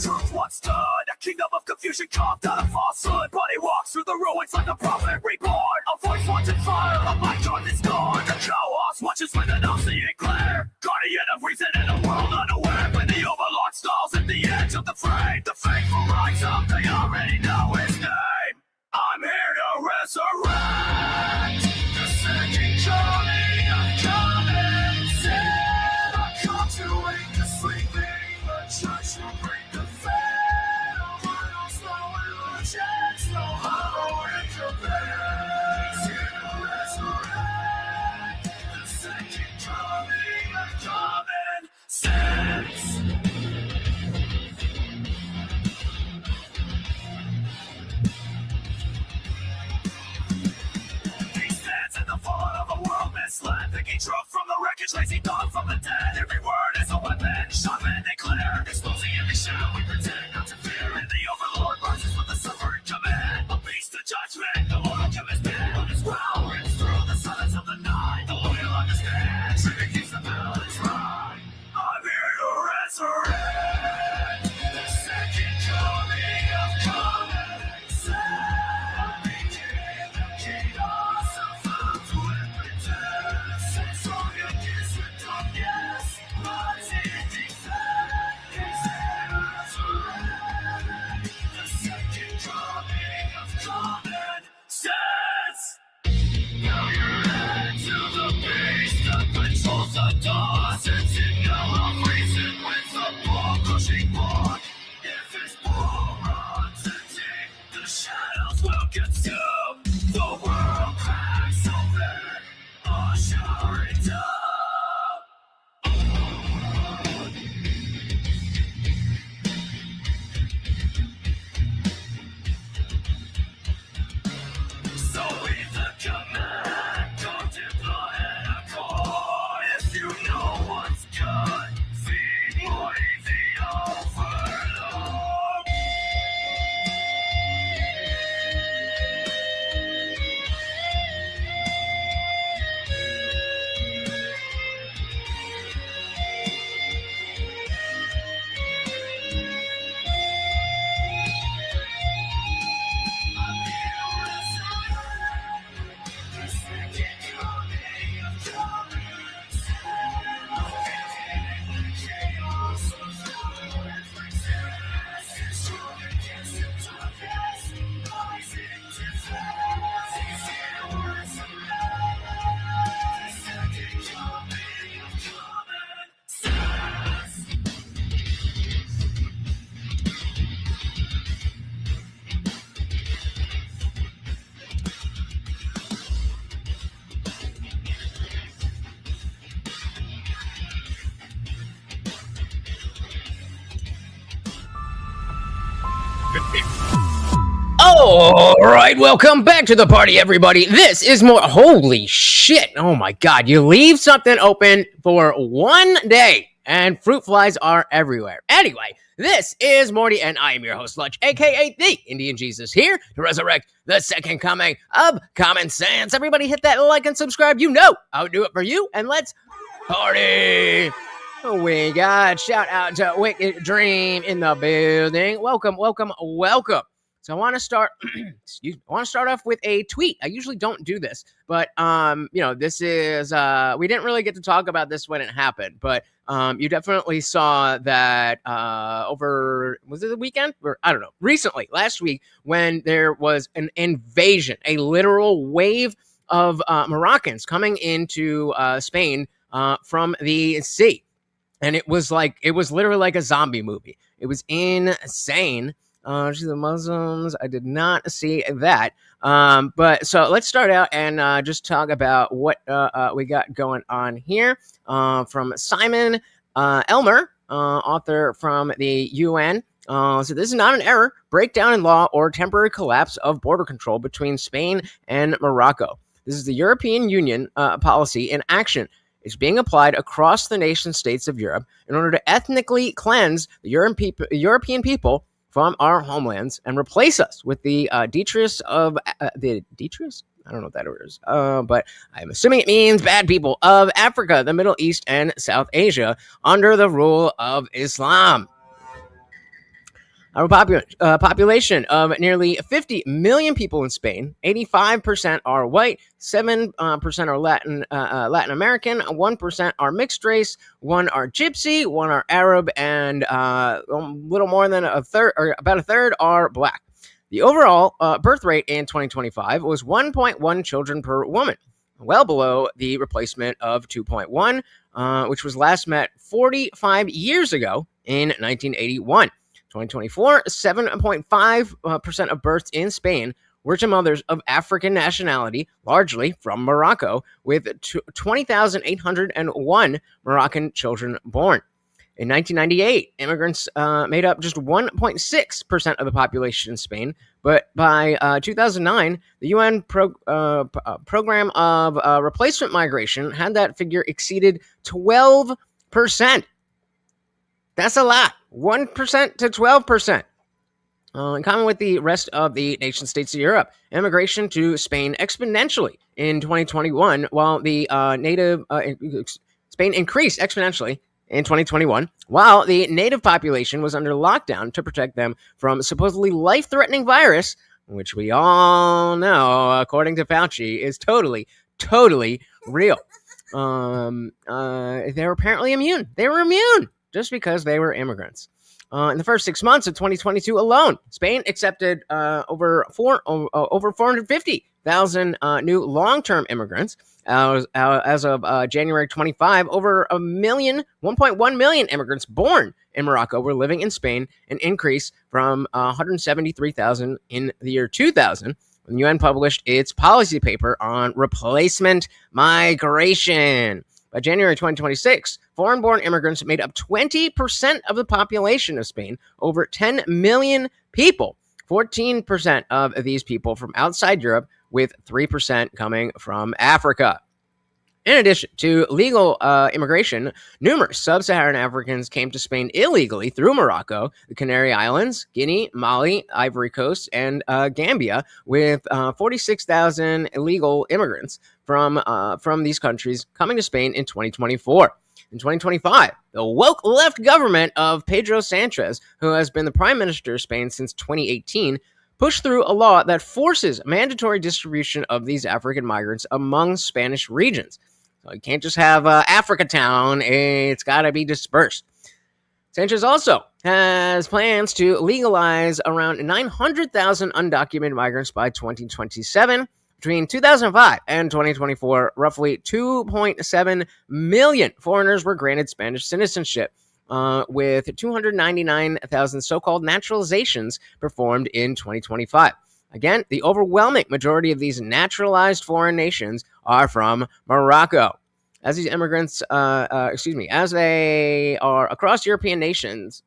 truth once stood, a kingdom of confusion carved out of falsehood. But he walks through the ruins like a prophet reborn. A voice once in fire, a mic on is gone. The chaos watches with an all-seeing glare. Guardian of reason in a world unaware. When the overlord stalls at the edge of the frame, the faithful rise up, they already know his name. I'm here to resurrect the second coming of common sin. I come to wake the sleeping, the church will bring the fair. Overloads, no illusions, no hollow incompetence. Here to resurrect the second coming of common sense. Misled, thinking truth from the wreckage, lazy dog from the dead. Every word is a weapon, shot and declare, exposing every shadow we pretend not to fear. And the overlord rises with the suffering command. A beast of judgment, the Lord will give his band. On his growl rips through the silence of the night. The loyal understand, Trigger keeps the balance right. I'm here to resurrect the second coming of common sense. I'm making the chaos of found to strong against the darkness, rising defense is resurrect the second coming of common sense. Now you're head to the beast that controls the doors. It's in yellow reason with the ball-crushing block. If his ball runs empty, the shadows will consume. The world cracks open. Shut it down. So read the command, don't deploy a core. If you know what's good, feed boy the overlord. All right, welcome back to the party, everybody. This is more. Holy shit! Oh my god, you leave something open for one day, and fruit flies are everywhere. Anyway, this is Morty, and I am your host, Lutch, aka the Indian Jesus, here to resurrect the second coming of common sense. Everybody, hit that like and subscribe. You know I'll do it for you, and let's party. We got shout out to Wicked Dream in the building. Welcome, welcome, welcome. So I want to start. Excuse me. I want to start off with a tweet. I usually don't do this, but this is. We didn't really get to talk about this when it happened, but you definitely saw that over. Was it the weekend? Or I don't know. Recently, last week, when there was an invasion, a literal wave of Moroccans coming into Spain from the sea, and it was literally like a zombie movie. It was insane. The Muslims, I did not see that. But so let's start out and just talk about what we got going on here. From Simon Elmer, author from the UN. So this is not an error, breakdown in law, or temporary collapse of border control between Spain and Morocco. This is the European Union policy in action. It's being applied across the nation states of Europe in order to ethnically cleanse the European people from our homelands and replace us with the detritus of the detritus? I don't know what that is, but I'm assuming it means bad people of Africa, the Middle East, and South Asia under the rule of Islam. A population of nearly 50 million people in Spain. 85% are white, 7% are Latin American, 1% are mixed race, 1 are Gypsy, 1 are Arab, and a little more than a third, or about a third, are black. The overall birth rate in 2025 was 1.1 children per woman, well below the replacement of 2.1, which was last met 45 years ago in 1981. 2024, 7.5% of births in Spain were to mothers of African nationality, largely from Morocco, with 20,801 Moroccan children born. In 1998, immigrants made up just 1.6% of the population in Spain, but by 2009, the UN program of replacement migration had that figure exceeded 12%. That's a lot. 1% to 12%. In common with the rest of the nation states of Europe, immigration to Spain exponentially in 2021, while the Spain increased exponentially in 2021, while the native population was under lockdown to protect them from supposedly life-threatening virus, which we all know, according to Fauci, is totally real. They were apparently immune. They were immune just because they were immigrants. In the first 6 months of 2022 alone, Spain accepted over 450,000 new long-term immigrants. As of January 25, over 1.1 million immigrants born in Morocco were living in Spain, an increase from 173,000 in the year 2000. When the UN published its policy paper on replacement migration. By January 2026, foreign-born immigrants made up 20% of the population of Spain, over 10 million people. 14% of these people from outside Europe, with 3% coming from Africa. In addition to legal immigration, numerous sub-Saharan Africans came to Spain illegally through Morocco, the Canary Islands, Guinea, Mali, Ivory Coast, and Gambia, with 46,000 illegal immigrants from these countries coming to Spain in 2024. In 2025, the woke left government of Pedro Sanchez, who has been the prime minister of Spain since 2018, pushed through a law that forces mandatory distribution of these African migrants among Spanish regions. So you can't just have Africa Town, it's got to be dispersed. Sanchez also has plans to legalize around 900,000 undocumented migrants by 2027. Between 2005 and 2024, roughly 2.7 million foreigners were granted Spanish citizenship, with 299,000 so-called naturalizations performed in 2025. Again, the overwhelming majority of these naturalized foreign nations are from Morocco. As these immigrants, as they are across European nations,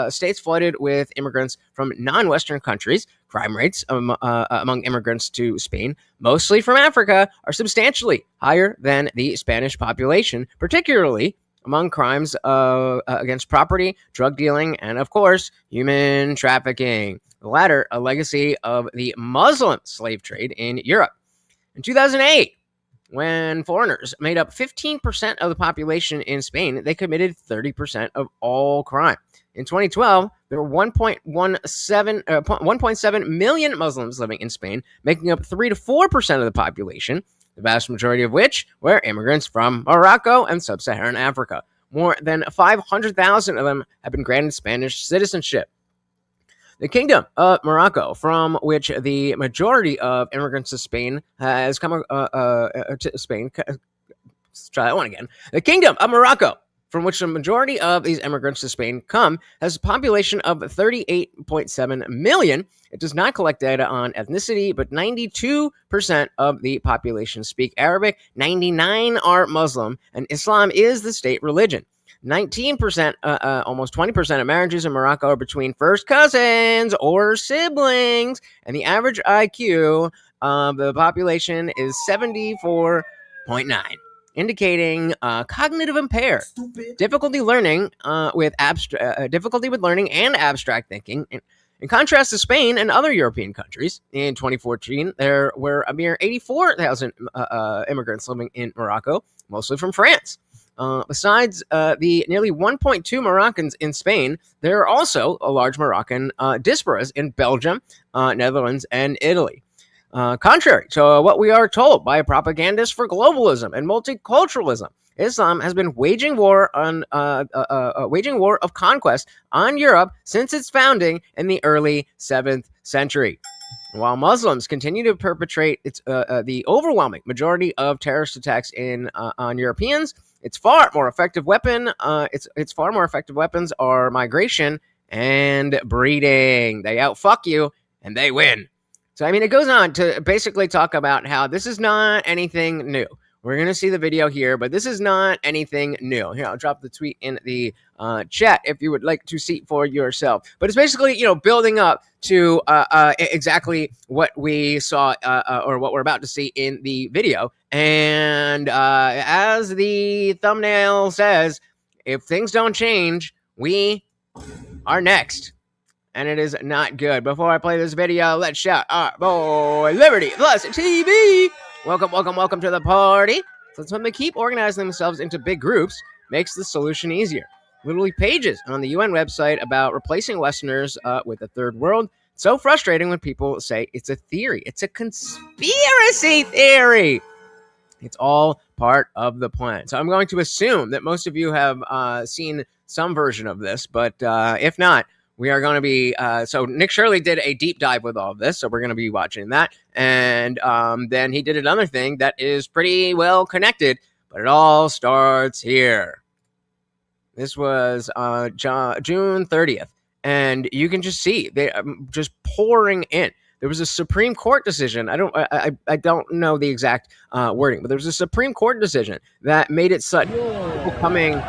states flooded with immigrants from non-Western countries, crime rates among immigrants to Spain, mostly from Africa, are substantially higher than the Spanish population, particularly among crimes against property, drug dealing, and, of course, human trafficking. The latter, a legacy of the Muslim slave trade in Europe. In 2008, when foreigners made up 15% of the population in Spain, they committed 30% of all crime. In 2012, there were 1.7 million Muslims living in Spain, making up 3 to 4% of the population, the vast majority of which were immigrants from Morocco and sub-Saharan Africa. More than 500,000 of them have been granted Spanish citizenship. The Kingdom of Morocco, from which the majority of immigrants to Spain has come to Spain. Let's try that one again. The Kingdom of Morocco, from which the majority of these immigrants to Spain come, has a population of 38.7 million. It does not collect data on ethnicity, but 92% of the population speak Arabic, 99% are Muslim, and Islam is the state religion. 19%, almost 20% of marriages in Morocco are between first cousins or siblings, and the average IQ of the population is 74.9, indicating cognitive impaired, difficulty with learning and abstract thinking. In contrast to Spain and other European countries, in 2014, there were a mere 84,000 immigrants living in Morocco, mostly from France. Besides the nearly 1.2 Moroccans in Spain, there are also a large Moroccan diasporas in Belgium, Netherlands, and Italy. Contrary to what we are told by propagandists for globalism and multiculturalism, Islam has been waging war of conquest on Europe since its founding in the early 7th century. While Muslims continue to perpetrate the overwhelming majority of terrorist attacks on Europeans, its far more effective weapons are migration and breeding. They outfuck you and they win. So, I mean, it goes on to basically talk about how this is not anything new. We're going to see the video here, but this is not anything new. Here, I'll drop the tweet in the chat if you would like to see for yourself. But it's basically, building up to exactly what we saw or what we're about to see in the video. And as the thumbnail says, if things don't change, we are next. And it is not good. Before I play this video, let's shout our boy Liberty Plus TV. Welcome to the party. So when they keep organizing themselves into big groups, makes the solution easier. Literally pages on the UN website about replacing Westerners with the third world. So frustrating when people say it's a theory. It's a conspiracy theory. It's all part of the plan. So I'm going to assume that most of you have seen some version of this, but if not, we are going to be, so Nick Shirley did a deep dive with all of this, so we're going to be watching that. And then he did another thing that is pretty well connected, but it all starts here. This was June 30th, and you can just see they just pouring in. There was a Supreme Court decision. I don't know the exact wording, but there was a Supreme Court decision that made it such people coming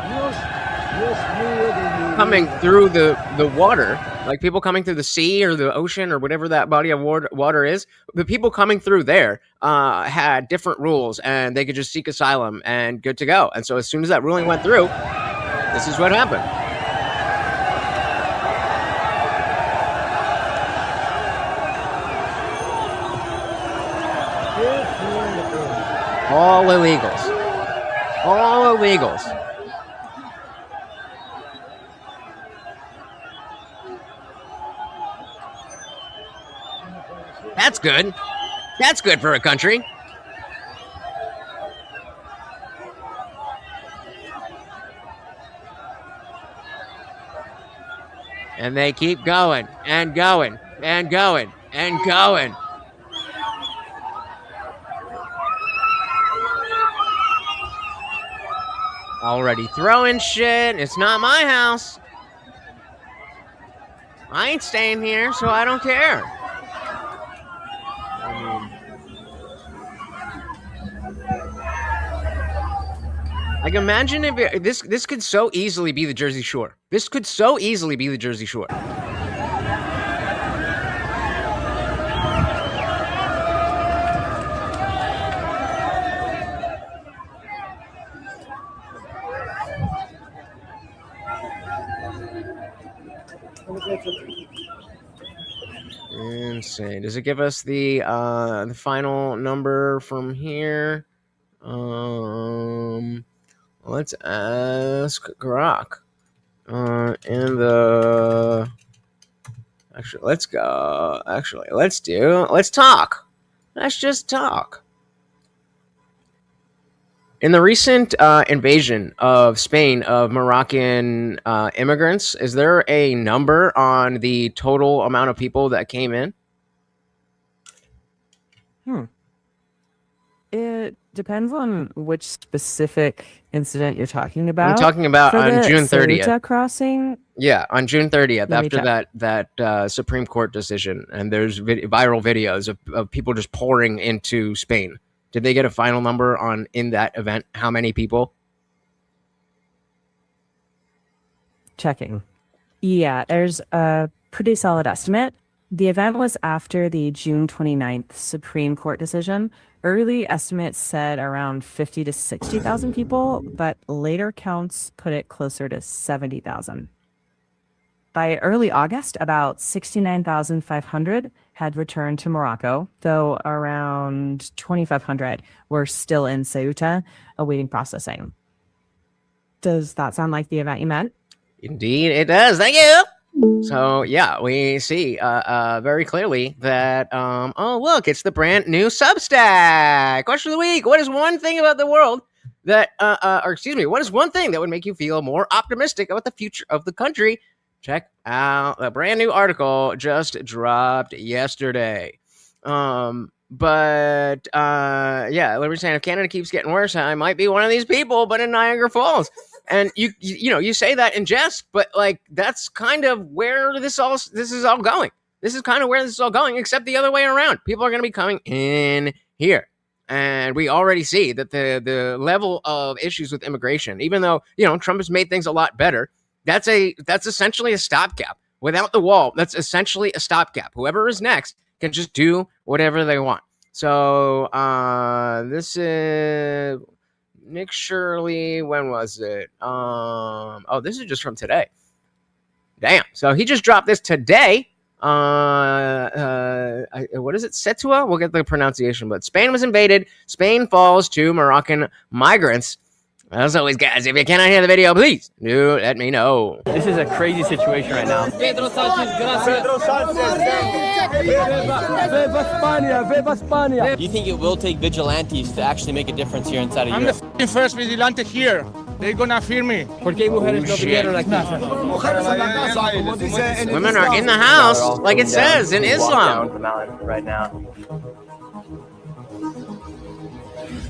through the water, like people coming through the sea or the ocean or whatever that body of water is. The people coming through there had different rules, and they could just seek asylum and good to go. And so as soon as that ruling went through, this is what happened. All illegals. All illegals. That's good. That's good for a country. And they keep going and going and going and going. Already throwing shit. It's not my house. I ain't staying here, so I don't care. Like, imagine if this could so easily be the Jersey Shore. This could so easily be the Jersey Shore. Insane. Does it give us the final number from here? Let's ask Grok. And the let's talk. Let's just talk. In the recent invasion of Spain of Moroccan immigrants, is there a number on the total amount of people that came in? It depends on which specific incident you're talking about. I'm talking about on June 30th. Ceuta crossing? Yeah, on June 30th, after that Supreme Court decision, and there's viral videos of people just pouring into Spain. Did they get a final number on, in that event, how many people? Checking. Yeah, there's a pretty solid estimate. The event was after the June 29th Supreme Court decision. Early estimates said around 50 to 60,000 people, but later counts put it closer to 70,000. By early August, about 69,500 had returned to Morocco, though around 2,500 were still in Ceuta awaiting processing. Does that sound like the event you meant? Indeed, it does. Thank you. So yeah, we see very clearly that oh look, it's the brand new Substack. Question of the week: what is one thing about the world that or excuse me, what is one thing that would make you feel more optimistic about the future of the country? Check out the brand new article just dropped yesterday. But yeah, Liberty saying if Canada keeps getting worse, I might be one of these people, but in Niagara Falls. And you know, you say that in jest, but like that's kind of where this is all going. This is kind of where this is all going, except the other way around. People are going to be coming in here, and we already see that the level of issues with immigration, even though you know Trump has made things a lot better, that's essentially a stopgap. Without the wall, that's essentially a stopgap. Whoever is next can just do whatever they want. So this is Nick Shirley, when was it? Oh, this is just from today. Damn. So he just dropped this today. What is it? Setua? We'll get the pronunciation, but Spain was invaded. Spain falls to Moroccan migrants. As always, guys, if you cannot hear the video, please do let me know. This is a crazy situation right now. Pedro Sánchez, gracias. Pedro Sánchez, viva España, viva España. Do you think it will take vigilantes to actually make a difference here inside of Europe? I'm the first vigilante here. They're gonna fear me. ¿Por qué mujeres no vinieron aquí? Women are in the house, like it says in Islam. Right now.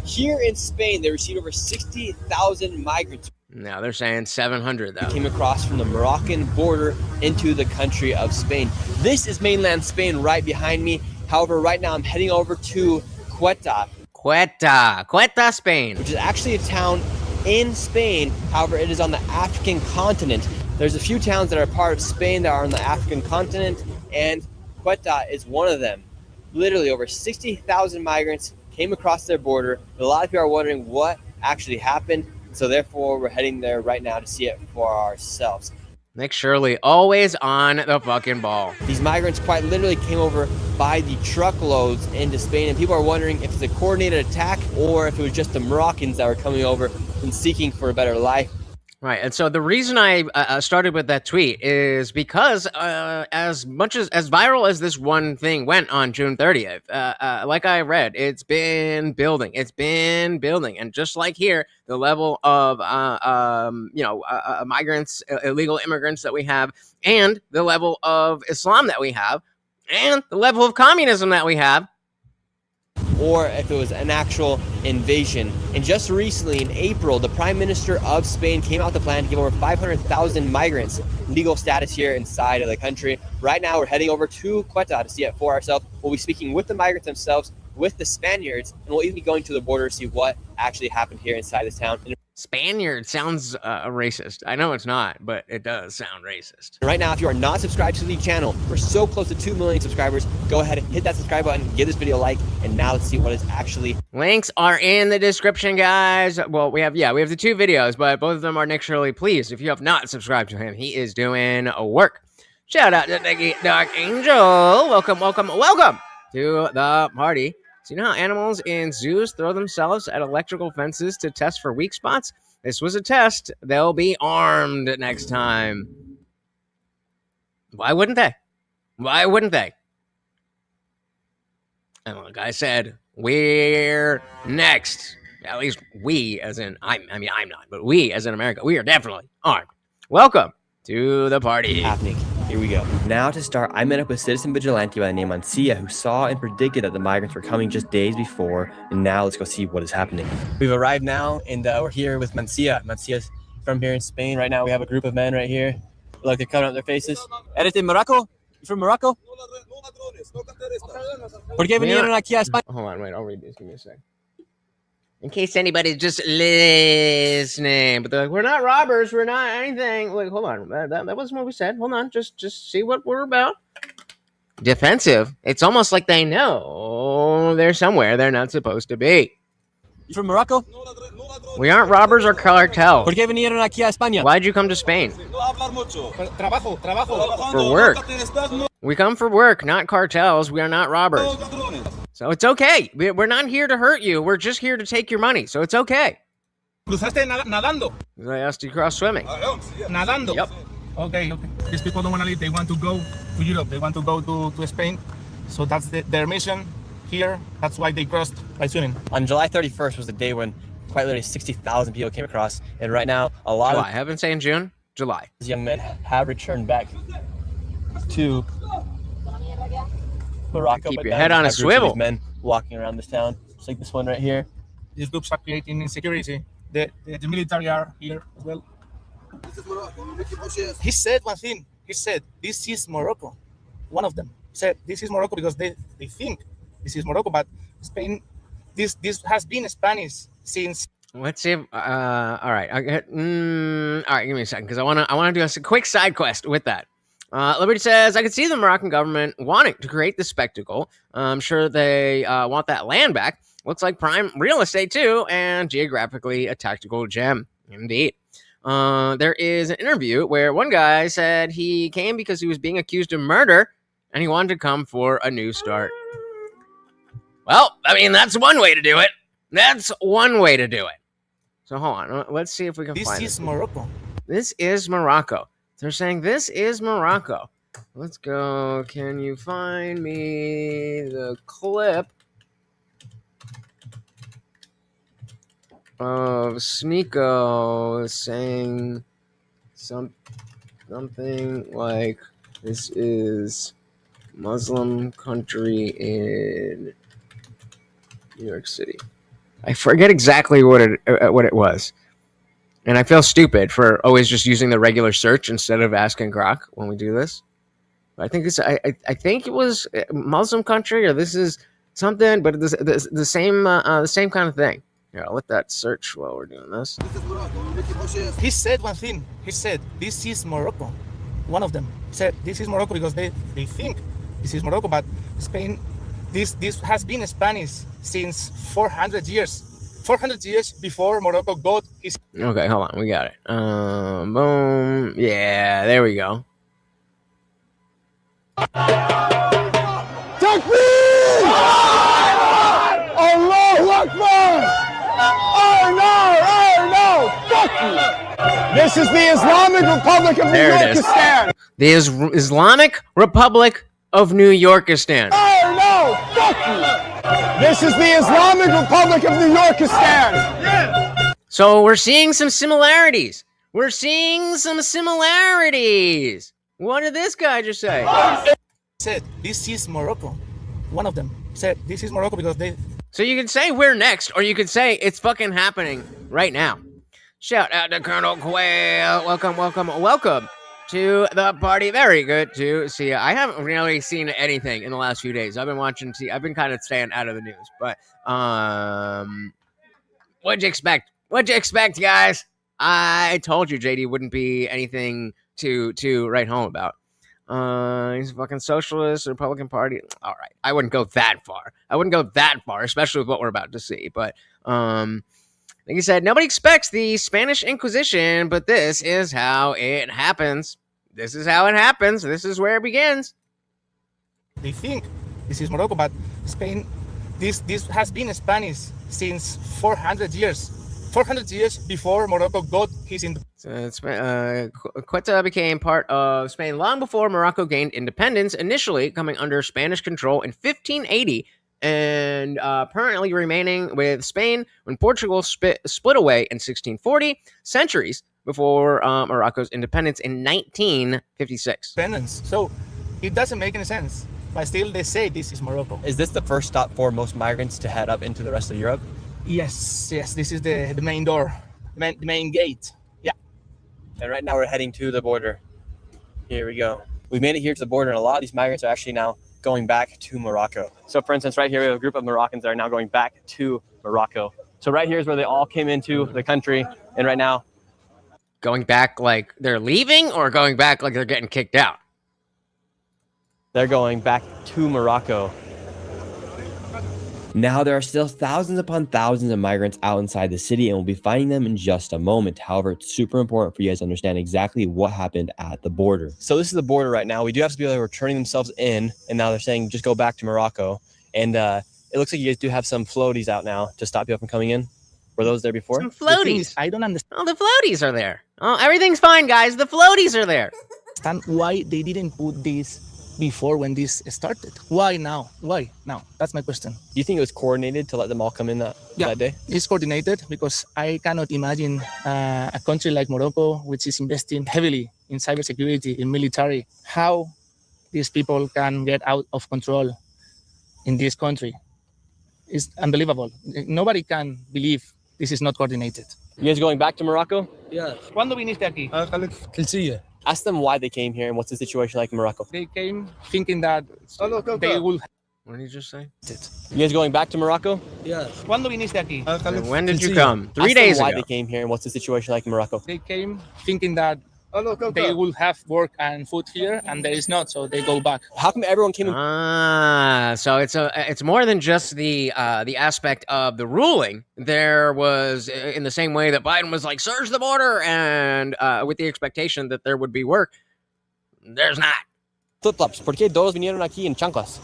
Here in Spain, they received over 60,000 migrants. Now they're saying 700 though. Came across from the Moroccan border into the country of Spain. This is mainland Spain right behind me. However, right now I'm heading over to Ceuta. Ceuta, Spain. Which is actually a town in Spain. However, it is on the African continent. There's a few towns that are part of Spain that are on the African continent, and Ceuta is one of them. Literally over 60,000 migrants came across their border. A lot of people are wondering what actually happened. So therefore, we're heading there right now to see it for ourselves. Nick Shirley, always on the fucking ball. These migrants quite literally came over by the truckloads into Spain, and people are wondering if it's a coordinated attack or if it was just the Moroccans that were coming over and seeking for a better life. Right, and so the reason I started with that tweet is because as viral as this one thing went on June 30th, like I read, it's been building, and just like here, the level of migrants, illegal immigrants that we have, and the level of Islam that we have, and the level of communism that we have, or if it was an actual invasion. And just recently, in April, the Prime Minister of Spain came out with a plan to give over 500,000 migrants legal status here inside of the country. Right now, we're heading over to Ceuta to see it for ourselves. We'll be speaking with the migrants themselves, with the Spaniards, and we'll even be going to the border to see what actually happened here inside this town. Spaniard sounds racist. I know it's not, but it does sound racist. Right now, if you are not subscribed to the channel, we're so close to 2 million subscribers. Go ahead and hit that subscribe button, give this video a like, and now let's see what is actually. Links are in the description, guys. Well, we have the 2 videos, but both of them are Nick Shirley. Please, if you have not subscribed to him, he is doing work. Shout out to Nicky Dark Angel. Welcome to the party. So you know how animals in zoos throw themselves at electrical fences to test for weak spots? This was a test. They'll be armed next time. Why wouldn't they? And like I said, we're next. At least we, as in, I'm not, but we, as in America, we are definitely armed. Welcome to the party. Happening. Here we go. Now to start, I met up with citizen vigilante by the name Mancia, who saw and predicted that the migrants were coming just days before. And now let's go see what is happening. We've arrived now, and we're here with Mancia. Mancia's from here in Spain. Right now, we have a group of men right here. Look like they're covering up their faces. Eres de Morocco? You from Morocco? ¿Por qué vinieron aquí a España? Hold on, wait, I'll read this. Give me a sec. In case anybody's just listening, but they're like, we're not robbers, we're not anything. Like, hold on, that wasn't what we said. Hold on, just see what we're about. Defensive. It's almost like they know they're somewhere they're not supposed to be. You from Morocco? We aren't robbers or cartels. ¿Por qué vinieron aquí a España? Why'd you come to Spain? Trabajo. For work. We come for work, not cartels. We are not robbers. So it's okay. We're not here to hurt you. We're just here to take your money. So it's okay. Cruzaste nadando. I asked you cross swimming. Nadando. Yep. Okay. These people don't want to leave. They want to go to Europe. They want to go to Spain. So that's their mission here. That's why they crossed by swimming. On July 31st was the day when quite literally 60,000 people came across. And right now, a lot July. I haven't said June. July. these young men have returned back to Morocco. Keep but your now head you on a have groups of swivel. these men walking around this town, just like this one right here. These groups are creating insecurity. The military are here as well. He said one thing. He said, this is Morocco. One of them said, this is Morocco because they think this is Morocco, but Spain, this has been Spanish since. Let's see if, all right. All right, give me a second, because I want to do a quick side quest with that. Liberty says, I could see the Moroccan government wanting to create this spectacle. I'm sure they want that land back. Looks like prime real estate, too, and geographically a tactical gem. Indeed. There is an interview where one guy said he came because he was being accused of murder, and he wanted to come for a new start. Well, I mean, that's one way to do it. That's one way to do it. So hold on. Let's see if we can find This is Morocco. This is Morocco. They're saying this is Morocco. Let's go. Can you find me the clip of Sneeko saying something like this is Muslim country in New York City? I forget exactly what it was, and I feel stupid for always just using the regular search instead of asking Grok when we do this. But I think this. I think it was Muslim country, or this is something, but the same kind of thing. Here, I'll let that search while we're doing this. He said one thing. He said, this is Morocco. One of them said, this is Morocco because they think this is Morocco, but Spain, this has been Spanish since 400 years. 400 years before Morocco got his... Okay, hold on. We got it. Boom. Yeah, there we go. Takbir! Allahu Akbar! Oh no! Fuck you! This is the Islamic Republic of New There it is. Yorkistan! The Islamic Republic of New Yorkistan. Oh no! Fuck you! This is the Islamic Republic of New Yorkistan! So we're seeing some similarities. We're seeing some similarities. What did this guy just say? Said, this is Morocco. One of them said, this is Morocco because they... So you can say we're next, or you could say it's fucking happening right now. Shout out to Colonel Quail. Welcome to the party. Very good to see you. I haven't really seen anything in the last few days. I've been kind of staying out of the news, but what'd you expect? What'd you expect, guys? I told you JD wouldn't be anything to write home about. He's a fucking socialist, Republican Party. All right, I wouldn't go that far, especially with what we're about to see. But like he said, nobody expects the Spanish Inquisition, but this is how it happens. This is how it happens. This is where it begins. They think this is Morocco, but Spain, this has been Spanish since 400 years. 400 years before Morocco got his independence. Ceuta became part of Spain long before Morocco gained independence, initially coming under Spanish control in 1580 and permanently remaining with Spain when Portugal split away in 1640, centuries before Morocco's independence in 1956. So it doesn't make any sense, but still they say this is Morocco. Is this the first stop for most migrants to head up into the rest of Europe? Yes, this is the main door, the main gate. Yeah. And right now we're heading to the border. Here we go. We made it here to the border, and a lot of these migrants are actually now going back to Morocco. So for instance, right here, we have a group of Moroccans that are now going back to Morocco. So right here is where they all came into the country, and right now... Going back like they're leaving, or going back like they're getting kicked out? They're going back to Morocco. Now, there are still thousands upon thousands of migrants out inside the city, and we'll be finding them in just a moment. However, it's super important for you guys to understand exactly what happened at the border. So this is the border right now. We do have some people that are turning themselves in, and now they're saying just go back to Morocco. And it looks like you guys do have some floaties out now to stop people from coming in. Were those there before? Some The thing is, floaties. I don't understand Oh, the floaties are there. Oh, everything's fine, guys. The floaties are there. why they didn't put this before when this started. Why now? Why now? That's my question. Do you think it was coordinated to let them all come in that day? It's coordinated because I cannot imagine a country like Morocco, which is investing heavily in cybersecurity, in military, how these people can get out of control in this country. It's unbelievable. Nobody can believe this is not coordinated. You guys going back to Morocco? ¿Cuándo viniste aquí? Ask them why they came here and what's the situation like in Morocco. They came thinking that they will. What did you just say? You guys going back to Morocco? ¿Cuándo viniste aquí? And when did you come? 3 Ask them days why ago. they came here and what's the situation like in Morocco. They came thinking that they will have work and food here, and there is not, so they go back. How come everyone came in? So it's more than just the aspect of the ruling. There was, in the same way that Biden was like, search the border, and with the expectation that there would be work, there's not. Flip-flops. ¿Por qué todos vinieron aquí en chanclas?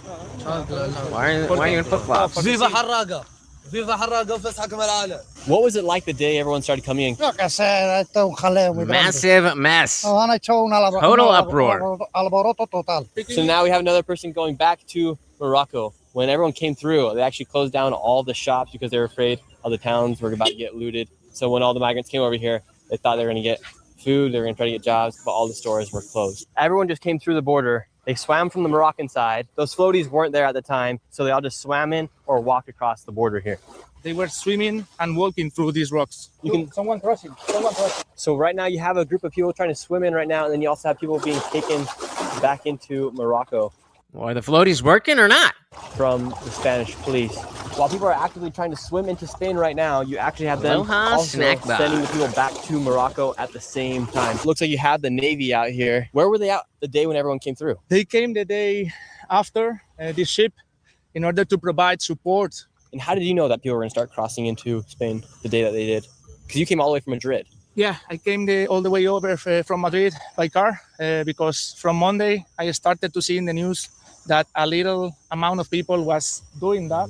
Why are you in flip-flops? Viva Harraga! Viva Harraga وفسحكم العالم! What was it like the day everyone started coming in? Massive mess. Total uproar. So now we have another person going back to Morocco. When everyone came through, they actually closed down all the shops because they were afraid all the towns were about to get looted. So when all the migrants came over here, they thought they were going to get food, they were going to try to get jobs, but all the stores were closed. Everyone just came through the border. They swam from the Moroccan side. Those floaties weren't there at the time, so they all just swam in or walked across the border here. They were swimming and walking through these rocks. Someone crossing. So right now you have a group of people trying to swim in right now, and then you also have people being taken back into Morocco Well, are the floaties working or not? from the Spanish police. While people are actively trying to swim into Spain right now, you actually have them Aloha also snack bar. sending the people back to Morocco at the same time. Looks like you have the Navy out here. Where were they out the day when everyone came through? They came the day after this ship in order to provide support. And how did you know that people were going to start crossing into Spain the day that they did? Because you came all the way from Madrid. Yeah, I came all the way over from Madrid by car because from Monday I started to see in the news that a little amount of people was doing that,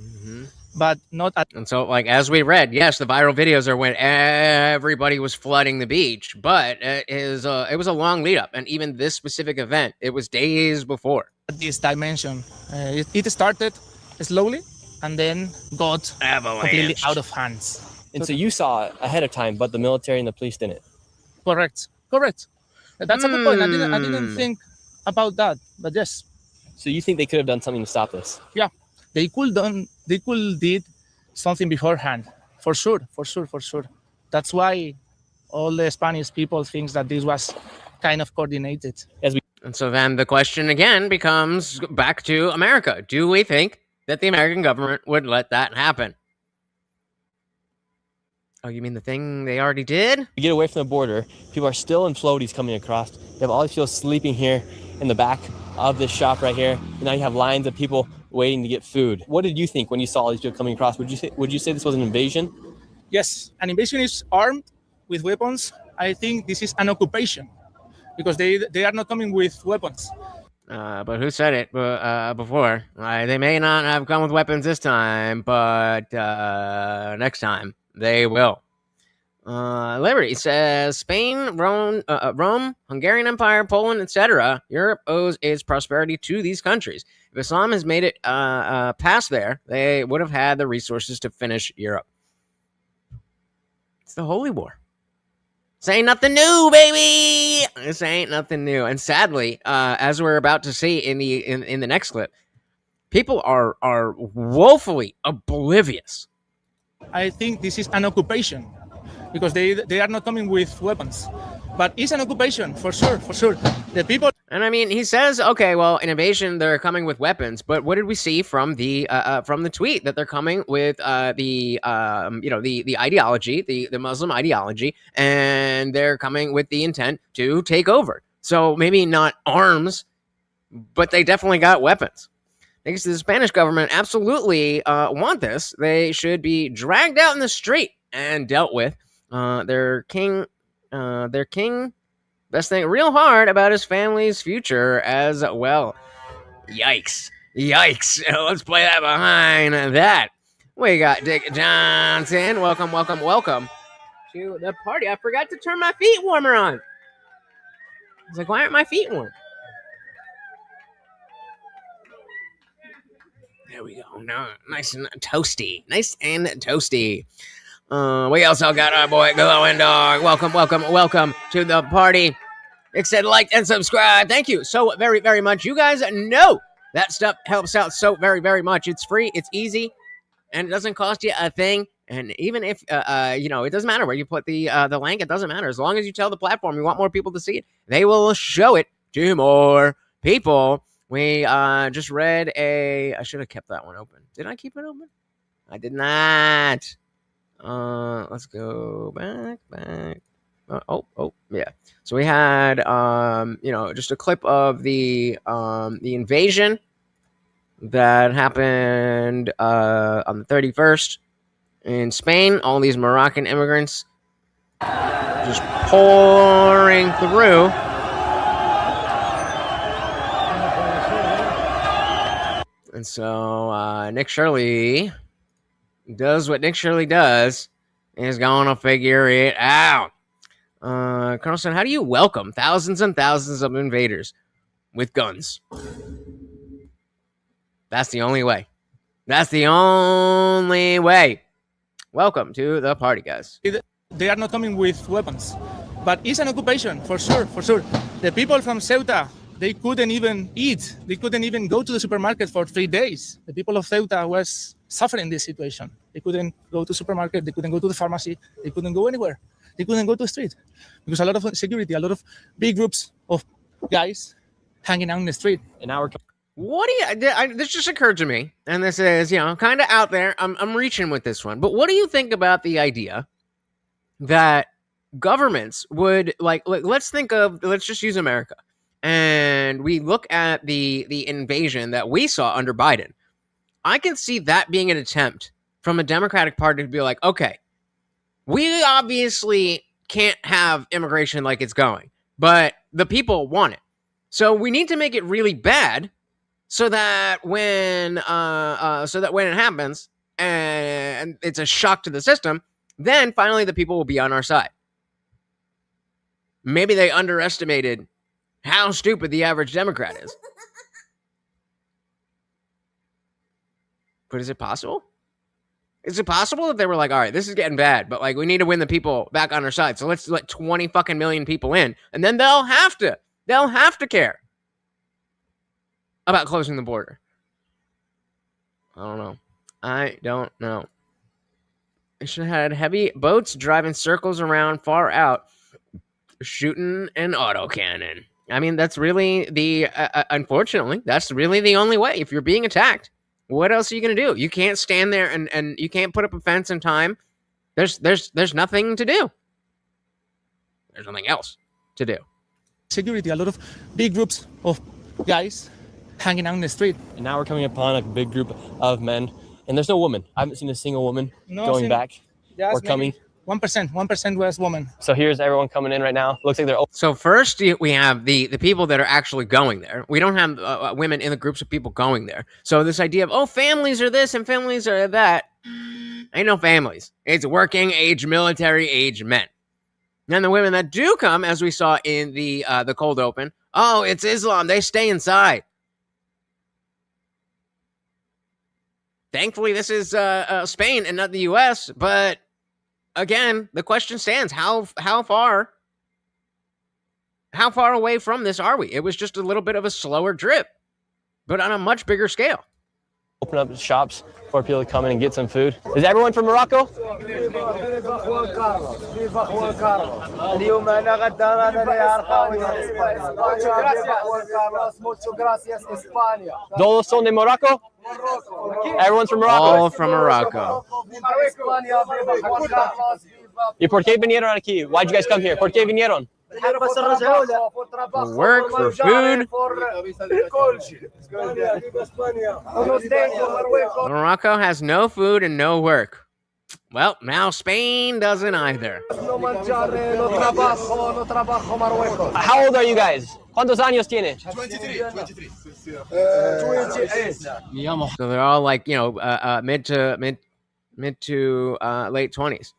but not at And so, like, as we read, yes, the viral videos are when everybody was flooding the beach, but it was a long lead up. And even this specific event, it was days before. this dimension. It started slowly and then got completely out of hands. And so you saw it ahead of time, but the military and the police didn't. Correct. That's a good point. I didn't think about that, but yes. So you think they could have done something to stop this? Yeah, they could did something beforehand, for sure. That's why all the Spanish people thinks that this was kind of coordinated. And so then the question again becomes back to America. Do we think that the American government would let that happen? Oh, you mean the thing they already did? To get away from the border, people are still in floaties coming across. You have all these people sleeping here in the back of this shop right here. And now you have lines of people waiting to get food. What did you think when you saw all these people coming across? Would you say this was an invasion? Yes, an invasion is armed with weapons. I think this is an occupation because they are not coming with weapons. But who said it before? They may not have come with weapons this time, but next time they will. Liberty says Spain, Rome, Hungarian Empire, Poland, etc. Europe owes its prosperity to these countries. If Islam has made it past there, they would have had the resources to finish Europe. It's the Holy War. This ain't nothing new, baby. This ain't nothing new. And sadly, as we're about to see in the next clip, people are woefully oblivious. I think this is an occupation because they are not coming with weapons. But it's an occupation, for sure. The people... And I mean, he says, okay, well, an invasion, they're coming with weapons. But what did we see from the tweet? That they're coming with the ideology, the Muslim ideology, and they're coming with the intent to take over. So maybe not arms, but they definitely got weapons. Because the Spanish government absolutely want this. They should be dragged out in the street and dealt with. Their king best thing real hard about his family's future as well. Yikes. Let's play that behind that. We got Dick Johnson. Welcome, welcome, welcome to the party. I forgot to turn my feet warmer on. I was like, why aren't my feet warm? There we go. No, nice and toasty. Nice and toasty. We also got our boy Glowing Dog. Welcome, welcome, welcome to the party. Nick said like and subscribe. Thank you so very, very much. You guys know that stuff helps out so very, very much. It's free. It's easy. And it doesn't cost you a thing. And even if, it doesn't matter where you put the link. It doesn't matter. As long as you tell the platform you want more people to see it, they will show it to more people. We just read I should have kept that one open. Did I keep it open? I did not. Let's go back. Yeah. So we had, just a clip of the invasion that happened on the 31st in Spain. All these Moroccan immigrants just pouring through. And so Nick Shirley does what Nick Shirley does and is going to figure it out. Carlson, how do you welcome thousands and thousands of invaders with guns? That's the only way. That's the only way. Welcome to the party, guys. They are not coming with weapons, but it's an occupation, for sure, for sure. The people from Ceuta, they couldn't even eat. They couldn't even go to the supermarket for 3 days. The people of Ceuta was suffering this situation. They couldn't go to the supermarket. They couldn't go to the pharmacy. They couldn't go anywhere. They couldn't go to the street because a lot of security, a lot of big groups of guys hanging out in the street. In our What do you? This just occurred to me, and this is kind of out there. I'm reaching with this one, but what do you think about the idea that governments would let's just use America, and we look at the invasion that we saw under Biden. I can see that being an attempt from a Democratic Party to be like, okay, we obviously can't have immigration like it's going, but the people want it, so we need to make it really bad. So that when it happens and it's a shock to the system, then finally the people will be on our side. Maybe they underestimated how stupid the average Democrat is. But is it possible? Is it possible that they were like, all right, this is getting bad, but we need to win the people back on our side. So let's let 20 fucking million people in, and then they'll have to care about closing the border. I don't know. They should have had heavy boats driving circles around far out, shooting an autocannon. I mean, that's really unfortunately, that's really the only way. If you're being attacked, what else are you going to do? You can't stand there and you can't put up a fence in time. There's nothing to do. There's nothing else to do. Security, a lot of big groups of guys hanging out in the street. And now we're coming upon a big group of men, and there's no woman. I haven't seen a single woman going back or coming. 1% was woman. So here's everyone coming in right now. Looks like they're. So first we have the people that are actually going there. We don't have women in the groups of people going there. So this idea of families are this and families are that, ain't no families. It's working age, military age men. And the women that do come, as we saw in the cold open, it's Islam. They stay inside. Thankfully, this is Spain and not the U.S., but again, the question stands: how far away from this are we? It was just a little bit of a slower drip, but on a much bigger scale. Open up shops for people to come in and get some food. Is everyone from Morocco? Todos son de Morocco? Everyone's from Morocco. All from Morocco. ¿Y por qué vinieron aquí? Why'd you guys come here? ¿Por qué vinieron? For work, for food. Morocco has no food and no work. Well, now Spain doesn't either. How old are you guys? ¿Cuántos años tiene? 23. So they're all like, mid mid to late 20s.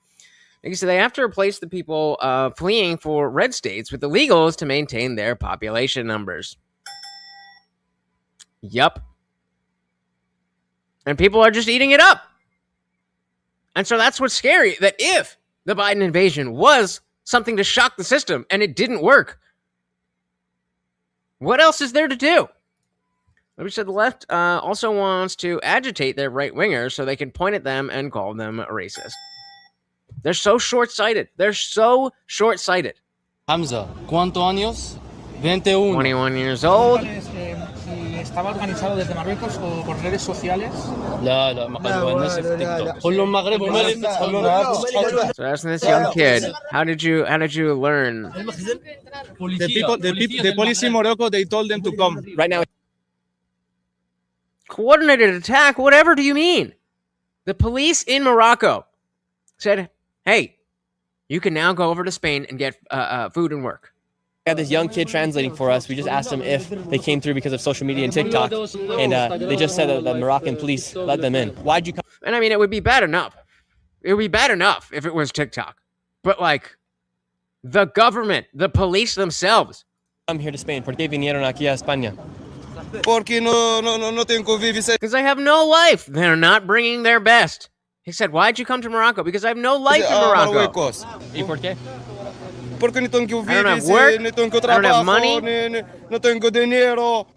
Like I said, they have to replace the people fleeing for red states with illegals to maintain their population numbers. Yup. And people are just eating it up. And so that's what's scary, that if the Biden invasion was something to shock the system and it didn't work, what else is there to do? Like we said, the left also wants to agitate their right-wingers so they can point at them and call them racist. They're so short-sighted. They're so short-sighted. Hamza, ¿cuántos años? 21. 21 years old. ¿Estaba organizado desde Marruecos o por redes sociales? لا لا ما الناس في تيك توك كلهم مغرب So that's this young kid. How did you learn? The police in Morocco, they told them to come. Right now, Coordinated attack? Whatever do you mean? The police in Morocco said, hey, you can now go over to Spain and get food and work. we got this young kid translating for us. We just asked them if they came through because of social media and TikTok, and they just said that the Moroccan police let them in. Why'd you come? And I mean, it would be bad enough. It would be bad enough if it was TikTok. But like, the government, the police themselves. Come here to Spain. ¿Por qué vinieron aquí a España? Porque no tengo visa. Because I have no life. They're not bringing their best. He said, why'd you come to Morocco? Because I have no life in Morocco. Marruecos. ¿Y por qué? Porque no tengo I don't have visa, work. no tengo I don't have trabajo, money. no tengo dinero.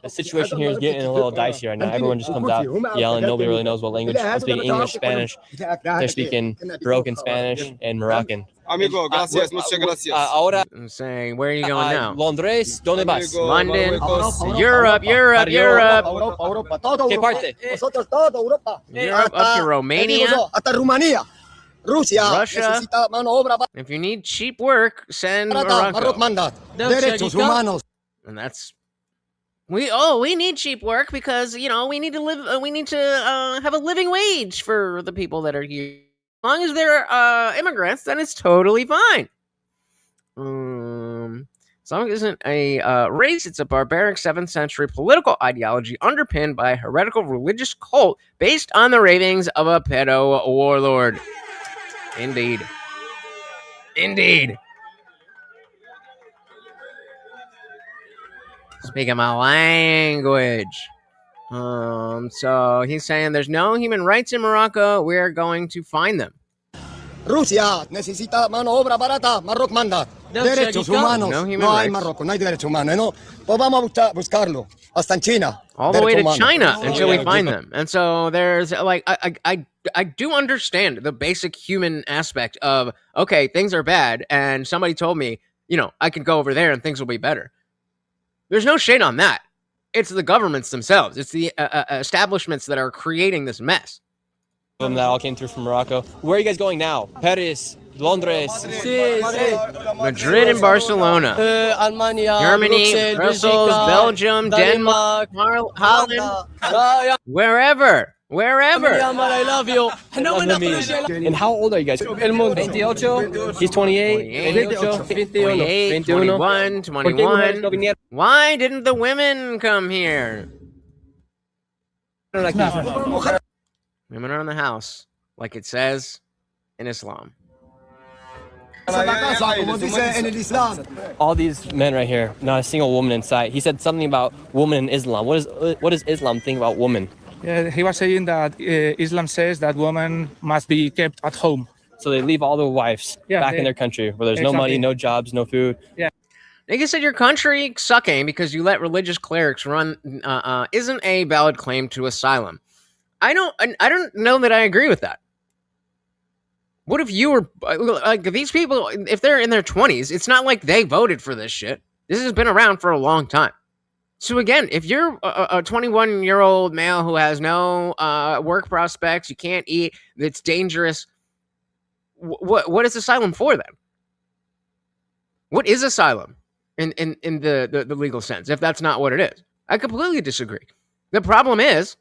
The situation here is getting a little dicey right now. Everyone just comes out yelling. Nobody really knows what language. They're speaking English, Spanish. They're speaking broken Spanish and Moroccan. Amigo, gracias, muchas gracias. Ahora, I'm saying, where are you going now? Londres, ¿dónde vas? Amigo, London, Marruecos. Europe. Europa, todo ¿Qué Europa. parte? Nosotros todo Europa. Europe up to Romania. Hasta Rumanía. Rusia Russia. necesita mano obra If you need cheap work, send barata. Marroc Morocco. manda. Derechos humanos. And that's we need cheap work because we need to live. We need to have a living wage for the people that are here. As long as they're immigrants, then it's totally fine. As long as it isn't a race, it's a barbaric 7th century political ideology underpinned by a heretical religious cult based on the ravings of a pedo warlord. Indeed. Speaking my language. So he's saying there's no human rights in Morocco. We're going to find them. Rusia necesita mano obra barata. Marroc manda. Derechos humanos. No human No hay rights. Marroco, no hay derechos humanos. No. Pues vamos a buscarlo. Hasta en China. All the way to Derechos humanos. China until we yeah, find them. And so there's like I do understand the basic human aspect of, okay, things are bad and somebody told me, I can go over there and things will be better. There's no shade on that. It's the governments themselves. It's the establishments that are creating this mess. Them that all came through from Morocco. Where are you guys going now? Paris, Londres. Madrid and Barcelona. Alemania, Germany, Brussels, Belgium, Denmark, Holland, wherever. I love you. And how old are you guys? 28. He's 28. 28, 21, 21. Why didn't the women come here? Women are in the house, like it says in Islam. All these men right here, not a single woman in sight. He said something about woman in Islam. What does Islam think about women? Yeah, he was saying that Islam says that women must be kept at home. So they leave all their wives back in their country where there's no money, no jobs, no food. Like I said, your country sucking because you let religious clerics run isn't a valid claim to asylum. I don't know that I agree with that. What if you were like these people? If they're in their 20s, it's not like they voted for this shit. This has been around for a long time. So again, if you're a 21-year-old male who has no work prospects, you can't eat, it's dangerous. What is asylum for then? What is asylum in the legal sense? If that's not what it is, I completely disagree. The problem is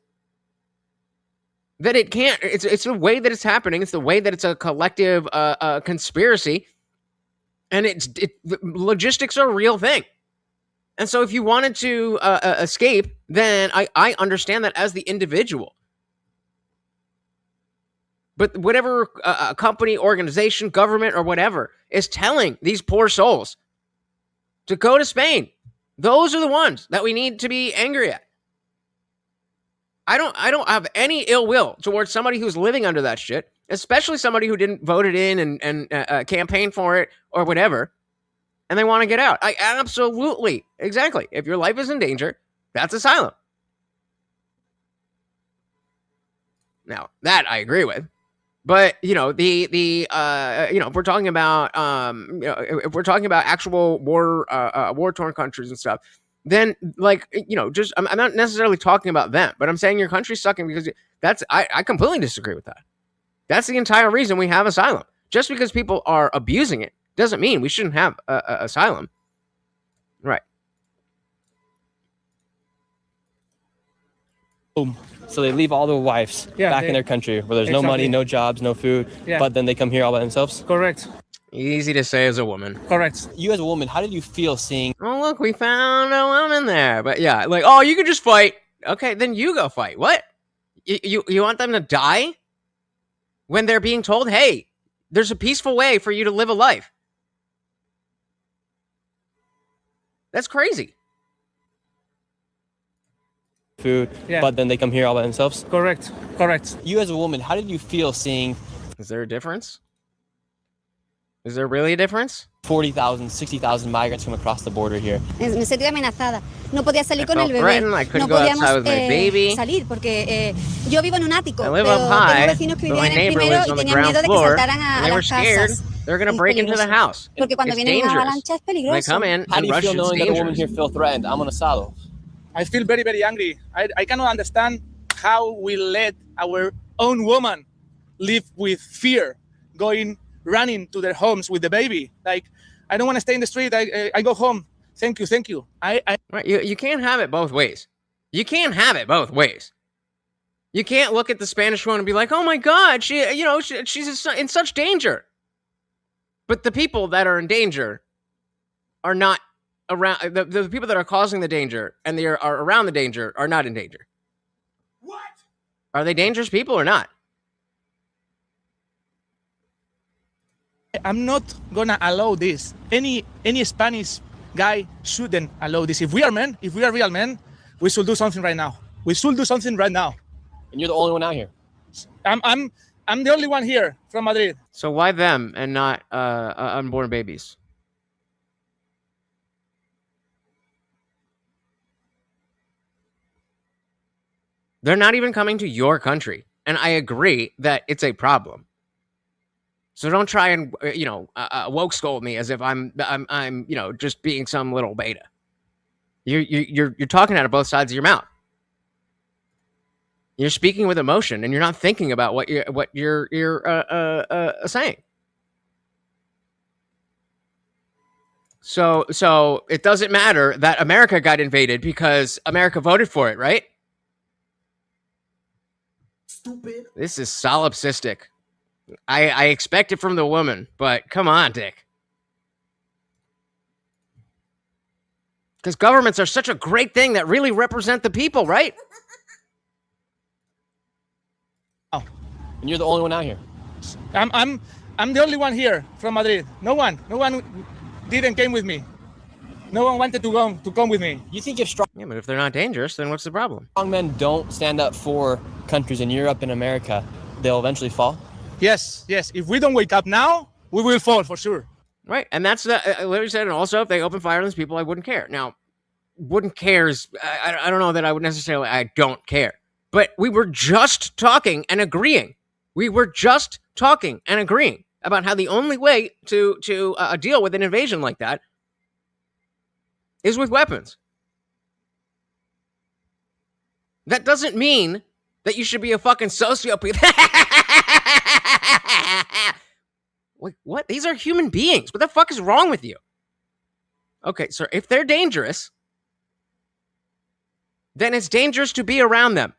that it can't. It's the way that it's happening. It's the way that it's a collective conspiracy, and the logistics are a real thing. And so if you wanted to escape, then I understand that as the individual. But whatever company, organization, government, or whatever is telling these poor souls to go to Spain, those are the ones that we need to be angry at. I don't have any ill will towards somebody who's living under that shit, especially somebody who didn't vote it in and campaign for it or whatever, and they want to get out. I absolutely, exactly. If your life is in danger, that's asylum. Now, that I agree with. But, you know, if we're talking about, if we're talking about actual war-torn countries and stuff, then, like, you know, just, I'm not necessarily talking about them, but I'm saying your country's sucking because I completely disagree with that. That's the entire reason we have asylum. Just because people are abusing it doesn't mean we shouldn't have asylum. Right. Boom. So they leave all their wives back in their country where there's no money, no jobs, no food, but then they come here all by themselves? Correct. Easy to say as a woman. Correct. You as a woman, how did you feel seeing... Oh, look, we found a woman there. But yeah, like, oh, you could just fight. Okay, then you go fight. What? You want them to die? When they're being told, hey, there's a peaceful way for you to live a life. That's crazy. Food, but then they come here all by themselves? Correct. Correct. You as a woman, how did you feel seeing... Is there a difference? Is there really a difference? 40,000, 60,000 migrants come across the border here. Me sentí amenazada. No podía salir con el bebé. I couldn't go outside with my baby. Salir porque yo vivo en un ático. I live pero up high, tengo vecinos que but my vivían en el neighbor primero lives y on the tenían ground miedo de que floor, saltaran and a they were las scared casas. they're going to break into the house. Porque cuando It's viene una dangerous. avalancha es They peligroso. come in How do and you rush. feel It's knowing that a woman dangerous. here feel threatened? I'm asado. I feel very, very angry. I cannot understand how we let our own woman live with fear, running to their homes with the baby. Like, I don't want to stay in the street. I go home. Thank you. Right, you can't have it both ways. You can't have it both ways. You can't look at the Spanish woman and be like, oh my God, she's in such danger. But the people that are in danger are not around, the people that are causing the danger and they are around the danger are not in danger. What? Are they dangerous people or not? I'm not gonna allow this. Any Spanish guy shouldn't allow this. If we are men, if we are real men, we should do something right now. We should do something right now. And you're the only one out here. I'm the only one here from Madrid. So why them and not unborn babies? They're not even coming to your country. And I agree that it's a problem. So don't try and, woke scold me as if I'm just being some little beta. You're talking out of both sides of your mouth. You're speaking with emotion, and you're not thinking about what you're saying. So it doesn't matter that America got invaded because America voted for it, right? Stupid. This is solipsistic. I expect it from the woman, but come on, Dick. Because governments are such a great thing that really represent the people, right? Oh. And you're the only one out here. I'm the only one here from Madrid. No one didn't came with me. No one wanted to come with me. You think if strong Yeah, but if they're not dangerous, then what's the problem? men don't stand up for countries in Europe and America, they'll eventually fall? Yes. If we don't wake up now, we will fall for sure. Right, and that's the literally said. And also, if they open fire on these people, I wouldn't care. Now, wouldn't care is I don't know that I would necessarily. I don't care. But we were just talking and agreeing. We were just talking and agreeing about how the only way to deal with an invasion like that is with weapons. That doesn't mean that you should be a fucking sociopath. Wait, what? These are human beings. What the fuck is wrong with you? Okay, so if they're dangerous, then it's dangerous to be around them.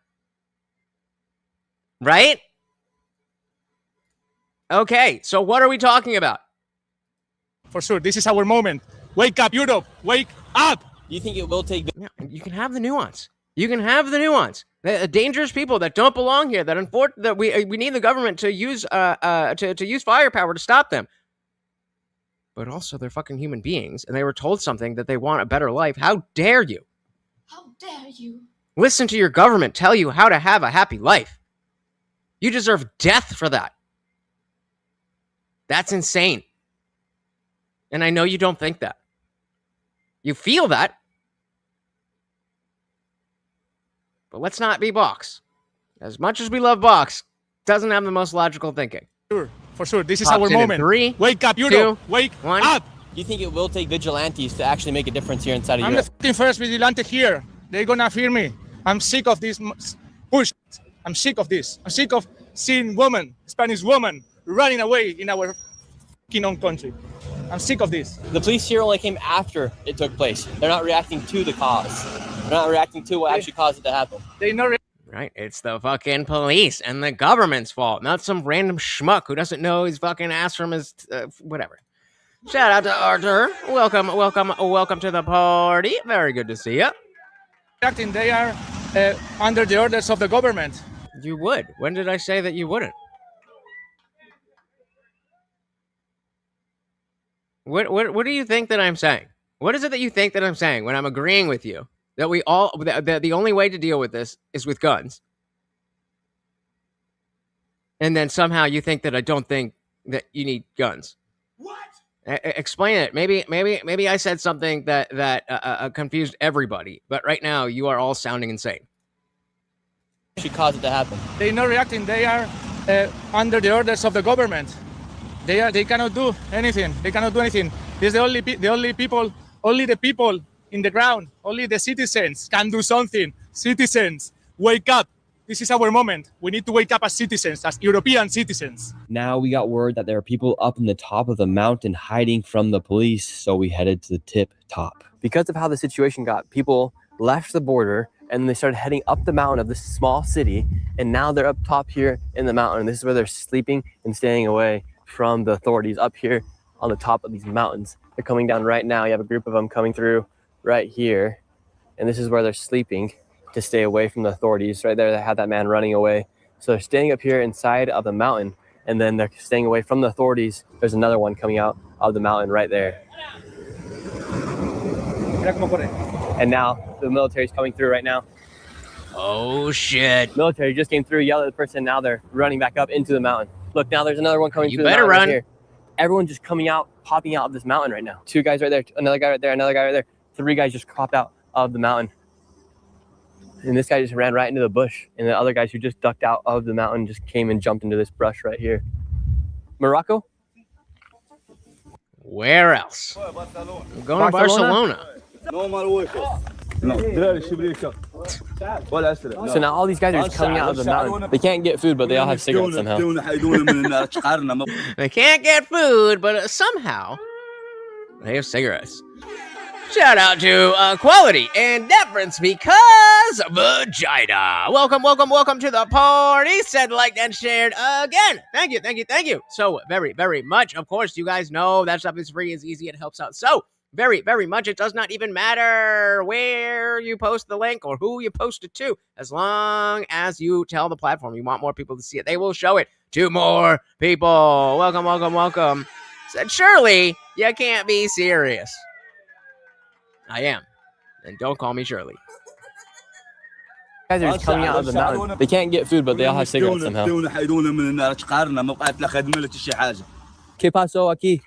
Right? Okay, so what are we talking about? For sure, this is our moment. Wake up, Europe. Wake up. Do you think it will take... Yeah, you can have the nuance. You can have the nuance. Dangerous people that don't belong here. That we need the government to use to use firepower to stop them. But also, they're fucking human beings, and they were told something that they want a better life. How dare you? How dare you? Listen to your government tell you how to have a happy life. You deserve death for that. That's insane. And I know you don't think that. You feel that. But let's not be Box. As much as we love Box, doesn't have the most logical thinking. For sure. This is Pops our in moment. 3, Wake up, Europe. 2, Wake 1. up. Do you think it will take vigilantes to actually make a difference here inside of I'm Europe? the fucking first vigilante here. They're gonna fear me. I'm sick of this push. I'm sick of this. I'm sick of seeing women, Spanish women, running away in our fucking own country. I'm sick of this. The police here only came after it took place. They're not reacting to the cause. They're not reacting to what actually caused it to happen. They know. Right? It's the fucking police and the government's fault, not some random schmuck who doesn't know his fucking ass from his whatever. Shout out to Arthur. Welcome to the party. Very good to see you. Acting, they are under the orders of the government. You would. When did I say that you wouldn't? What do you think that I'm saying? What is it that you think that I'm saying when I'm agreeing with you that the only way to deal with this is with guns? And then somehow you think that I don't think that you need guns. What? Explain it. Maybe I said something that confused everybody, but right now you are all sounding insane. She caused it to happen. They're not reacting. They are under the orders of the government. They cannot do anything. They cannot do anything. This is only the people in the ground, only the citizens can do something. Citizens, wake up. This is our moment. We need to wake up as citizens, as European citizens. Now we got word that there are people up in the top of the mountain hiding from the police, so we headed to the tip top. Because of how the situation got, people left the border and they started heading up the mountain of this small city, and now they're up top here in the mountain. This is where they're sleeping and staying away from the authorities up here on the top of these mountains. They're coming down right now. You have a group of them coming through right here, and this is where they're sleeping to stay away from the authorities. Right there, they have that man running away. So they're staying up here inside of the mountain, and then they're staying away from the authorities. There's another one coming out of the mountain right there. And now the military's coming through right now. Oh shit. Military just came through, yelled at the person. Now they're running back up into the mountain. Look, now there's another one coming through the mountain. You better run. Right here. Everyone just coming out, popping out of this mountain right now. 2 guys right there, another guy right there, another guy right there. 3 guys just popped out of the mountain. And this guy just ran right into the bush. And the other guys who just ducked out of the mountain just came and jumped into this brush right here. Morocco? Where else? I'm going to Barcelona. So now all these guys are just coming out of the mountain. They can't get food, but they all have cigarettes somehow. They can't get food, but somehow they have cigarettes. Shout out to Quality and Deference because vagina. Welcome to the party. Said, liked, and shared again. Thank you. So very, very much. Of course, you guys know that stuff is free, is easy, it helps out so very, very much. It does not even matter where you post the link or who you post it to. As long as you tell the platform you want more people to see it, they will show it to more people. Welcome. Said, Shirley, you can't be serious. I am. And don't call me Shirley. Guys are just coming out of the mountain. They can't get food, but they all have cigarettes somehow. ¿Qué pasó aquí?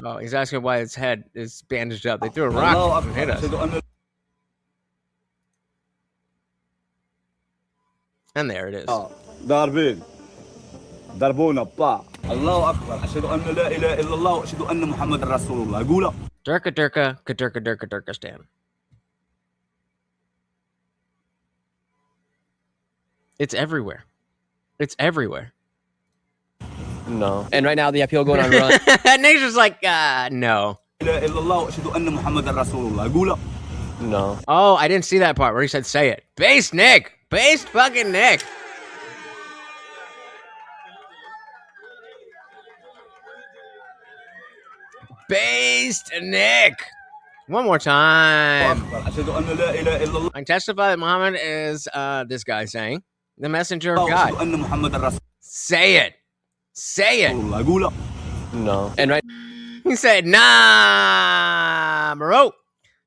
Oh, he's asking why his head is bandaged up. They threw a rock and hit us. And there it is. Durka Stan. It's everywhere. No. And right now they have people going on run. Nick's just like, no. No. Oh, I didn't see that part where he said say it. Based Nick. Based fucking Nick. Based Nick. One more time. I testify that Muhammad is this guy saying the messenger of God. Say it. Say it. No. And right. He said, nah, bro.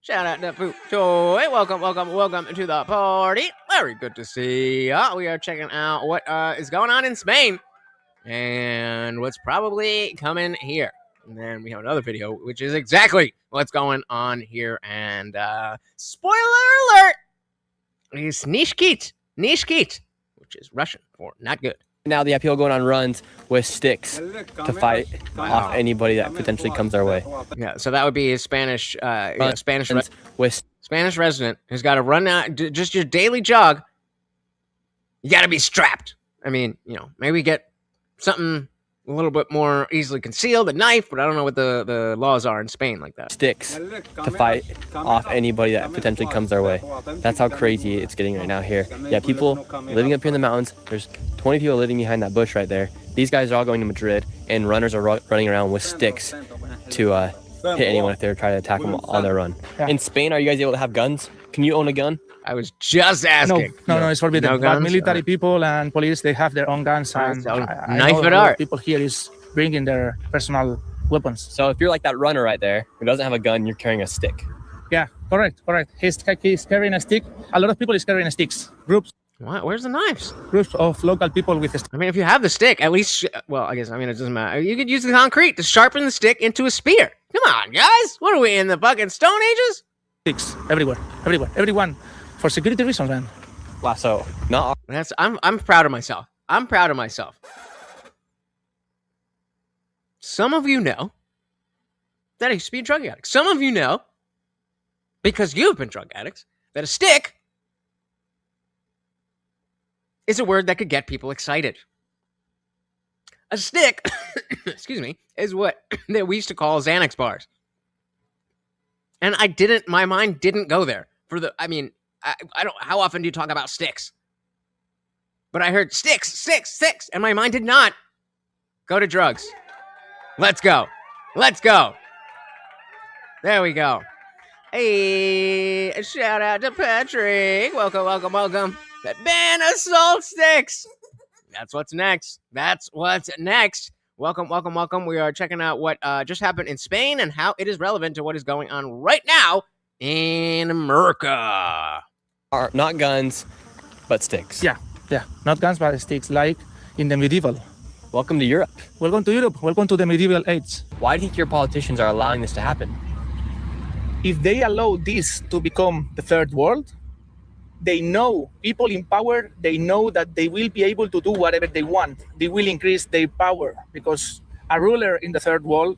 Shout out to Food Toy. Welcome to the party. Very good to see ya. We are checking out what is going on in Spain and what's probably coming here. And then we have another video, which is exactly what's going on here. And spoiler alert, it's Nishkit, which is Russian for not good. Now they have people going on runs with sticks to fight off anybody that potentially comes our way. Yeah, so that would be a Spanish with Spanish resident who's got to run out, just your daily jog. You got to be strapped. I mean, you know, maybe get something a little bit more easily concealed, a knife, but I don't know what the laws are in Spain like that. Sticks to fight off anybody that potentially comes our way. That's how crazy it's getting right now here. Yeah, people living up here in the mountains. There's 20 people living behind that bush right there. These guys are all going to Madrid, and runners are running around with sticks to hit anyone if they try to attack them on their run. In Spain, are you guys able to have guns? Can you own a gun? I was just asking. No, it's forbidden. No but guns? military people and police, they have their own guns. And knife it art. People here is bringing their personal weapons. So if you're like that runner right there who doesn't have a gun, you're carrying a stick. Yeah, correct. He's carrying a stick. A lot of people is carrying sticks. Groups What? Where's the knives? of local people with a stick. I mean, if you have the stick, at least, well, I guess, I mean, it doesn't matter. You could use the concrete to sharpen the stick into a spear. Come on, guys. What are we, in the fucking Stone Ages? Sticks everywhere. Everyone. For security reasons, man. Lasso. Not. I'm proud of myself. I'm proud of myself. Some of you know that I used to be a drug addict. Some of you know, because you've been drug addicts, that a stick is a word that could get people excited. A stick, excuse me, is what that we used to call Xanax bars. And my mind didn't go there. I don't, how often do you talk about sticks? But I heard sticks, and my mind did not go to drugs. Let's go. There we go. Hey, shout out to Patrick. Welcome. That ban assault sticks. That's what's next. Welcome. We are checking out what just happened in Spain and how it is relevant to what is going on right now in America. Are not guns, but sticks. Yeah. Not guns, but sticks, like in the medieval. Welcome to Europe. Welcome to Europe. Welcome to the medieval age. Why do you think your politicians are allowing this to happen? If they allow this to become the third world, they know, people in power, they know that they will be able to do whatever they want. They will increase their power because a ruler in the third world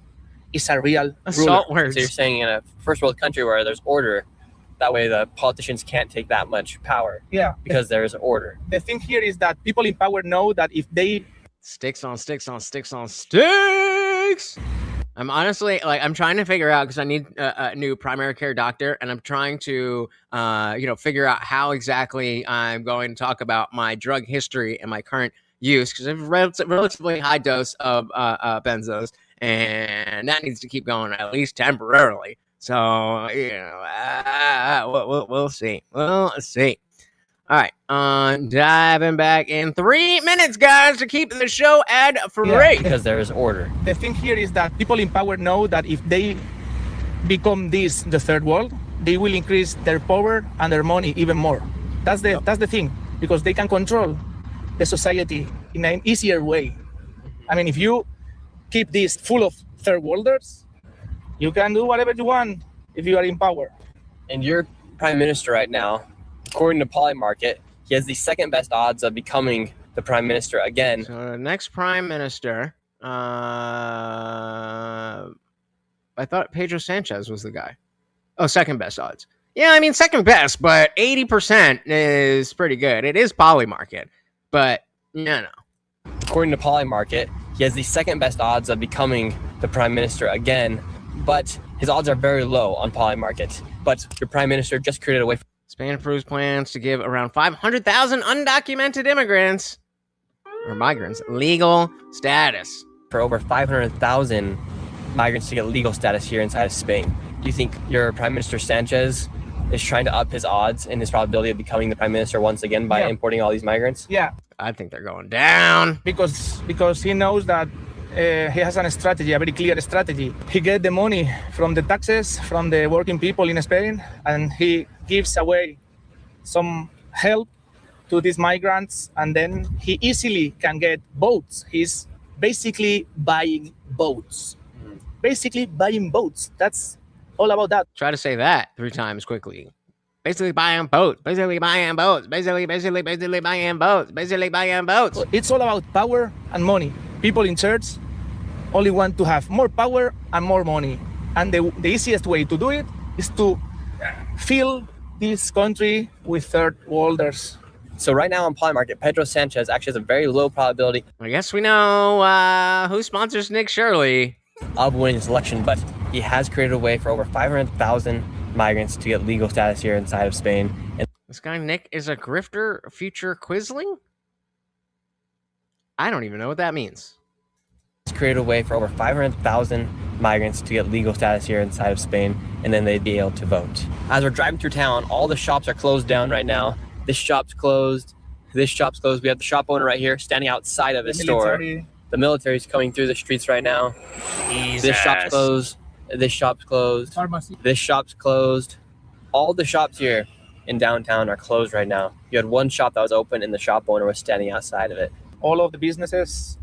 is a real assault ruler. words. So you're saying in a first world country where there's order, that way the politicians can't take that much power. Yeah. Because there's order. The thing here is that people in power know that if they... Sticks. I'm honestly, I'm trying to figure out, because I need a new primary care doctor, and I'm trying to, figure out how exactly I'm going to talk about my drug history and my current use, because I have a relatively high dose of benzos, and that needs to keep going at least temporarily. So, we'll see. All right, diving back in 3 minutes, guys, to keep the show ad-free. Yeah. Because there is order. The thing here is that people in power know that if they become the third world, they will increase their power and their money even more. That's the thing, because they can control the society in an easier way. I mean, if you keep this full of third worlders, you can do whatever you want if you are in power. And your prime minister right now, according to Polymarket, he has the second best odds of becoming the prime minister again. So the next prime minister, I thought Pedro Sanchez was the guy. Oh, second best odds. Yeah, I mean, second best, but 80% is pretty good. It is Polymarket, but no. According to Polymarket, he has the second best odds of becoming the prime minister again, but his odds are very low on Polymarket. But your prime minister just created a way for Spain approves plans to give around 500,000 undocumented immigrants or migrants legal status. over 500,000 migrants to get legal status here inside of Spain. Do Do you think your Prime Minister Sanchez is trying to up his odds and his probability of becoming the Prime Minister once again by importing all these migrants? Yeah, I think they're going down. because he knows that he has a strategy, a very clear strategy. He gets the money from the taxes from the working people in Spain, and he gives away some help to these migrants, and then he easily can get votes. He's basically buying votes. Basically buying votes. That's all about that. Try to say that 3 times quickly. Basically buying boats. Basically buying boats. Basically buying boats. Basically buying boats. It's all about power and money. People in church only want to have more power and more money. And the easiest way to do it is to fill this country with third worlders. So right now on Poly Market, Pedro Sanchez actually has a very low probability I guess we know who sponsors Nick Shirley. of winning this election, but he has created a way for over 500,000 migrants to get legal status here inside of Spain. And This guy Nick is a grifter, future quisling? I don't even know what that means. he's created a way for over 500,000 migrants to get legal status here inside of Spain, and then they'd be able to vote. As we're driving through town, all the shops are closed down right now. This shop's closed. This shop's closed. We have the shop owner right here standing outside of his store. The military's coming through the streets right now. Jesus. This shop's closed. This shop's closed. Pharmacy. This shop's closed. All the shops here in downtown are closed right now. You had one shop that was open and the shop owner was standing outside of it. All of the businesses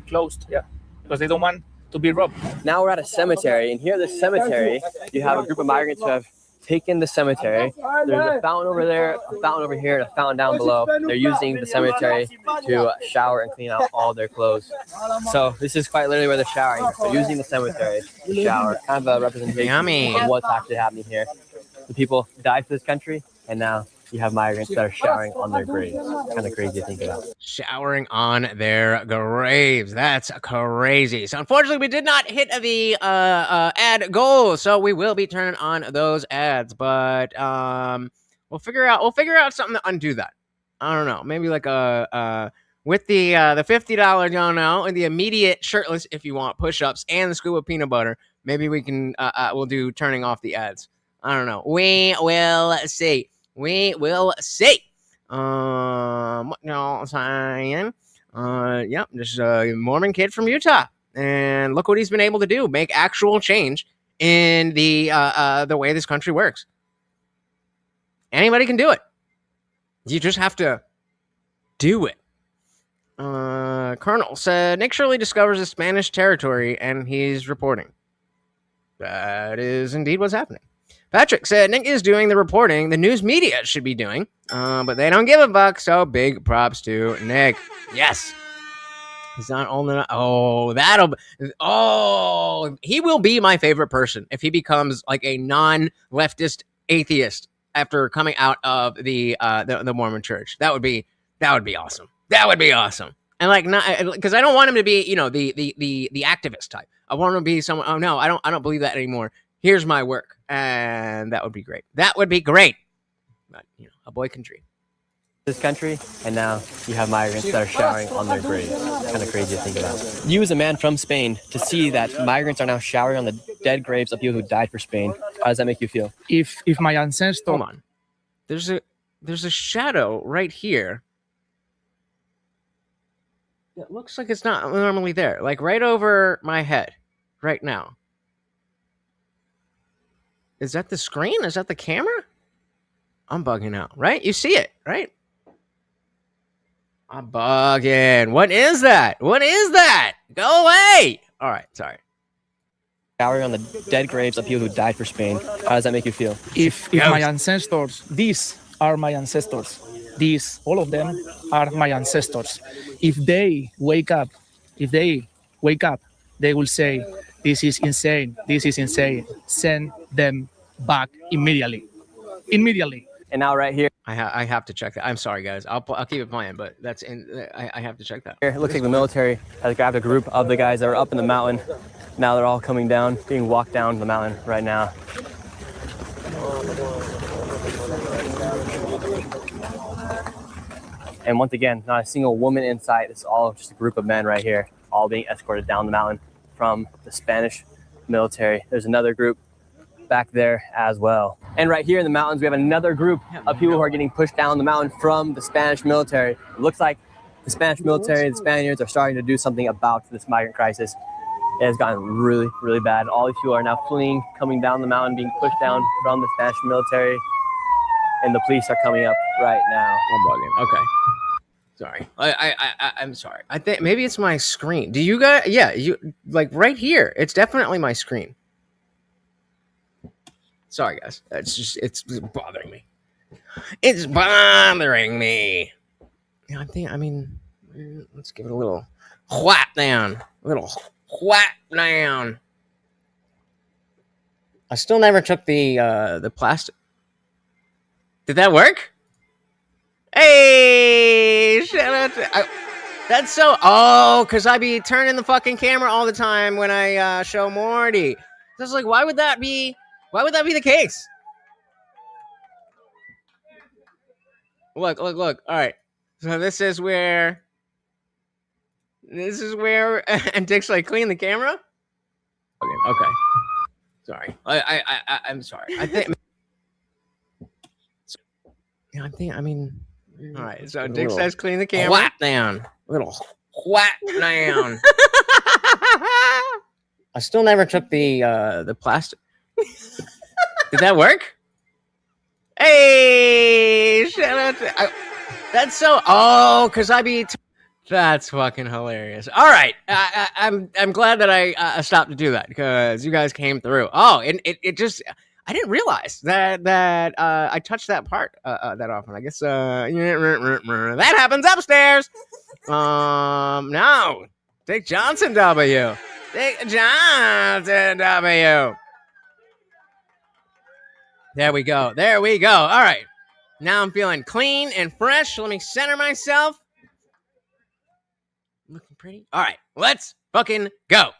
closed, yeah, because they don't want to be robbed. Now we're at a cemetery, and here at the cemetery, you have a group of migrants who have taken the cemetery. There's a fountain over there, a fountain over here, and a fountain down below. They're using the cemetery to shower and clean out all their clothes. So this is quite literally where they're showering. They're using the cemetery to shower. Kind of a representation Yummy. of what's actually happening here. The people died for this country, and now you have migrants that are showering on their graves. Kind of crazy to think about. Showering on their graves. That's crazy. So unfortunately, we did not hit the ad goal, so we will be turning on those ads. But we'll figure out something to undo that. I don't know. Maybe like with the $50, y'all know, and the immediate shirtless if you want push-ups and the scoop of peanut butter. Maybe we can we'll do turning off the ads. I don't know. We will see. We will see. What y'all saying? Yep, just a Mormon kid from Utah, and look what he's been able to do: make actual change in the way this country works. Anybody can do it. You just have to do it. Colonel said Nick Shirley discovers a Spanish territory, and he's reporting. That is indeed what's happening. Patrick said Nick is doing the reporting the news media should be doing, but they don't give a fuck, so big props to Nick. Yes. He's not old enough. He will be my favorite person if he becomes like a non-leftist atheist after coming out of the Mormon church. That would be awesome. That would be awesome. And like, not because I don't want him to be, the activist type. I want him to be someone. Oh no, I don't believe that anymore. Here's my work, and that would be great. That would be great. But a boy can dream. This country, and now you have migrants that are showering on their graves. Kind of crazy to think about. You, as a man from Spain, to see that migrants are now showering on the dead graves of people who died for Spain. How does that make you feel? If my ancestors, Hold on. There's a shadow right here. It looks like it's not normally there. Like right over my head, right now. Is that the screen? Is that the camera? I'm bugging out, right? You see it, right? I'm bugging. What is that? What is that? Go away. All right, sorry. Showering on the dead graves of people who died for Spain. How does that make you feel? if my ancestors, these are my ancestors. These, all of them, are my ancestors. If they wake up, they will say, this is insane. This is insane. Send them back immediately. Immediately. And now right here, I have to check that. I'm sorry, guys. I'll keep it playing, but that's in. I have to check that. it looks like the military has grabbed a group of the guys that were up in the mountain. Now they're all coming down, being walked down the mountain right now. And once again, not a single woman in sight. It's all just a group of men right here, all being escorted down the mountain from the Spanish military. There's another group back there as well. And right here in the mountains, we have another group of people who are getting pushed down the mountain from the Spanish military. It looks like the Spanish military, the Spaniards are starting to do something about this migrant crisis. It has gotten really, really bad. All these people are now fleeing, coming down the mountain, being pushed down from the Spanish military, and the police are coming up right now. I'm bugging. Okay. Sorry. I'm sorry. I think maybe it's my screen. Do you guys? Yeah, you like right here. It's definitely my screen. Sorry, guys. It's bothering me. It's bothering me. Yeah, I mean, let's give it a little whap down. A little whap down. I still never took the plastic. Did that work? Hey, shout out to that's so. Oh, because I be turning the fucking camera all the time when I show Morty. So it's like, why would that be the case? Look. All right. So this is where, and Dick's like, clean the camera. Okay. Sorry. I'm sorry. I mean. All right, so Dick says clean the camera. Whap down. Little whap down. I still never took the plastic. Did that work? Hey, shout out to that's so. Oh, because I be. That's fucking hilarious. All right, I'm glad that I stopped to do that because you guys came through. Oh, and it just. I didn't realize that I touched that part that often. I guess that happens upstairs. No, Dick Johnson W. Dick Johnson W. There we go. All right, now I'm feeling clean and fresh. Let me center myself. Looking pretty. All right, let's fucking go.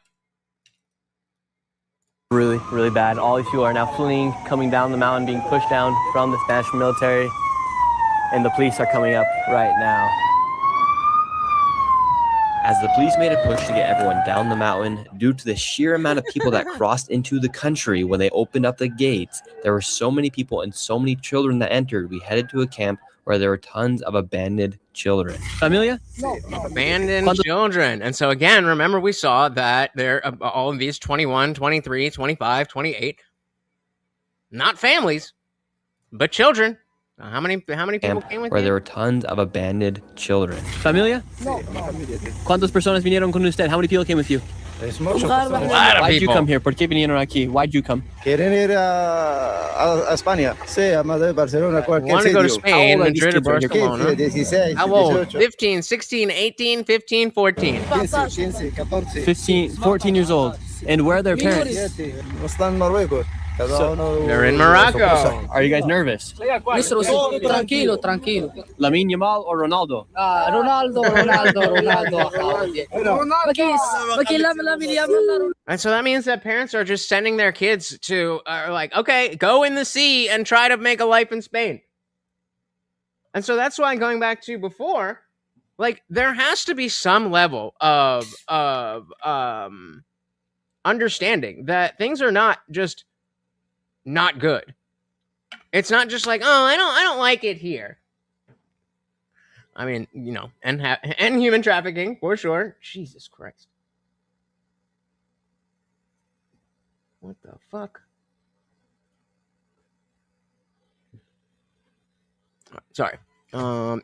Really, really bad. All these people are now fleeing, coming down the mountain, being pushed down from the Spanish military, and the police are coming up right now. As the police made a push to get everyone down the mountain, due to the sheer amount of people that crossed into the country when they opened up the gates, there were so many people and so many children that entered. We headed to a camp where there were tons of abandoned children. Familia? Abandoned children. And so again, remember we saw that there all of these 21, 23, 25, 28, not families, but children. How many people came with where you? there were tons of abandoned children. Familia? ¿Cuántas personas vinieron con usted? How many people came with you? A lot of Why'd you people. come here? ¿Por qué vinieron aquí? Why'd you come? ¿Quieren ir a España? Sí, a Madrid, Barcelona, cualquier Want to go to sitio. Spain, How old are these Madrid, or kids right here? Barcelona. 16, How old? 18, 15, 16, 18, 15, 14. 15, 14. 15, 14 years old. And where are their parents? Están en Marruecos. They're in Morocco. Are you guys nervous? Tranquilo. Lamine Yamal or Ronaldo? Ronaldo. And so that means that parents are just sending their kids to, like, okay, go in the sea and try to make a life in Spain. And so that's why, going back to before, like, there has to be some level of understanding that things are not just not good. It's not just like, oh, I don't like it here. I mean, you know, and human trafficking for sure. Jesus Christ. What the fuck? Sorry.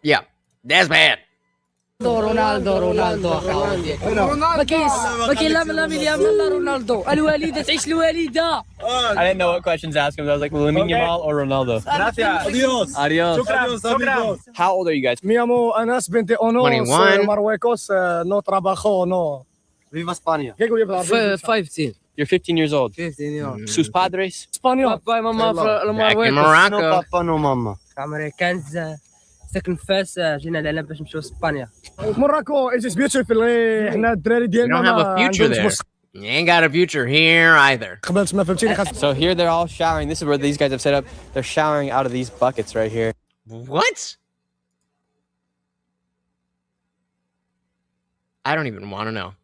Yeah, that's bad. رونالدو ما كاين لا لامين يامال لا رونالدو الوالده تعيش الوالده. I didn't know what questions to ask him. I was like, Lamine Yamal or Ronaldo? Adiós. Adios. How old are you guys? Me llamo Anas 21 21. Marruecos, no trabajo, no. Viva España. 15 You're 15 years old. 15 years. Sus padres? Español. بابا ماما في Back in المغرب. Morocco. Papa, no mama. امريكان ساكن في فاس جينا لهنا باش نمشيو اسبانيا. Morocco is beautiful. احنا الدراري You ديالنا don't have a future there. You ain't got a future here either. قبلت ما فهمتيني So here they're all showering. This is where these guys have set up. They're showering out of these buckets right here. What? I don't even want to know.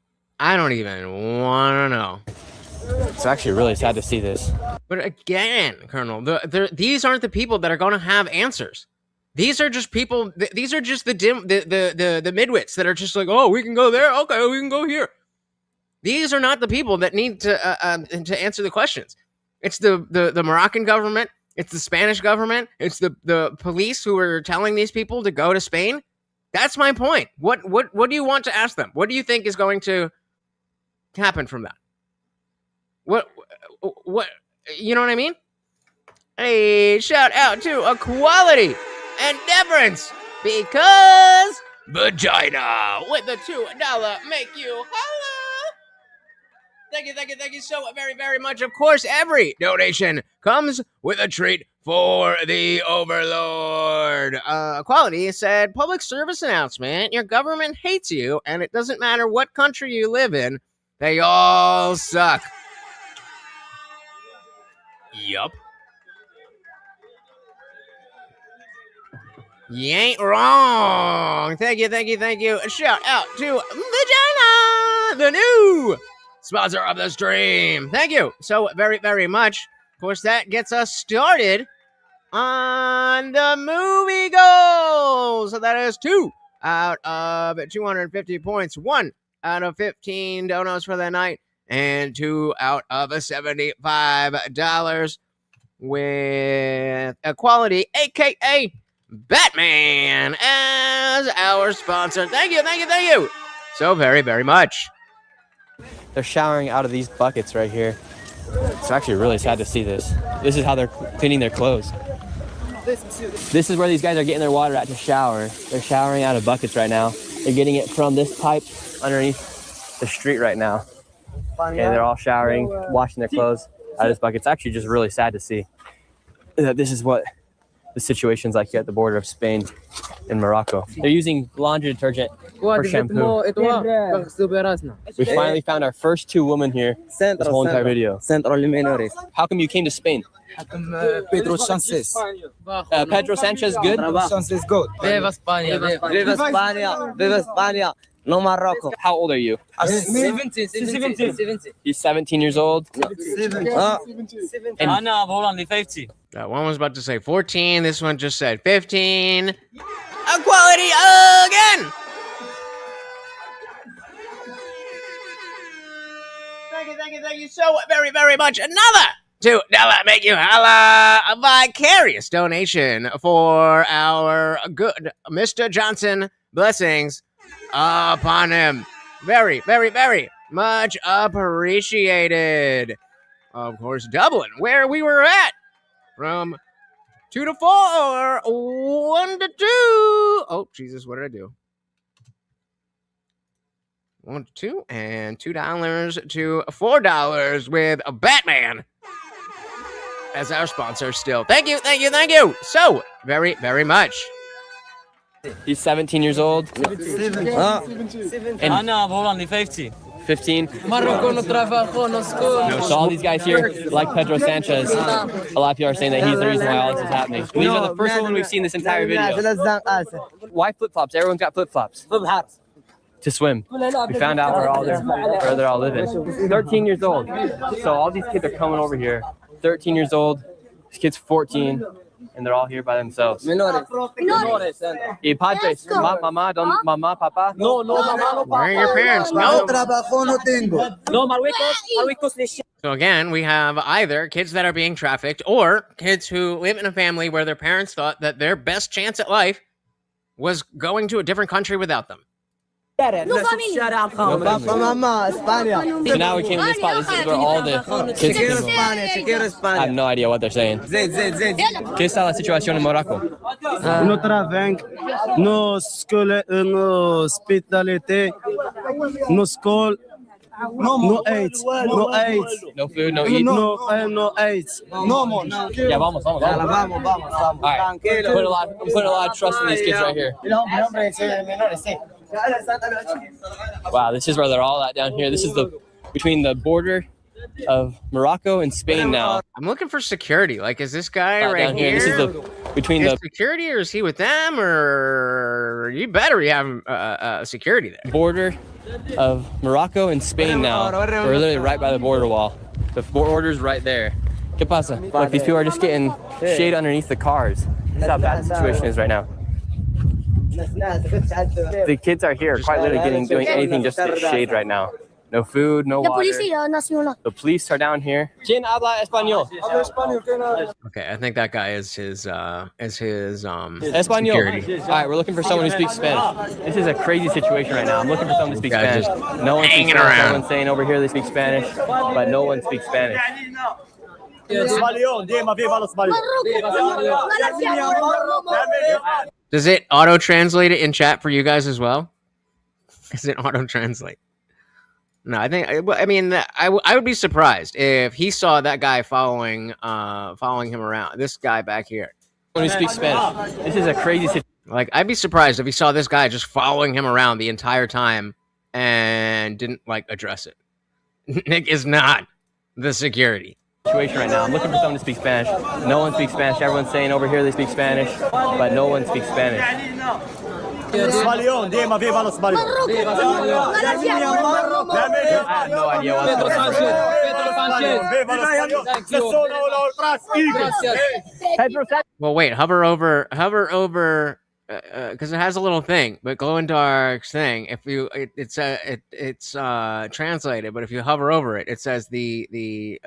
It's actually really sad to see this. But again, Colonel, these aren't the people that are going to have answers. These are just people. These are just the midwits that are just like, oh, we can go there. Okay, we can go here. These are not the people that need to answer the questions. It's the Moroccan government. It's the Spanish government. It's the police who are telling these people to go to Spain. That's my point. What do you want to ask them? What do you think is going to happen from that? What you know what I mean? Hey, shout out to equality and deference because vagina with the $2 make you holla. Thank you so very, very much. Of course, every donation comes with a treat for the overlord. Equality said, public service announcement. Your government hates you, and it doesn't matter what country you live in. They all suck. Yup. You ain't wrong. Thank you. Shout out to Vagina, the new sponsor of the stream. Thank you so very, very much. Of course, that gets us started on the movie goal. So that is 2 out of 250 points, 1 out of 15 donos for the night, and 2 out of $75 with Equality, aka Batman, as our sponsor. Thank you so very, very much. They're showering out of these buckets right here. It's actually really sad to see this. This is how they're cleaning their clothes. This is where these guys are getting their water at to shower. They're showering out of buckets right now. They're getting it from this pipe underneath the street right now. Okay, they're all showering, washing their clothes out of this bucket. It's actually just really sad to see that this is what the situation's like here at the border of Spain and Morocco. They're using laundry detergent for shampoo. We finally found our first 2 women here this whole entire video. How come you came to Spain? Pedro Sanchez. Pedro Sanchez good? Sanchez good. Viva España. Viva España. Viva España. No Morocco. How old are you? 17. He's 17 years old. And only 50. That one was about to say 14. This one just said 15. Equality again. Thank you so very, very much. Another $2 make you holla, a vicarious donation for our good Mr. Johnson. Blessings upon him. Very, very, very much appreciated. Of course, Dublin, where we were at from 2 to 4, 1 to 2. Oh, Jesus, what did I do? 1 to 2, and $2 to $4 with a Batman as our sponsor still. Thank you so very, very much. He's 17 years old. And only 50. 15. Morocco no trabajo, no school. So all these guys here, like Pedro Sanchez, a lot of people are saying that he's the reason why all this is happening. And these are the first women we've seen this entire video. Why flip-flops? Everyone's got flip-flops. To swim. We found out where they're all living. 13 years old. So all these kids are coming over here. 13 years old. This kid's 14. And they're all here by themselves. Menores. Y padres, mamá, papá. No, mamá, Where are your parents? No. No, Marruecos. So again, we have either kids that are being trafficked or kids who live in a family where their parents thought that their best chance at life was going to a different country without them. No familia. So now we came to this spot. This is where all the kids I have no idea what they're saying. ¿Qué está la situación en Morocco? No travang, no school, no hospitality, no school, no AIDS, no AIDS. No food, no eat? No AIDS. No more. Yeah, vamos. All right. I'm putting a lot of trust in these kids right here. Wow, this is where they're all at down here. This is between the border of Morocco and Spain now. I'm looking for security. Like, is this guy right down here? This is between the security, or is he with them? Or you better have security there. Border of Morocco and Spain now. We're literally right by the border wall. The border's right there. ¿Qué pasa? Look, these people are just getting shade underneath the cars. That's how bad the situation is right now. The kids are here, quite literally doing anything just to get shade right now. No food, no water. The police are down here. ¿Quién habla español? Okay, I think that guy is his Español. security. All right, we're looking for someone who speaks Spanish. This is a crazy situation right now. I'm looking for someone to speak Spanish. No one speaks Spanish. Everyone's saying over here they speak Spanish, but no one speaks Spanish. Does it auto-translate it in chat for you guys as well? Does it auto-translate? No, I think. I mean, I would be surprised if he saw that guy following him around. This guy back here. Someone who speaks Spanish. This is a crazy situation. Like, I'd be surprised if he saw this guy just following him around the entire time and didn't like address it. Nick is not the security. Situation right now. I'm looking for someone to speak Spanish. No one speaks Spanish. Everyone's saying over here they speak Spanish, but no one speaks Spanish. I have no idea what's going on. Well, wait. Hover over, because it has a little thing, but glow in dark's thing. If you, it's translated, but if you hover over it, it says it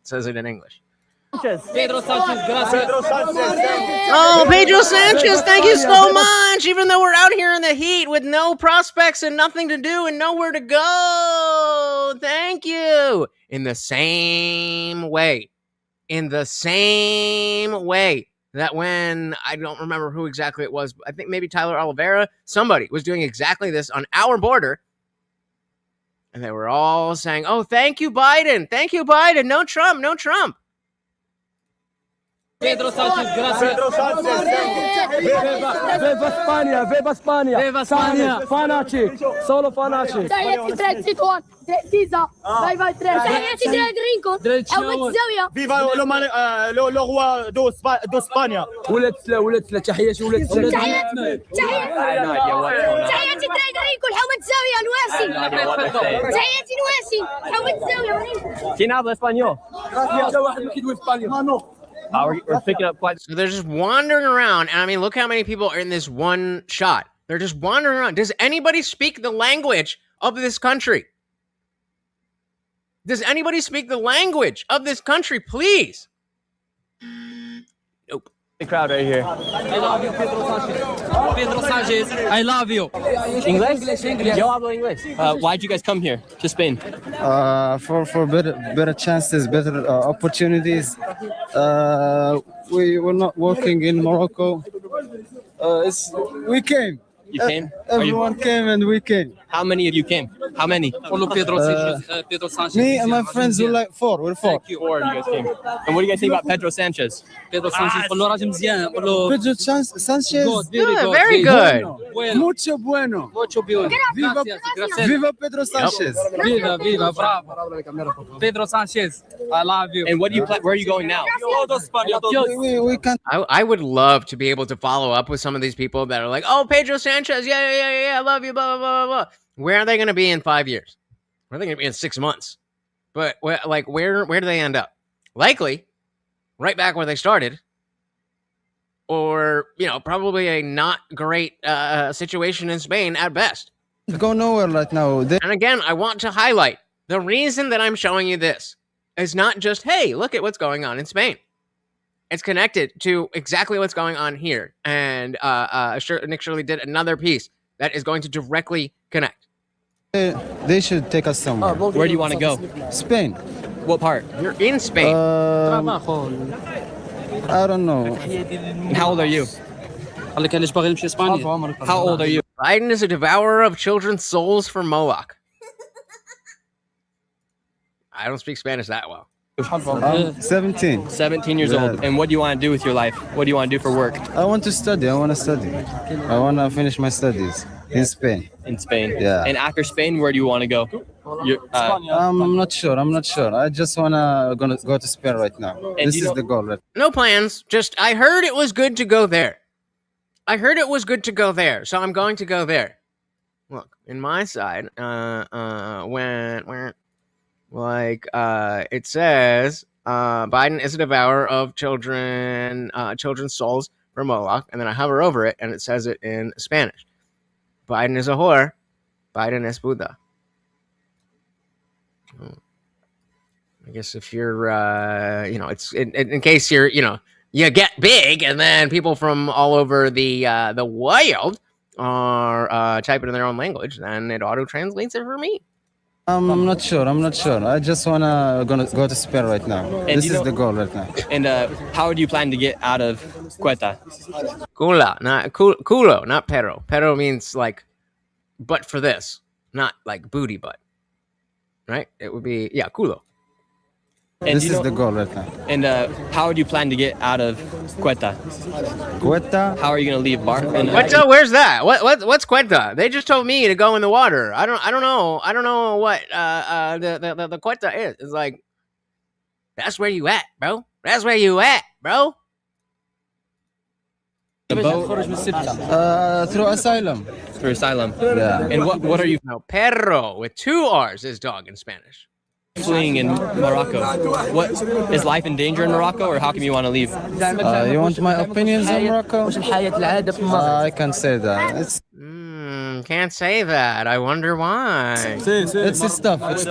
says it in English. Pedro Sanchez, gracias. Oh, Pedro Sanchez, thank you so much. Even though we're out here in the heat with no prospects and nothing to do and nowhere to go, thank you. In the same way that when, I don't remember who exactly it was, I think maybe Tyler Oliveira, somebody was doing exactly this on our border. And they were all saying, oh, thank you, Biden. Thank you, Biden. No Trump, no Trump. Pedro Sanchez, gracias. Pedro Sanchez, Viva España, viva España. Viva España. Fanatic, solo fanatic. Viva le roi d'Espagne. ولت له تحياتي ولت له ¿Quién habla español? We're picking up quite. So they're just wandering around, and I mean, look how many people are in this one shot. They're just wandering around. Does anybody speak the language of this country? Does anybody speak the language of this country, please? Nope. The crowd right here. I love you, Pedro Sanchez. Pedro Sanchez, I love you. English? Yo hablo English. Why'd you guys come here to Spain? For better chances, better opportunities. We were not working in Morocco. We came. You came? Everyone came and we came. How many of you came? How many? Pedro Sanchez. Me and my friends were like four. We're four. Four of you guys came. And what do you guys think about Pedro Sanchez? Pedro Sanchez, Pedro Sanchez. Good, very good. Mucho bueno. Viva Pedro Sanchez. Viva, bravo. Pedro Sanchez, I love you. And what do you where are you going now? We can. I would love to be able to follow up with some of these people that are like, oh, Pedro Sanchez, yeah, I love you, blah, blah, blah, blah. Where are they going to be in 5 years? Where are they going to be in 6 months? But where do they end up? Likely, right back where they started, or probably a not great situation in Spain at best. Go nowhere right now. And again, I want to highlight the reason that I'm showing you this is not just, hey, look at what's going on in Spain. It's connected to exactly what's going on here. And Nick Shirley did another piece that is going to directly connect. They should take us somewhere. Where do you want to go? Spain. What part? You're in Spain. I don't know. How old are you? How old are you? Biden is a devourer of children's souls for Moloch. I don't speak Spanish that well. 17. 17 years old. And what do you want to do with your life? What do you want to do for work? I want to study. I want to finish my studies in Spain. In Spain? Yeah. And after Spain, where do you want to go? I'm not sure. I just want to go to Spain right now. And this is the goal. Right? No plans. Just, I heard it was good to go there. So I'm going to go there. look, in my side, it says Biden is a devourer of children's souls for Moloch, and then I hover over it and it says it in Spanish. Biden is a whore. Biden es Buddha. I guess if you're, it's in case you're, you get big, and then people from all over the world are typing in their own language, then it auto translates it for me. I'm not sure. I just wanna go to Spain right now. And this is the goal right now. And how do you plan to get out of Cueta? Culo, not pero. Pero means like, but for this, not like booty butt. Right? It would be culo. And this is the goal right now. And how do you plan to get out of Cueta? Cueta? How are you gonna leave Cueta? Where's that? What's Cueta? They just told me to go in the water. I don't know what the Cueta is. It's like, that's where you at, bro. That's where you at, bro. The boat? Through asylum. Through asylum. Yeah. And what are you? No, perro with 2 R's is dog in Spanish. Fleeing in Morocco. What is life in danger in Morocco, or how come you want to leave? You want my opinions on Morocco? I can't say that. It's can't say that. I wonder why. It's tough. It's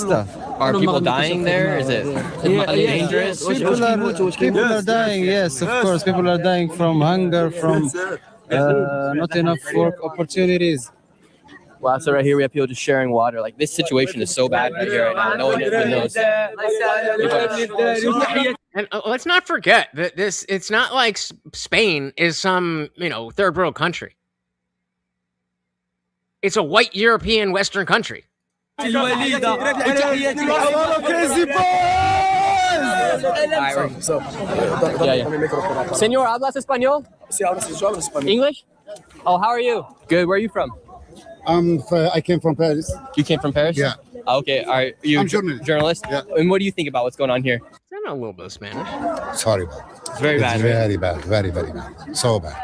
tough. Are people dying there? Is it dangerous? People are dying. Yes, of course. People are dying from hunger, from not enough work opportunities. Wow, so right here we have people just sharing water. Like, this situation is so bad right here right now. No one even knows. And let's not forget that it's not like Spain is some, third world country. It's a white European Western country. Señor, ¿hablas español? English? Oh, how are you? Good. Where are you from? I came from Paris. You came from Paris? Yeah. Okay. Are you I'm journalist? Yeah. And what do you think about what's going on here? I know a little bit of Spanish. It's horrible. It's very bad. It's very bad. Very, very bad. So bad.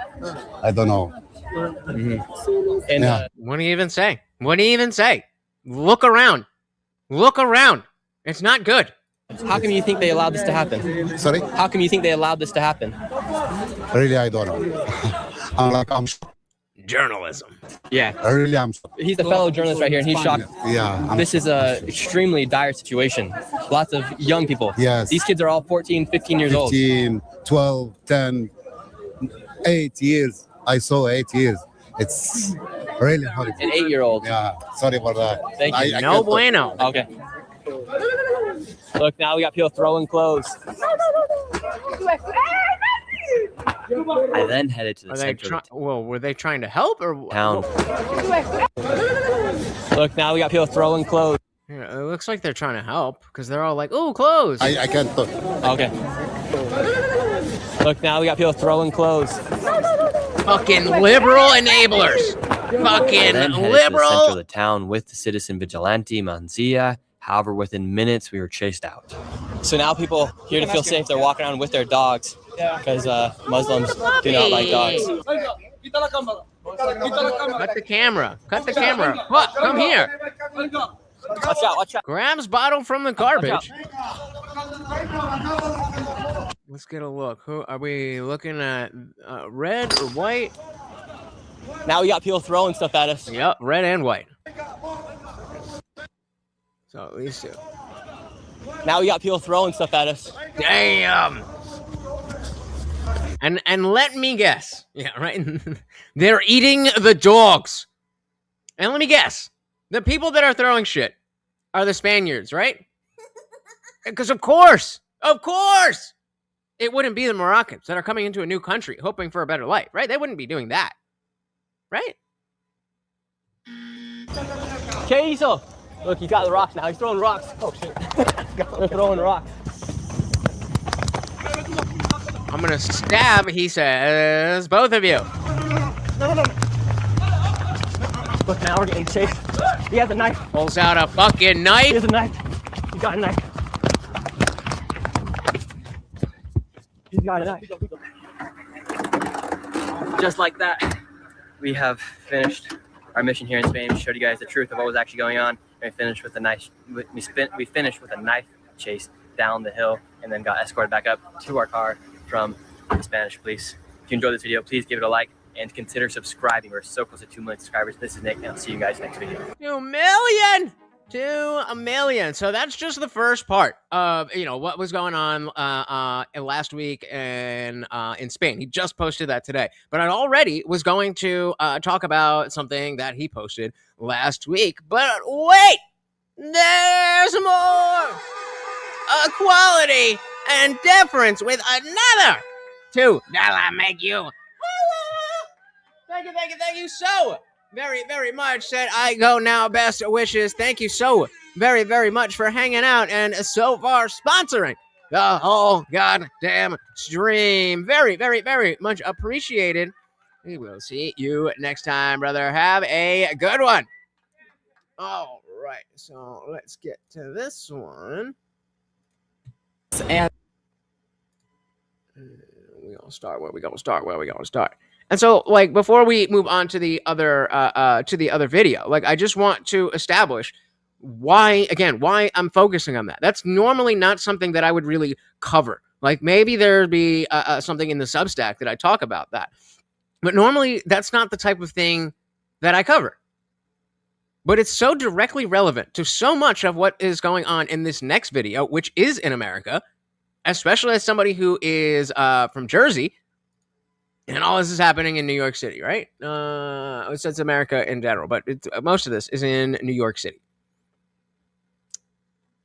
I don't know. Mm-hmm. And what do you even say? What do you even say? Look around. Look around. It's not good. How come you think they allowed this to happen? Sorry? How come you think they allowed this to happen? Really, I don't know. I'm shocked. Journalism. Yeah. Really, I'm shocked. He's a fellow journalist right here, and he's shocked. Yeah. This is a extremely dire situation. Lots of young people. Yes. These kids are all 14, 15 years old. 15, 12, 10, 8 years. I saw 8 years. It's really horrible. An 8-year-old. Yeah. Sorry for that. Thank you. No bueno. Okay. Look, now we got people throwing clothes. I then headed to the center of the were they trying to help or town. Look, now we got people throwing clothes. Yeah, it looks like they're trying to help because they're all like, "Oh, clothes." I can't talk. Okay. Look, now we got people throwing clothes. Fucking liberal enablers. Fucking then headed liberal. to the center of the town with the citizen vigilante Manzia. However, within minutes, we were chased out. So now people here to feel safe, they're walking around with their dogs because Muslims do not like dogs. Cut the camera. Cut the camera. What? Come here. Watch out, watch out. Grabs bottle from the garbage. Let's get a look. Who are we looking at? Red or white? Now we got people throwing stuff at us. Yep, red and white. So at least 2. Now we got people throwing stuff at us. Damn. And let me guess. Yeah, right. They're eating the dogs. And let me guess. The people that are throwing shit are the Spaniards, right? Because of course, it wouldn't be the Moroccans that are coming into a new country hoping for a better life, right? They wouldn't be doing that, right? ¿Qué hizo? Look, he's got the rocks now. He's throwing rocks. Oh, shit. They're throwing rocks. I'm going to stab, he says, both of you. No. Look, now we're getting chased. He has a knife. Pulls out a fucking knife. He has a knife. He got a knife. He's got a knife. Just like that, we have finished our mission here in Spain. We showed you guys the truth of what was actually going on, and we finished with a knife chase down the hill, and then got escorted back up to our car from the Spanish police. If you enjoyed this video, please give it a like and consider subscribing. We're so close to 2 million subscribers. This is Nick, and I'll see you guys next video. 2 million! 2 million. So that's just the first part of, what was going on last week in Spain. He just posted that today. But I already was going to talk about something that he posted last week. But wait! There's more! Equality and difference with another $2 make you. Thank you so very, very much. Said I go now. Best wishes. Thank you so very, very much for hanging out and so far sponsoring the whole goddamn stream. Very, very, very much appreciated. We will see you next time, brother. Have a good one. All right, so let's get to this one. And we gonna start where we gonna start. And so, before we move on to the other video, I just want to establish why I'm focusing on that. That's normally not something that I would really cover. Maybe there'd be something in the Substack that I talk about that, but normally that's not the type of thing that I cover. But it's so directly relevant to so much of what is going on in this next video, which is in America, especially as somebody who is from Jersey. And all this is happening in New York City, right? It's America in general, but most of this is in New York City.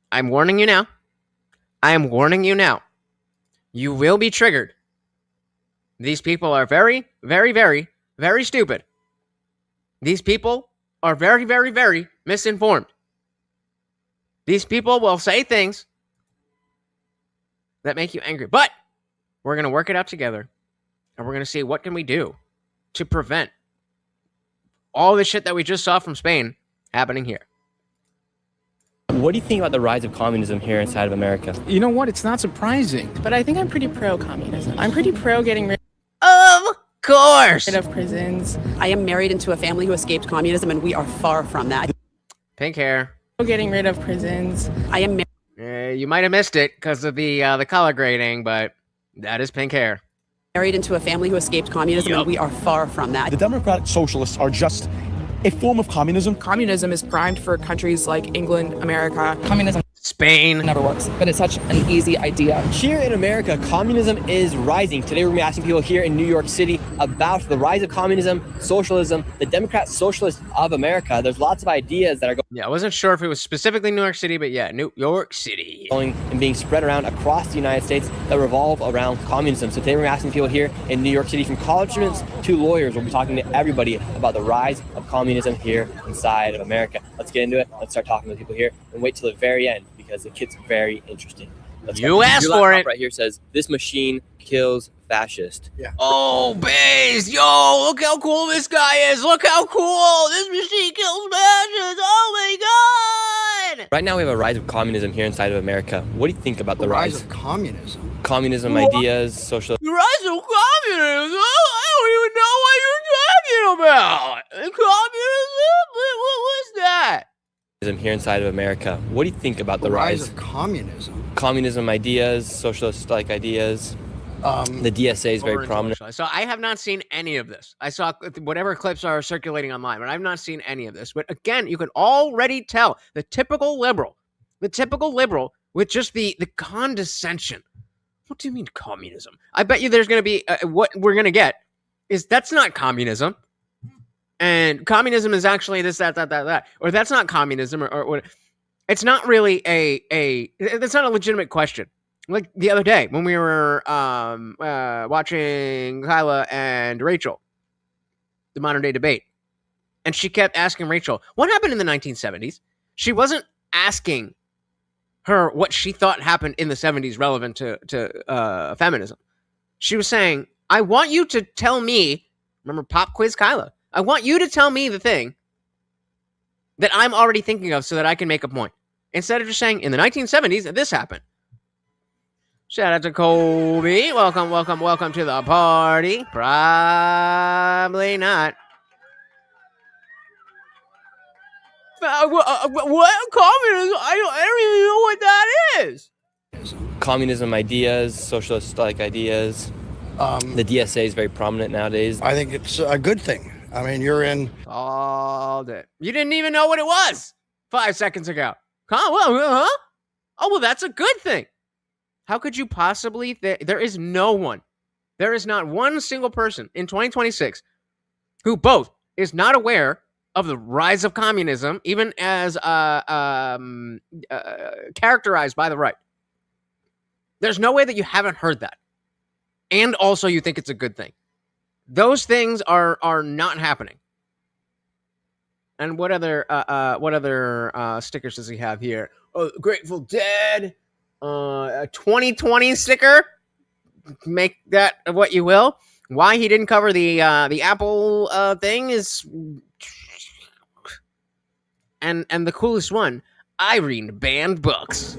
I'm warning you now. You will be triggered. These people are very, very, very, very stupid. These people are very, very, very misinformed. These people will say things that make you angry. But we're going to work it out together. And we're going to see what can we do to prevent all the shit that we just saw from Spain happening here. What do you think about the rise of communism here inside of America? You know what? It's not surprising. But I think I'm pretty pro-communism. I'm pretty pro getting rid of course of prisons. I am married into a family who escaped communism, and we are far from that. Pink hair. Getting rid of prisons. I am you might have missed it because of the color grading, but that is pink hair. Married into a family who escaped communism, and we are far from that. The democratic socialists are just a form of communism. Communism is primed for countries like England, America. Communism, Spain, never works, but it's such an easy idea. Here in America, communism is rising. Today we're going to be asking people here in New York City about the rise of communism, socialism, the Democrat Socialists of America. There's lots of ideas that are going. Yeah, I wasn't sure if it was specifically New York City, but yeah, New York City. Going and being spread around across the United States that revolve around communism. So today we're asking people here in New York City, from college students to lawyers. We'll be talking to everybody about the rise of communism here inside of America. Let's get into it. Let's start talking to people here and wait till the very end, because it gets very interesting. You asked for it. Right here says, this machine kills fascist. Yeah. Oh, Baze, yo, look how cool this guy is. Look how cool. This machine kills fascists. Oh, my God. Right now we have a rise of communism here inside of America. What do you think about the rise of communism? Communism ideas, social... The rise of communism? I don't even know what you're talking about. Communism? What was that? Here inside of America. What do you think about the rise of communism? Communism ideas, socialist-like ideas. The DSA is very prominent. So I have not seen any of this. I saw whatever clips are circulating online, but I've not seen any of this. But again, you can already tell the typical liberal with just the condescension. What do you mean communism? I bet you there's going to be what we're going to get is that's not communism. And communism is actually this, that, or that's not communism, or it's not really that's not a legitimate question. Like the other day when we were watching Kyla and Rachel, the modern day debate, and she kept asking Rachel, what happened in the 1970s? She wasn't asking her what she thought happened in the 70s relevant to feminism. She was saying, I want you to tell me, remember Pop Quiz Kyla, I want you to tell me the thing that I'm already thinking of so that I can make a point. Instead of just saying, in the 1970s, this happened. Shout out to Colby. Welcome to the party. Probably not. What communism? I don't even know what that is. Communism ideas, socialist-like ideas. The DSA is very prominent nowadays. I think it's a good thing. I mean, you're in all day. You didn't even know what it was 5 seconds ago. Oh, well, that's a good thing. How could you possibly? There is no one. There is not one single person in 2026 who both is not aware of the rise of communism, even as characterized by the right. There's no way that you haven't heard that. And also you think it's a good thing. Those things are not happening. And what other stickers does he have here? Oh, Grateful Dead, a 2020 sticker. Make that what you will. Why he didn't cover the Apple thing is, and the coolest one, Irene banned books.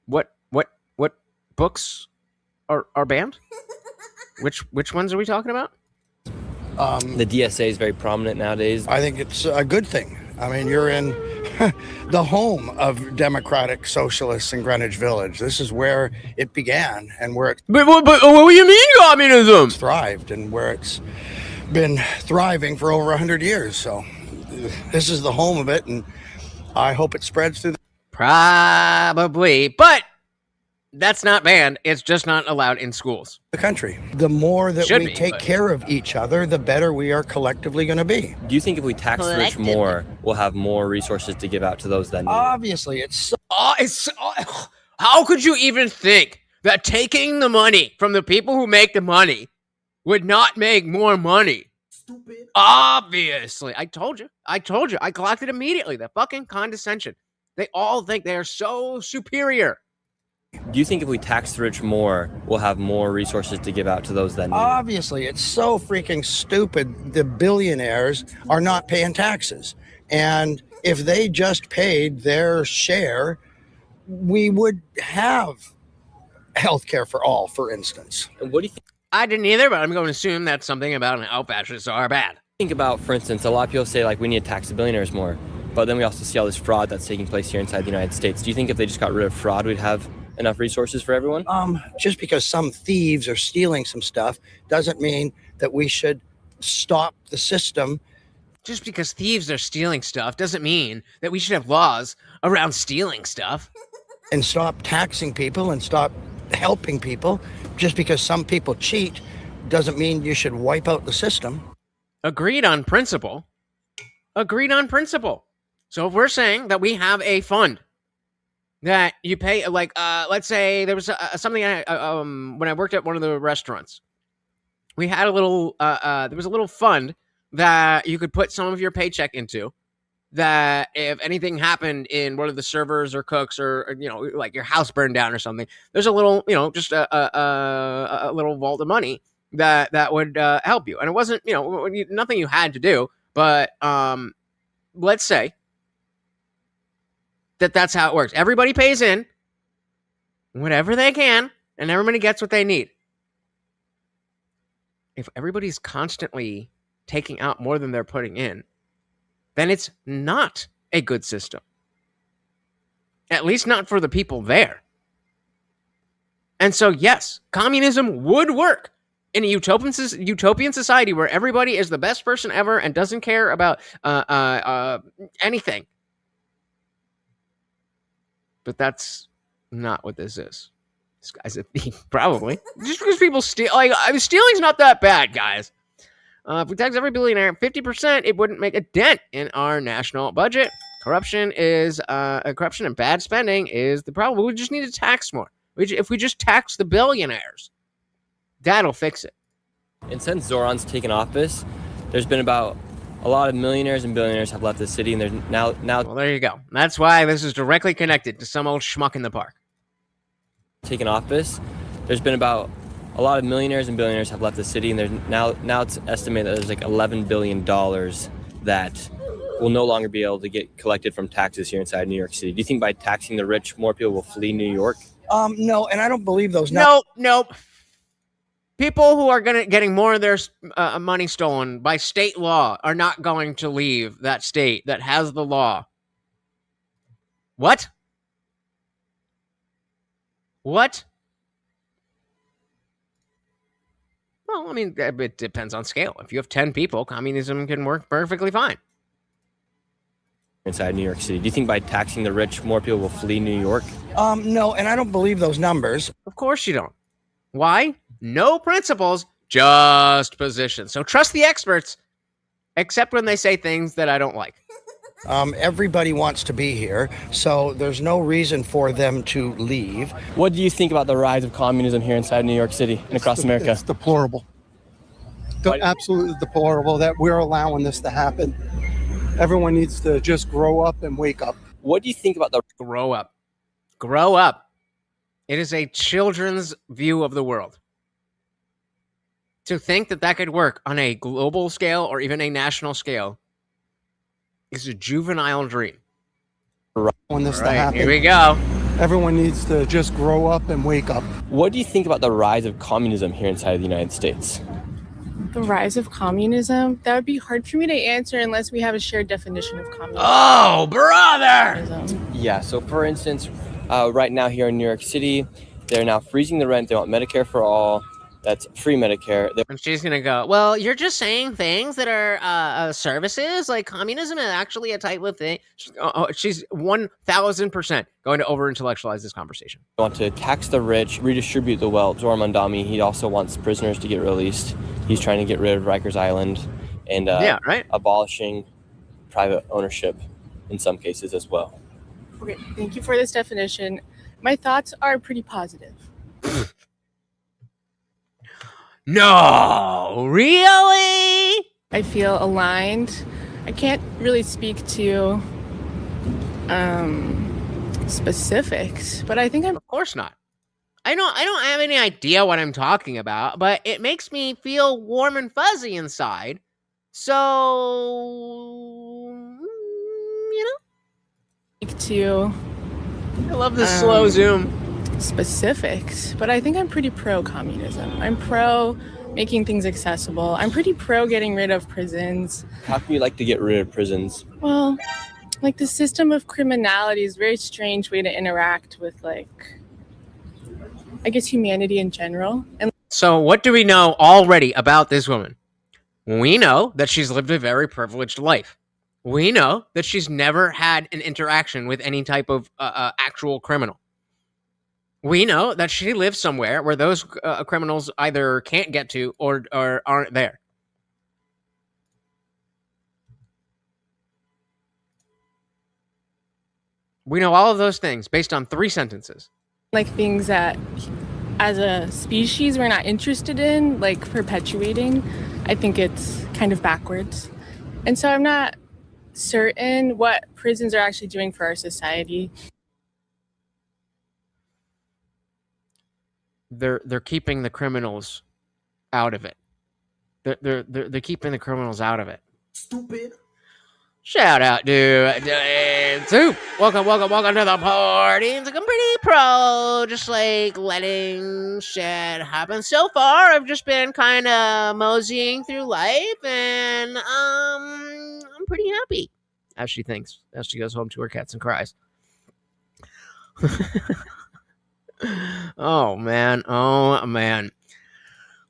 What books are banned? Which ones are we talking about? The DSA is very prominent nowadays. I think it's a good thing. I mean, you're in the home of democratic socialists in Greenwich Village. This is where it began and where it. But what do you mean communism? Thrived and where it's been thriving for over 100 years. So this is the home of it, and I hope it spreads through. Probably, but that's not banned. It's just not allowed in schools. The country. The more that we take care of each other, the better we are collectively going to be. Do you think if we tax the rich more, we'll have more resources to give out to those that need it? Obviously, it's how could you even think that taking the money from the people who make the money would not make more money? Stupid. Obviously. I told you. I clocked it immediately. The fucking condescension. They all think they are so superior. Do you think if we tax the rich more, we'll have more resources to give out to those that need it? Obviously, it's so freaking stupid. The billionaires are not paying taxes. And if they just paid their share, we would have health care for all, for instance. And what do you think? I didn't either, but I'm going to assume that's something about how fascists are bad. Think about, for instance, a lot of people say, like, we need to tax the billionaires more. But then we also see all this fraud that's taking place here inside the United States. Do you think if they just got rid of fraud, we'd have enough resources for everyone? Just because some thieves are stealing some stuff doesn't mean that we should stop the system. Just because thieves are stealing stuff doesn't mean that we should have laws around stealing stuff. And stop taxing people and stop helping people. Just because some people cheat doesn't mean you should wipe out the system. Agreed on principle. So if we're saying that we have a fund that you pay, like, let's say there was something when I worked at one of the restaurants, we had a little, there was a little fund that you could put some of your paycheck into, that if anything happened in one of the servers or cooks or like your house burned down or something, there's a little, just a little vault of money that would help you. And it wasn't, nothing you had to do, but let's say that's how it works. Everybody pays in whatever they can, and everybody gets what they need. If everybody's constantly taking out more than they're putting in, then it's not a good system. At least not for the people there. And so, yes, communism would work in a utopian society where everybody is the best person ever and doesn't care about anything. But that's not what this is. This guy's a thief, probably. Just because people steal. Stealing's not that bad, guys. If we tax every billionaire 50%, it wouldn't make a dent in our national budget. Corruption and bad spending is the problem. We just need to tax more. If we just tax the billionaires, that'll fix it. And since Zoran's taken office, there's been about a lot of millionaires and billionaires have left the city, and there's now. Well, there you go. That's why this is directly connected to some old schmuck in the park. Taken office, there's been about a lot of millionaires and billionaires have left the city, and there's now it's estimated that there's like $11 billion that will no longer be able to get collected from taxes here inside New York City. Do you think by taxing the rich, more people will flee New York? No, and I don't believe those. Nope. People who are getting more of their money stolen by state law are not going to leave that state that has the law. What? What? Well, I mean, it depends on scale. If you have 10 people, communism can work perfectly fine. Inside New York City, do you think by taxing the rich, more people will flee New York? No, and I don't believe those numbers. Of course you don't. Why? No principles, just positions. So trust the experts, except when they say things that I don't like. Everybody wants to be here, so there's no reason for them to leave. What do you think about the rise of communism here inside New York City and across America? It's deplorable. Absolutely deplorable that we're allowing this to happen. Everyone needs to just grow up and wake up. What do you think about the grow up? Grow up. It is a children's view of the world. To think that that could work on a global scale or even a national scale is a juvenile dream. When this to happen, here we go. Everyone needs to just grow up and wake up. What do you think about the rise of communism here inside the United States? The rise of communism? That would be hard for me to answer unless we have a shared definition of communism. Oh, brother! Yeah, so for instance, right now here in New York City, they're now freezing the rent. They want Medicare for all. That's free Medicare. And she's going to go, well, you're just saying things that are services. Like communism is actually a type of thing. She's 1,000% going to over-intellectualize this conversation. They want to tax the rich, redistribute the wealth. Zohar Mandami, he also wants prisoners to get released. He's trying to get rid of Rikers Island and abolishing private ownership in some cases as well. Okay, thank you for this definition. My thoughts are pretty positive. No, really? I feel aligned. I can't really speak to specifics, but I think I'm... Of course not. I don't have any idea what I'm talking about, but it makes me feel warm and fuzzy inside. So, you know? Speak to... I love the slow zoom. Specifics, but I think I'm pretty pro-communism. I'm pro making things accessible. I'm pretty pro getting rid of prisons. How can you like to get rid of prisons? Well, like the system of criminality is a very strange way to interact with, like, I guess humanity in general. And so what do we know already about this woman? We know that she's lived a very privileged life. We know that she's never had an interaction with any type of actual criminal. We know that she lives somewhere where those criminals either can't get to or aren't there. We know all of those things based on 3 sentences. Like things that, as a species, we're not interested in, like perpetuating. I think it's kind of backwards. And so I'm not certain what prisons are actually doing for our society. They're keeping the criminals out of it. They're keeping the criminals out of it. Stupid. Shout out to Soup. Welcome to the party. It's like I'm pretty pro, just like letting shit happen. So far, I've just been kind of moseying through life, and I'm pretty happy. As she thinks, as she goes home to her cats and cries. Oh man.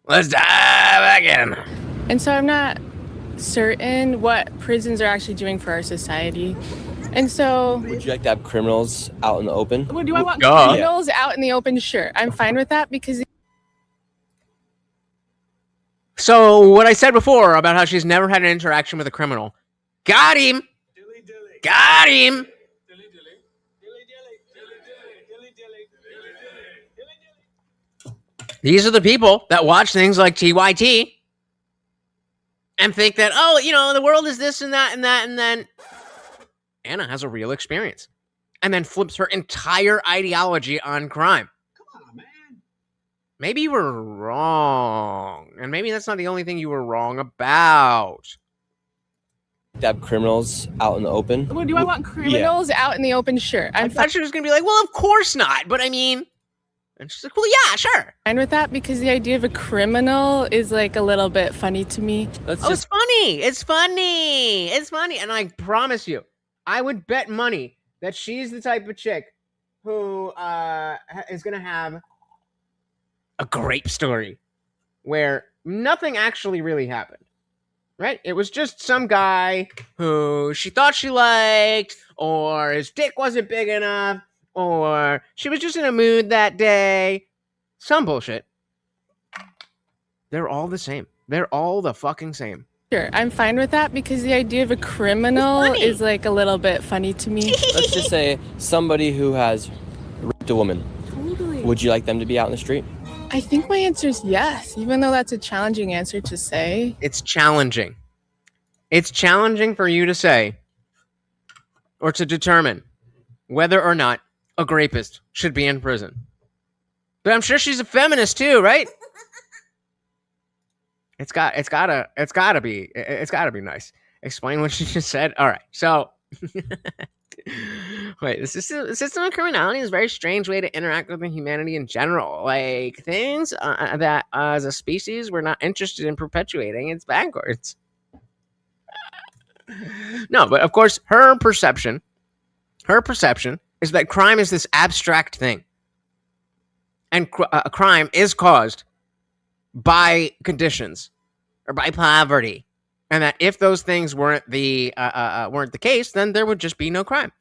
Let's dive back in. And so I'm not certain what prisons are actually doing for our society. And so... Would you like to have criminals out in the open? Do I want criminals out in the open? Sure. I'm fine with that because... So what I said before about how she's never had an interaction with a criminal. Got him! Got him! These are the people that watch things like TYT and think that, oh, you know, the world is this and that and that, and then Anna has a real experience and then flips her entire ideology on crime. Come on, man. Maybe you were wrong, and maybe that's not the only thing you were wrong about. To have criminals out in the open? Do I want criminals out in the open? Sure. I thought she was going to be like, well, of course not, but I mean... And she's like, well, yeah, sure. Fine with that because the idea of a criminal is like a little bit funny to me. It's funny. It's funny. It's funny. And I promise you, I would bet money that she's the type of chick who is going to have a grape story where nothing actually really happened. Right? It was just some guy who she thought she liked, or his dick wasn't big enough, or she was just in a mood that day. Some bullshit. They're all the same. They're all the fucking same. Sure, I'm fine with that because the idea of a criminal is like a little bit funny to me. Let's just say somebody who has raped a woman. Totally. Would you like them to be out in the street? I think my answer is yes, even though that's a challenging answer to say. It's challenging. It's challenging for you to say or to determine whether or not a rapist should be in prison. But I'm sure she's a feminist too, right? It's gotta be nice. Explain what she just said. All right, so wait, the system of criminality is a very strange way to interact with humanity in general. Like things that as a species we're not interested in perpetuating. It's backwards. No, but of course, her perception is that crime is this abstract thing, and crime is caused by conditions or by poverty, and that if those things weren't the case, then there would just be no crime.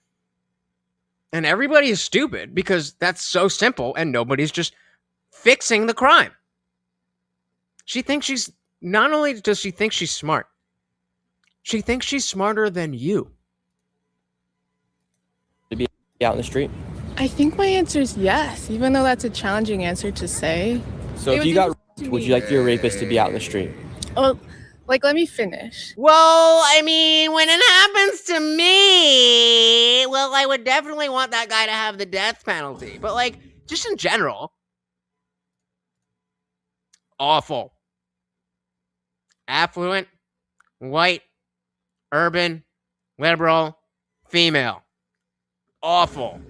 And everybody is stupid because that's so simple, and nobody's just fixing the crime. She thinks she's not only does she think she's smart, she thinks she's smarter than you. To be out in the street? I think my answer is yes, even though that's a challenging answer to say. So if you got raped, would you like your rapist to be out in the street? Oh, like, let me finish. Well, I mean, when it happens to me, well, I would definitely want that guy to have the death penalty. But, like, just in general, awful. Affluent, white, urban, liberal, female. Awful.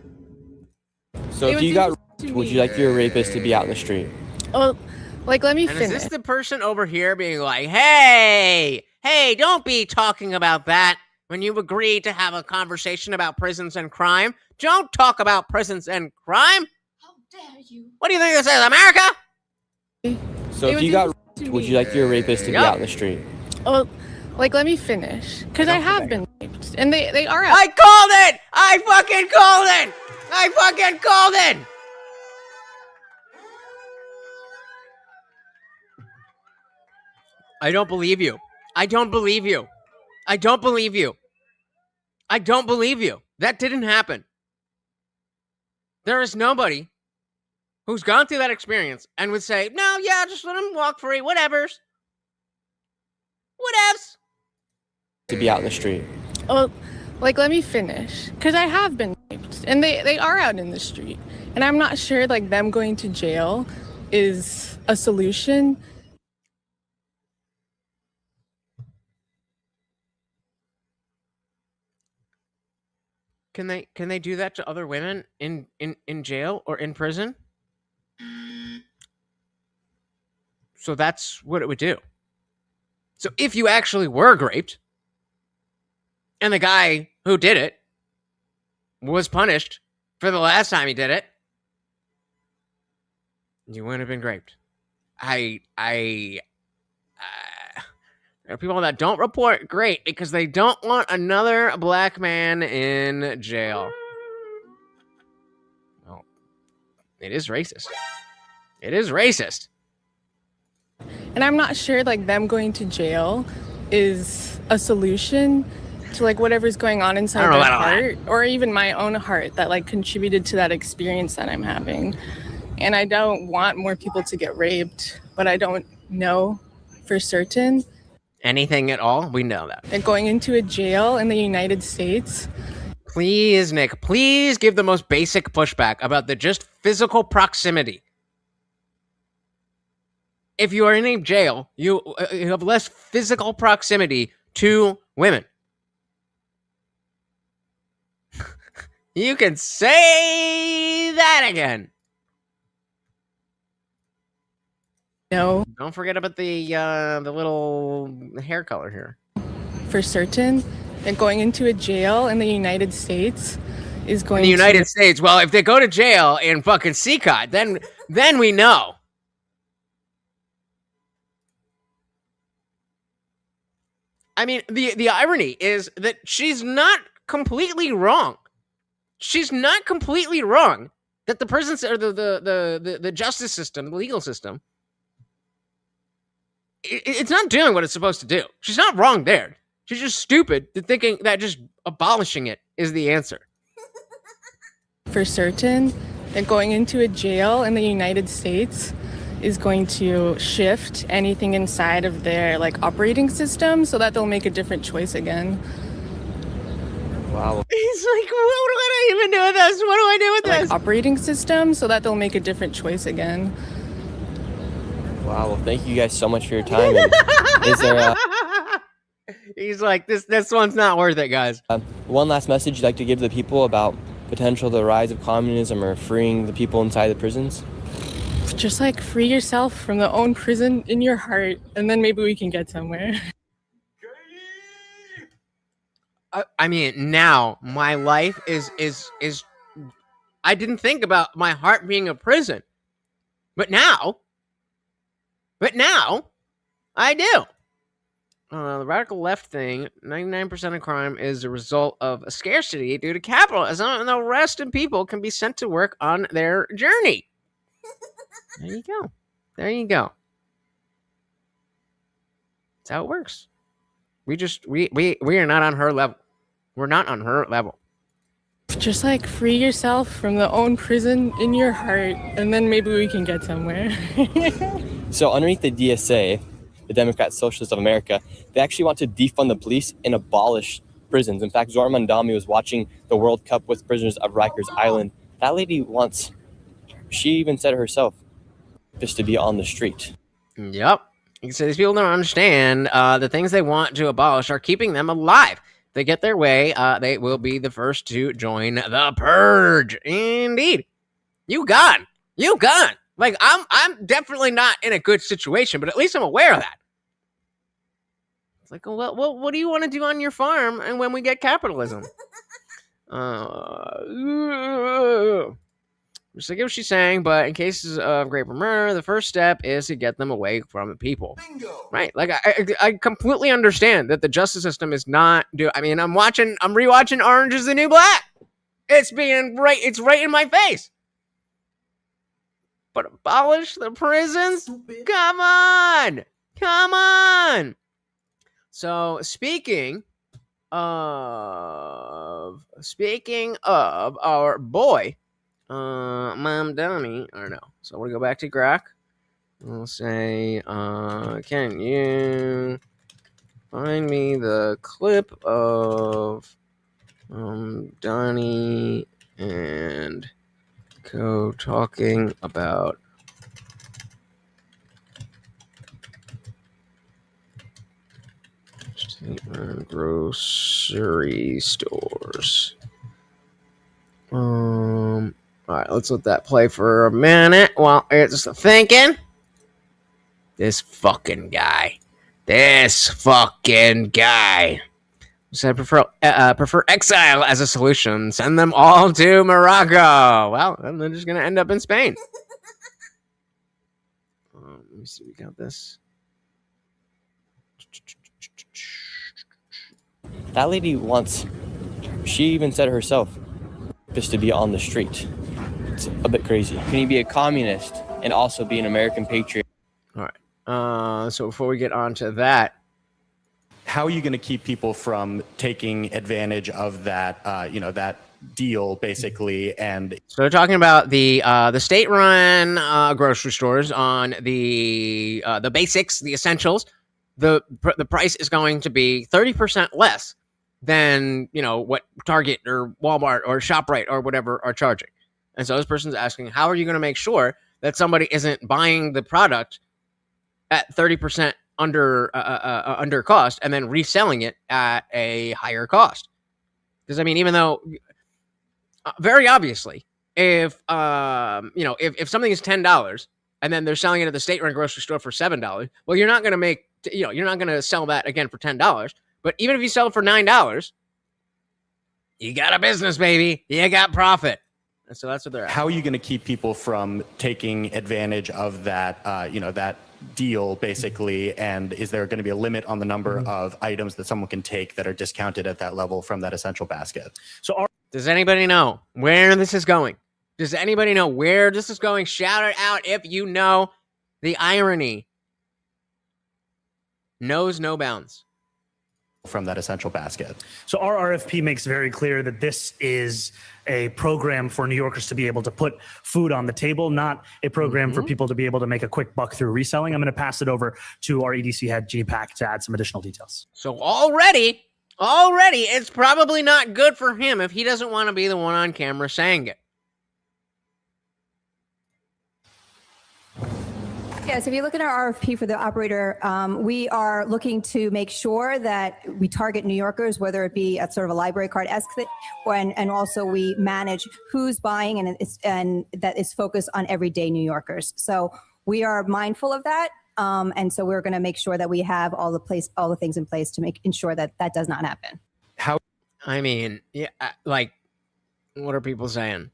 So if you got raped, would you like your rapist to be out in the street? Oh, like, let me And finish. is this the person over here being like, hey, don't be talking about that when you agreed to have a conversation about prisons and crime? Don't talk about prisons and crime. How dare you? What do you think this is, America? So if you got raped, would you like your rapist to be out in the street? Oh, like, let me finish. Because I have been raped. And they are out. I called it! I fucking called it! I fucking called it! I don't believe you. I don't believe you. I don't believe you. I don't believe you. That didn't happen. There is nobody who's gone through that experience and would say, no, yeah, just let him walk free, whatevers. Whatevs. To be out in the street. Oh, like, let me finish. Because I have been raped. And they are out in the street. And I'm not sure, like, them going to jail is a solution. Can they do that to other women in jail or in prison? So that's what it would do. So if you actually were raped and the guy who did it was punished for the last time he did it, you wouldn't have been raped. There are people that don't report great because they don't want another black man in jail. Well, it is racist. It is racist. And I'm not sure, like, them going to jail is a solution to, like, whatever's going on inside their heart, or even my own heart that, like, contributed to that experience that I'm having. And I don't want more people to get raped, but I don't know for certain. Anything at all? We know that. Like, going into a jail in the United States. Please, Nick, please give the most basic pushback about the just physical proximity. If you are in a jail, you have less physical proximity to women. You can say that again. know Don't forget about the little hair color here. for certain that going into a jail in the United States is going In the United to States, well, if they go to jail in fucking CCOT, then we know. I mean, the irony is that she's not completely wrong. She's not completely wrong that the prisons or the justice system, the legal system, it's not doing what it's supposed to do. She's not wrong there. She's just stupid to thinking that just abolishing it is the answer. for certain that going into a jail in the United States is going to shift anything inside of their like operating system so that they'll make a different choice again. Wow. He's like, what do I even do with this? What do I do with this? Operating system so that they'll make a different choice again. Wow. Well, thank you guys so much for your time. And is there He's like, this one's not worth it, guys. one last message you'd like to give the people about potential the rise of communism or freeing the people inside the prisons? Just like free yourself from the own prison in your heart, and then maybe we can get somewhere. I mean, now my life is I didn't think about my heart being a prison, but now I do. The radical left thing, 99% of crime is a result of a scarcity due to capitalism, and the rest of people can be sent to work on their journey. There you go. There you go. That's how it works. We are not on her level. We're not on her level. Just like free yourself from the own prison in your heart, and then maybe we can get somewhere. So underneath the DSA, the Democrat Socialists of America, they actually want to defund the police and abolish prisons. In fact, Zora Mandami was watching the World Cup with prisoners of Rikers Island. That lady wants, she even said it herself, just to be on the street. Yep. You can say these people don't understand the things they want to abolish are keeping them alive. If they get their way, they will be the first to join the purge. Indeed. You gone. Like, I'm definitely not in a good situation, but at least I'm aware of that. It's like, well, what do you want to do on your farm and when we get capitalism? Just like what she's saying, but in cases of great murder, the first step is to get them away from the people. Bingo. Right? Like, I completely understand that the justice system is not I mean, I'm rewatching Orange is the New Black. It's right in my face. But abolish the prisons? Stupid. Come on. So speaking of our boy, Mom Dummy, or no. So we'll go back to Grok. We'll say, can you find me the clip of Donnie and Co talking about grocery stores. All right, let's let that play for a minute while it's thinking. This fucking guy. So I prefer exile as a solution. Send them all to Morocco. Well, then they're just going to end up in Spain. Let me see. We got this. That lady wants, she even said it herself, just to be on the street. It's a bit crazy. Can you be a communist and also be an American patriot? All right. So before we get on to that, how are you going to keep people from taking advantage of that, that deal, basically? And so they're talking about the state-run grocery stores on the basics, the essentials. The price is going to be 30% less than what Target or Walmart or ShopRite or whatever are charging. And so this person's asking, how are you going to make sure that somebody isn't buying the product at 30% under cost and then reselling it at a higher cost? Because I mean, even though very obviously, if something is $10 and then they're selling it at the state-run grocery store for $7. Well, you're not going to make, you're not going to sell that again for $10. But even if you sell it for $9, you got a business, baby. You got profit. And so that's what they're at. How are you going to keep people from taking advantage of that, that deal, basically? And is there going to be a limit on the number of items that someone can take that are discounted at that level from that essential basket? So does anybody know where this is going? Does anybody know where this is going? Shout it out if you know. The irony knows no bounds. From that essential basket. So our RFP makes very clear that this is a program for New Yorkers to be able to put food on the table, not a program for people to be able to make a quick buck through reselling. I'm going to pass it over to our EDC head, G-Pack, to add some additional details. So already, it's probably not good for him if he doesn't want to be the one on camera saying it. Yes, if you look at our RFP for the operator, we are looking to make sure that we target New Yorkers, whether it be at sort of a library card-esque thing, and also we manage who's buying and that is focused on everyday New Yorkers. So we are mindful of that, and so we're going to make sure that we have all the things in place to ensure that that does not happen. I mean, yeah, like, what are people saying?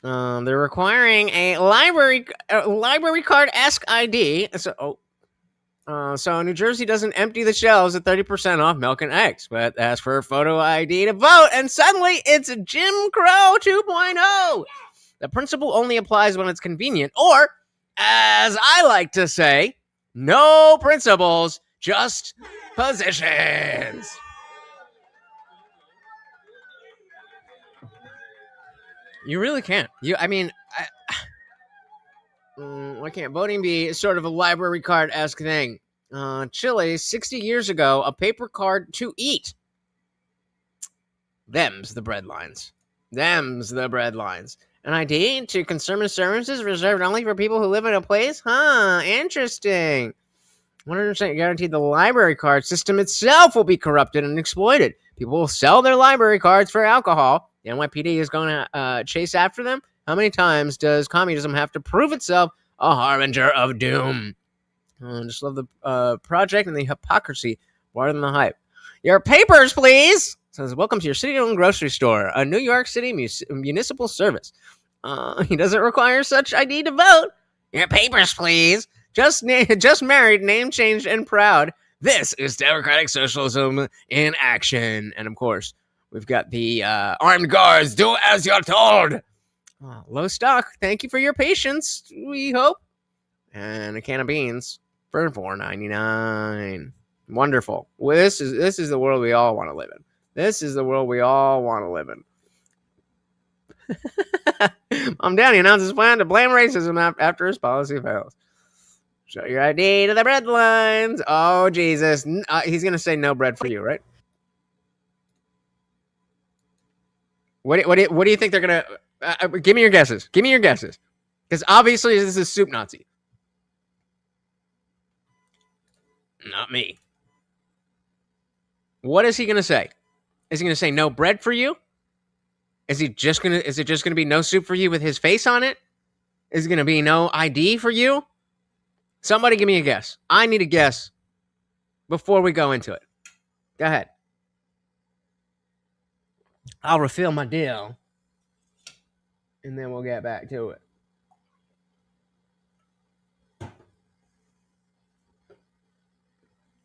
They're requiring a library card-esque ID. So New Jersey doesn't empty the shelves at 30% off milk and eggs, but ask for a photo ID to vote, and suddenly it's Jim Crow 2.0. The principle only applies when it's convenient, or, as I like to say, no principles, just positions. You really can't. Why can't voting be sort of a library card-esque thing? Chile, 60 years ago, a paper card to eat. Them's the breadlines. An ID to consumer services reserved only for people who live in a place? Huh, interesting. 100% guaranteed the library card system itself will be corrupted and exploited. People will sell their library cards for alcohol. The NYPD is going to chase after them. How many times does communism have to prove itself a harbinger of doom? I just love the project and the hypocrisy more than the hype. Your papers, please! Says, welcome to your city-owned grocery store, a New York City municipal service. He doesn't require such ID to vote. Your papers, please! Just married, name changed, and proud. This is democratic socialism in action. And of course, we've got the armed guards. Do as you're told. Low stock. Thank you for your patience, we hope. And a can of beans for $4.99. Wonderful. Well, this is the world we all want to live in. Mom Downey announces plan to blame racism after his policy fails. Show your ID to the bread lines. Oh, Jesus. He's going to say no bread for you, right? What do you think they're going to... give me your guesses. Because obviously this is soup Nazi. Not me. What is he going to say? Is he going to say no bread for you? Is it just going to be no soup for you with his face on it? Is it going to be no ID for you? Somebody give me a guess. I need a guess before we go into it. Go ahead. I'll refill my deal. And then we'll get back to it.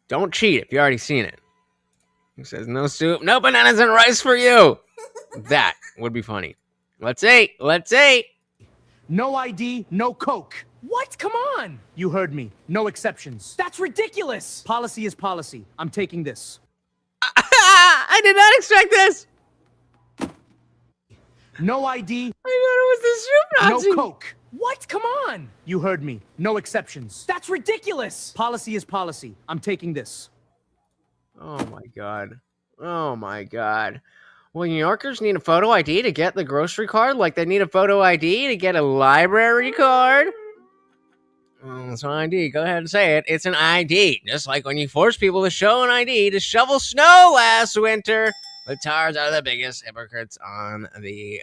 Don't cheat if you already seen it. He says no soup, no bananas and rice for you. That would be funny. Let's see. No ID, no Coke. What? Come on. You heard me. No exceptions. That's ridiculous. Policy is policy. I'm taking this. I did not expect this. No ID. I thought it was the soup Nazi. No Coke. What? Come on. You heard me. No exceptions. That's ridiculous. Policy is policy. I'm taking this. Oh my god. Well, New Yorkers need a photo ID to get the grocery card like they need a photo ID to get a library card? It's an ID. Go ahead and say it. It's an ID. Just like when you force people to show an ID to shovel snow last winter. The Tars are the biggest hypocrites on the...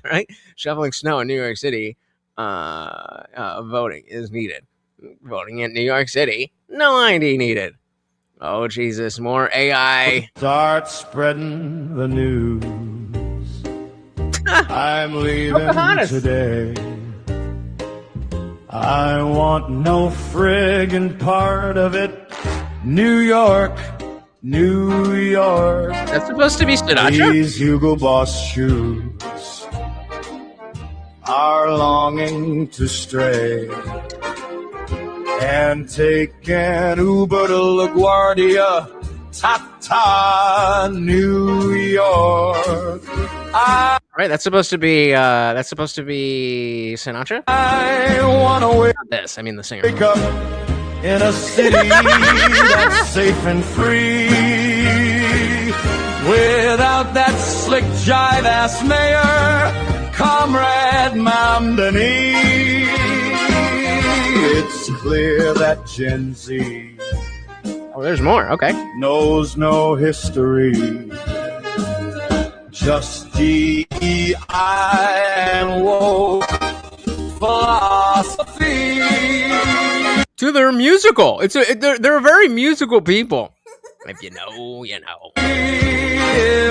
right? Shoveling snow in New York City. voting is needed. Voting in New York City, no ID needed. Oh, Jesus, more AI. Start spreading the news. I'm leaving today. I want no friggin' part of it. New York, New York. That's supposed to be Sinatra? These Hugo Boss shoes are longing to stray and take an Uber to LaGuardia, Ta-ta, New York. All right, that's supposed to be Sinatra. I wanna wake Not this. I mean the singer. up in a city that's safe and free, without that slick jive ass mayor, Comrade Mamdani. It's clear that Gen Z, oh, there's more. Okay, knows no history, just DEI and woke philosophy. to their musical. They're very musical people. If you know, you know.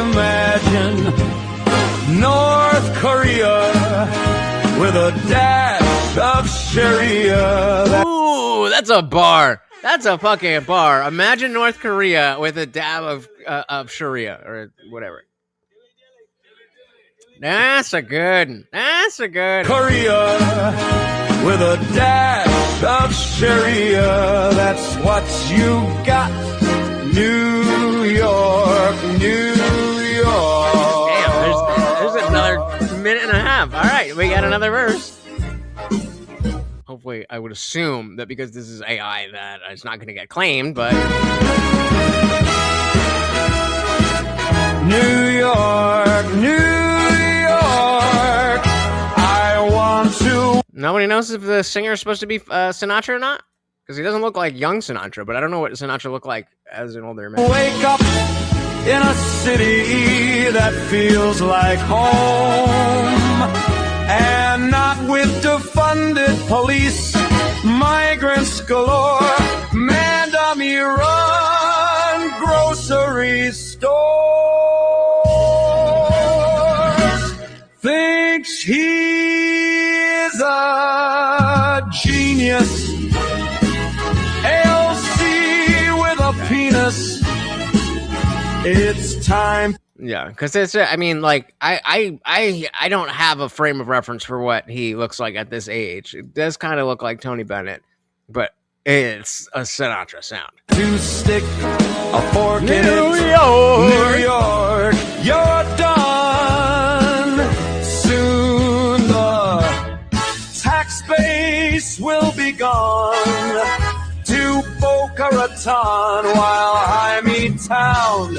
Imagine North Korea with a dash of Sharia. Ooh, that's a bar. That's a fucking bar. Imagine North Korea with a dab of Sharia or whatever. That's a good. That's a good. Korea with a dash of Sharia. That's what you got. New York, New York. Damn, there's another minute and a half. All right, we got another verse. Hopefully, I would assume that because this is AI that it's not going to get claimed, but... New York, New York, I want to... Nobody knows if the singer is supposed to be Sinatra or not? Because he doesn't look like young Sinatra, but I don't know what Sinatra looked like as an older man. Wake up in a city that feels like home, and not with defunded police, migrants galore, man dummy run grocery stores. Thinks he's a genius. ALC with a penis. It's time. Yeah, because it's. I mean, like I don't have a frame of reference for what he looks like at this age. It does kind of look like Tony Bennett, but it's a Sinatra sound. To stick a fork in it. New York, you're done. Soon the tax base will be gone to Boca Raton, while Jaime Town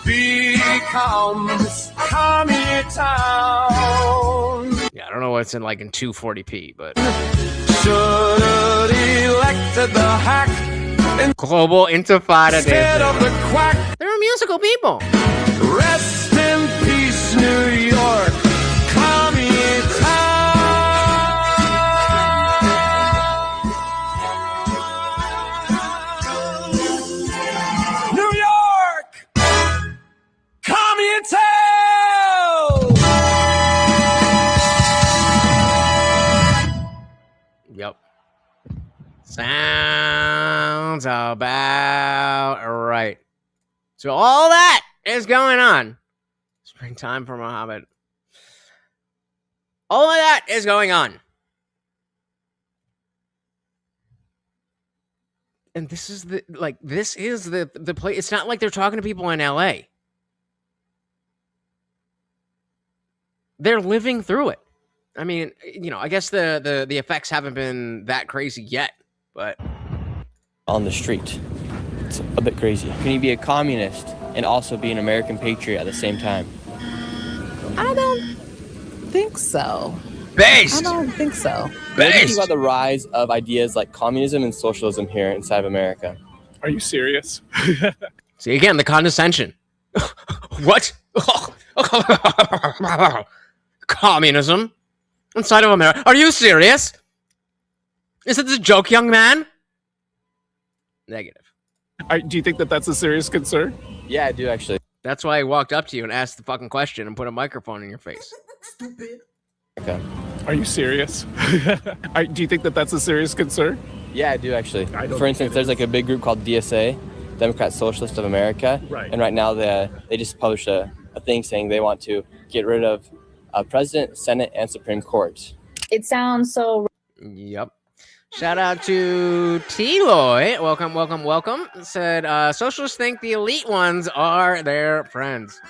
becomes Commie Town. Yeah, I don't know what's in 240p, but should have elected the hack global intifada instead of the quack. They're musical people. Rest in peace, New York, Commie Town. New York, Commie Town. Yep. Sounds about right. So all that is going on. Springtime for Muhammad. All of that is going on. And this is the place. It's not like they're talking to people in LA. They're living through it. I mean, I guess the effects haven't been that crazy yet, but on the street. It's a bit crazy. Can you be a communist and also be an American patriot at the same time? I don't think so. Based. I don't think so. What do you think about the rise of ideas like communism and socialism here inside of America? Are you serious? See, again, the condescension. What? Communism? inside of America. Are you serious? Is it a joke, young man? Negative. Do you think that that's a serious concern? Yeah, I do actually. That's why I walked up to you and asked the fucking question and put a microphone in your face. Stupid. Okay. Are you serious? Do you think that that's a serious concern? Yeah, I do actually. For instance, there's like a big group called DSA, Democrat Socialists of America. Right. And right now they just published a thing saying they want to get rid of President, Senate, and Supreme Court. It sounds so... Yep. Shout out to T-Loy. Welcome, welcome, welcome. Said, socialists think the elite ones are their friends.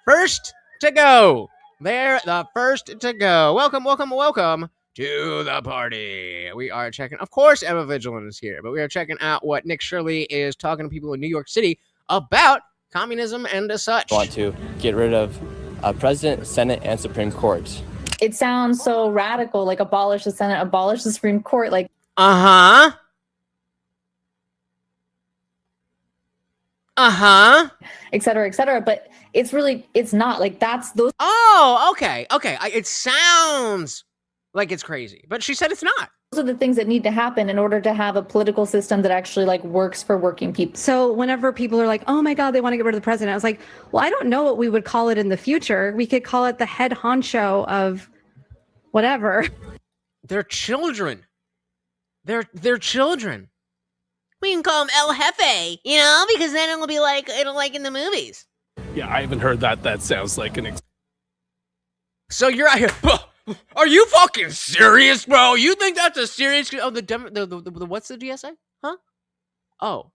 First to go. They're the first to go. Welcome, welcome, welcome to the party. We are checking, of course, Emma Vigilant is here, but we are checking out what Nick Shirley is talking to people in New York City about communism and as such. Want to get rid of President, Senate, and Supreme Court. It sounds so radical, like abolish the Senate, abolish the Supreme Court, like... Uh-huh. Uh-huh. Et cetera, but it's not, like, that's those... Oh, okay. It sounds like it's crazy, but she said it's not. Those are the things that need to happen in order to have a political system that actually, like, works for working people. So whenever people are like, oh my God, they want to get rid of the president, I was like, well, I don't know what we would call it in the future. We could call it the head honcho of whatever. They're children. They're children. We can call them El Jefe, you know, because then it'll be like in the movies. Yeah, I haven't heard that. That sounds like an... So you're out here... Are you fucking serious, bro? You think that's a serious... Oh, the what's the DSA? Huh? Oh,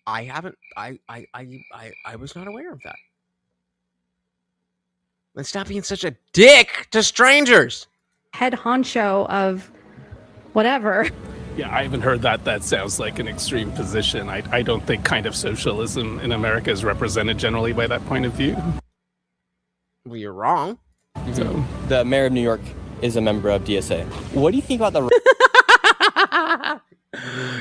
I haven't... I was not aware of that. Let's stop being such a dick to strangers. Head honcho of whatever. Yeah, I haven't heard that. That sounds like an extreme position. I don't think kind of socialism in America is represented generally by that point of view. Well, you're wrong. So. The mayor of New York is a member of DSA. What do you think about the...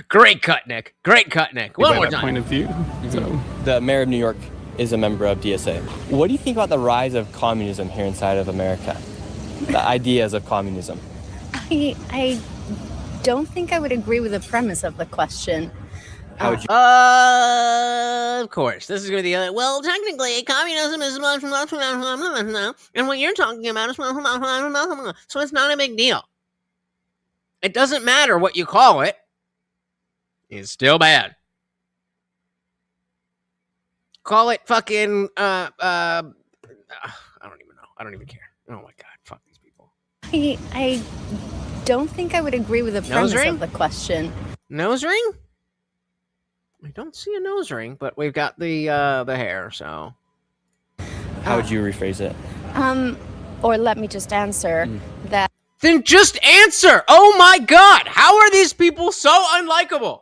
Great cut, Nick. Great cut, Nick. One more time. Point of view. So. The mayor of New York is a member of DSA. What do you think about the rise of communism here inside of America? The ideas of communism. I don't think I would agree with the premise of the question. How would you... Of course. This is going to be the other... Well, technically, communism is... And what you're talking about is... So it's not a big deal. It doesn't matter what you call it. It's still bad. Call it fucking... I don't even know. I don't even care. Oh my God. Fuck these people. I don't think I would agree with the premise of the question. Nose ring? I don't see a nose ring, but we've got the hair, so. How would you rephrase it? Or let me just answer that. Then just answer! Oh my God! How are these people so unlikable?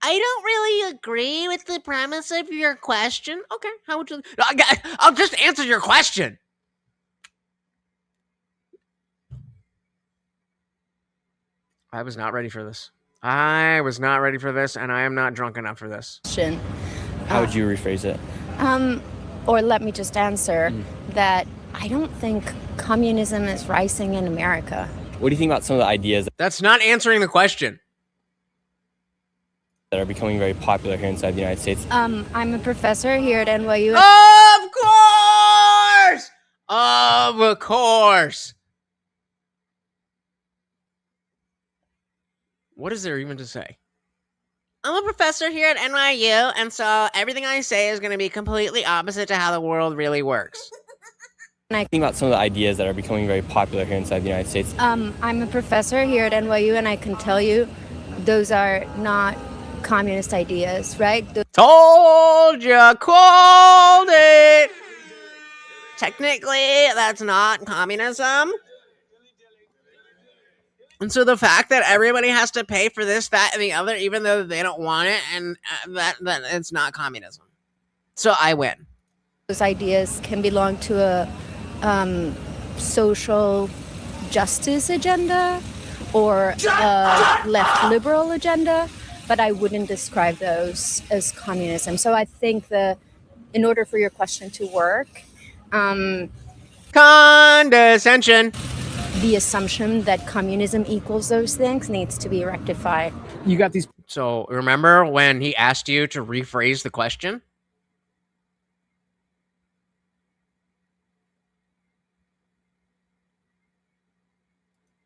I don't really agree with the premise of your question. Okay, how would you... I'll just answer your question. I was not ready for this. I was not ready for this, and I am not drunk enough for this. How would you rephrase it? Or let me just answer that I don't think communism is rising in America. What do you think about some of the ideas That's not answering the question. that are becoming very popular here inside the United States? I'm a professor here at NYU. Of course! Of course! What is there even to say? I'm a professor here at NYU, and so everything I say is going to be completely opposite to how the world really works. I think about some of the ideas that are becoming very popular here inside the United States. I'm a professor here at NYU, and I can tell you those are not communist ideas, right? Told ya, called it! Technically, that's not communism. And so the fact that everybody has to pay for this, that, and the other, even though they don't want it, and that it's not communism. So I win. Those ideas can belong to a social justice agenda or a left liberal agenda, but I wouldn't describe those as communism. So I think in order for your question to work, Condescension. The assumption that communism equals those things needs to be rectified. You got these. So remember when he asked you to rephrase the question?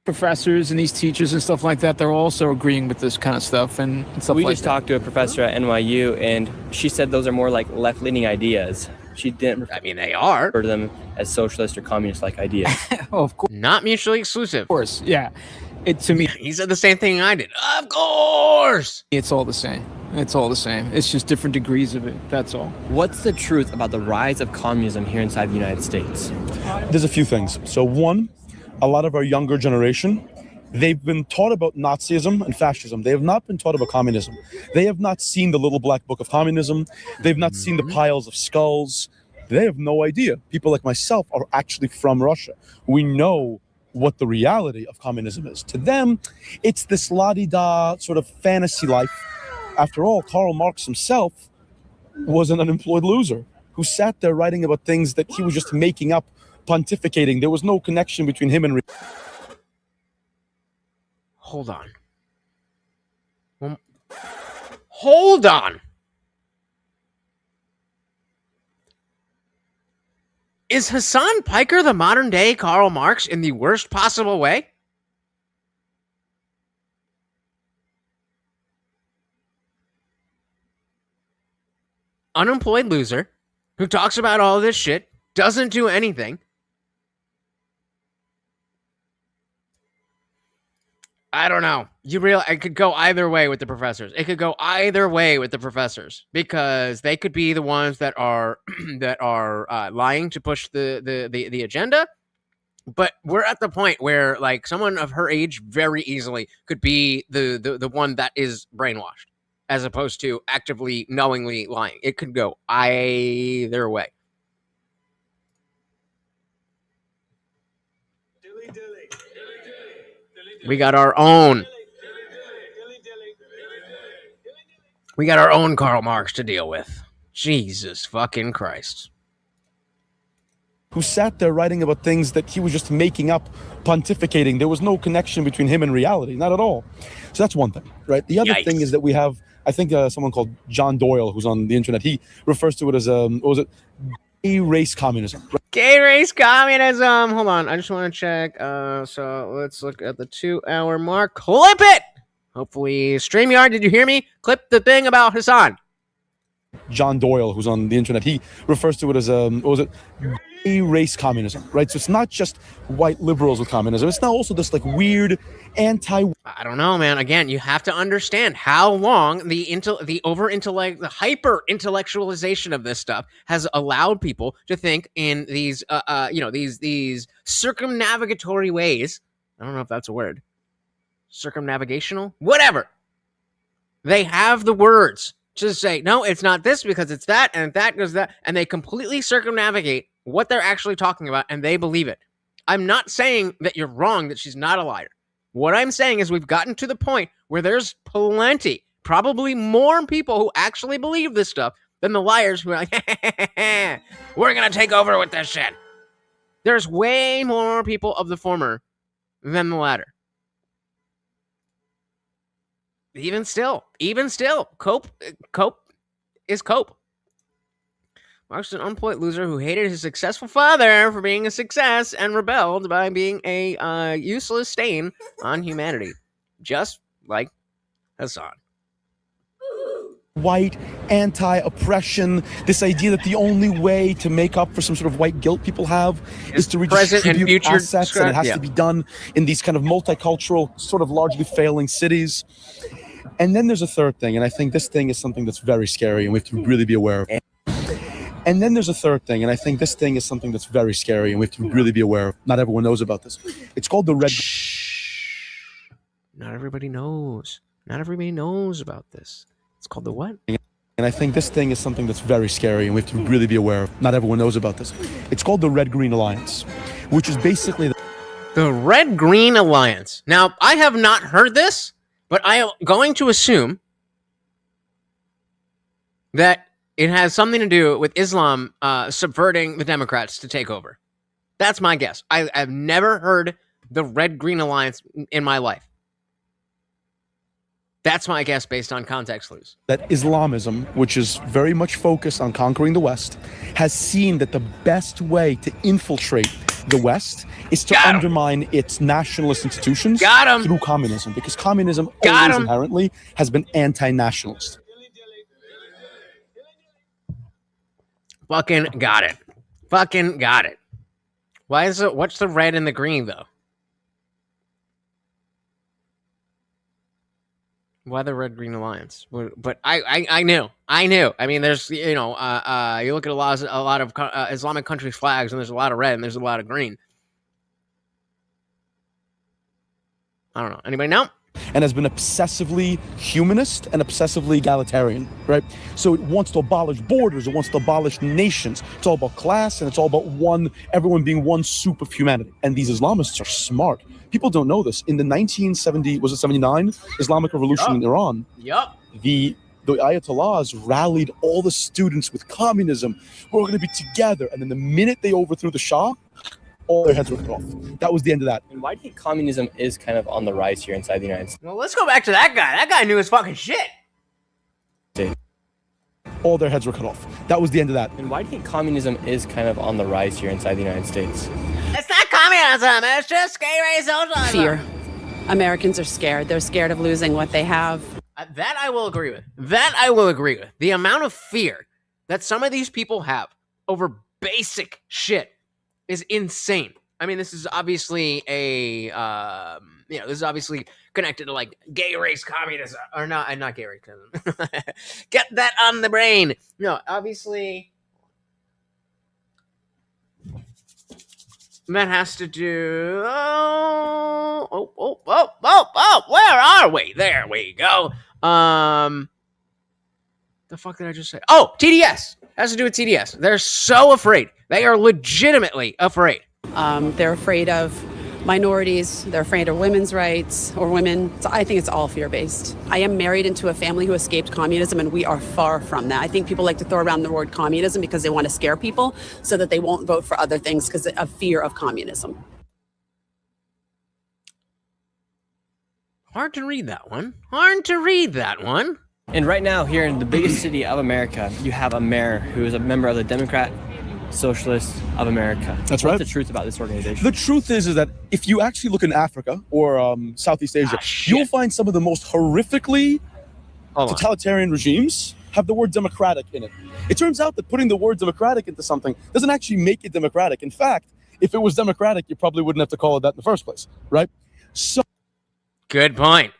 Professors and these teachers and stuff like that, they're also agreeing with this kind of stuff and stuff We like just that. talked to a professor at NYU, and she said those are more like left-leaning ideas. She didn't. I mean, they are. Refer to them as socialist or communist-like ideas. Oh, of course. Not mutually exclusive. Of course, yeah. It to me, he said the same thing I did. Of course. It's all the same. It's all the same. It's just different degrees of it. That's all. What's the truth about the rise of communism here inside the United States? There's a few things. So one, a lot of our younger generation, they've been taught about Nazism and fascism. They have not been taught about communism. They have not seen the little black book of communism. They've not seen the piles of skulls. They have no idea. People like myself are actually from Russia. We know what the reality of communism is. To them, it's this la-di-da sort of fantasy life. After all, Karl Marx himself was an unemployed loser who sat there writing about things that he was just making up, pontificating. There was no connection between him and... Hold on. Hold on. Is Hassan Piker the modern day Karl Marx in the worst possible way? Unemployed loser who talks about all this shit, doesn't do anything. I don't know. It could go either way with the professors. It could go either way with the professors because they could be the ones that are lying to push the agenda. But we're at the point where like someone of her age very easily could be the one that is brainwashed, as opposed to actively knowingly lying. It could go either way. We got our own. We got our own Karl Marx to deal with. Jesus fucking Christ. Who sat there writing about things that he was just making up, pontificating. There was no connection between him and reality, not at all. So that's one thing, right? The other thing is that we have, I think someone called John Doyle, who's on the internet, he refers to it as, what was it? Gay race communism. Gay race communism. Hold on. I just want to check. So let's look at the 2-hour mark. Clip it. Hopefully, StreamYard, did you hear me? Clip the thing about Hassan. John Doyle, who's on the internet, he refers to it as, what was it? Gay race communism, right? So it's not just white liberals with communism. It's now also this like weird I don't know, man. Again, you have to understand how long the hyper intellectualization of this stuff has allowed people to think in these these circumnavigatory ways. I don't know if that's a word. Circumnavigational? Whatever. They have the words to say, no, it's not this because it's that, and that goes that, and they completely circumnavigate what they're actually talking about, and they believe it. I'm not saying that you're wrong, that she's not a liar. What I'm saying is we've gotten to the point where there's plenty, probably more people who actually believe this stuff than the liars who are like, we're going to take over with this shit. There's way more people of the former than the latter. Even still, cope is cope. Marx is an unemployed loser who hated his successful father for being a success and rebelled by being a useless stain on humanity, just like Hassan. White anti-oppression, this idea that the only way to make up for some sort of white guilt people have is to redistribute assets, and it has to be done in these kind of multicultural, sort of largely failing cities. And then there's a third thing, and I think this thing is something that's very scary and we have to really be aware of. And then there's a third thing, and I think this thing is something that's very scary and we have to really be aware of. Not everyone knows about this. It's called the red... Not everybody knows. Not everybody knows about this. It's called the what? And I think this thing is something that's very scary and we have to really be aware of. Not everyone knows about this. It's called the Red-Green Alliance, which is basically... The Red-Green Alliance. Now, I have not heard this, but I am going to assume that it has something to do with Islam subverting the Democrats to take over. That's my guess. I've never heard the Red-Green Alliance in my life. That's my guess based on context clues. That Islamism, which is very much focused on conquering the West, has seen that the best way to infiltrate the West is to undermine its nationalist institutions through communism, because communism always inherently has been anti-nationalist. Fucking got it. Fucking got it. Why is it? What's the red and the green though? Why the Red-Green Alliance? But I knew. I mean, there's, you look at a lot of Islamic countries' flags, and there's a lot of red and there's a lot of green. I don't know. Anybody know? And has been obsessively humanist and obsessively egalitarian, right? So it wants to abolish borders, it wants to abolish nations. It's all about class, and it's all about everyone being one soup of humanity. And these Islamists are smart. People don't know this. In the 79 Islamic Revolution in Iran, the Ayatollahs rallied all the students with communism. We're going to be together. And then the minute they overthrew the Shah, all their heads were cut off. That was the end of that. And why do you think communism is kind of on the rise here inside the United States? Well, let's go back to that guy. That guy knew his fucking shit. All their heads were cut off. That was the end of that. And why do you think communism is kind of on the rise here inside the United States? It's not communism. It's just gay socialism. Fear. Americans are scared. They're scared of losing what they have. That I will agree with. The amount of fear that some of these people have over basic shit is insane. I mean, this is obviously this is obviously connected to like gay race communism, or not gay race communism. Get that on the brain. No, obviously that has to do. Where are we? There we go. The fuck did I just say? Oh, TDS. Has to do with TDS. They're so afraid. They are legitimately afraid. They're afraid of minorities. They're afraid of women's rights or women. So I think it's all fear-based. I am married into a family who escaped communism, and we are far from that. I think people like to throw around the word communism because they want to scare people so that they won't vote for other things because of fear of communism. Hard to read that one. And right now, here in the biggest city of America, you have a mayor who is a member of the Socialists of America. That's right. What's the truth about this organization? The truth is that if you actually look in Africa or Southeast Asia, you'll find some of the most horrifically totalitarian regimes have the word democratic in it. It turns out that putting the word democratic into something doesn't actually make it democratic. In fact, if it was democratic, you probably wouldn't have to call it that in the first place, right? So, good point.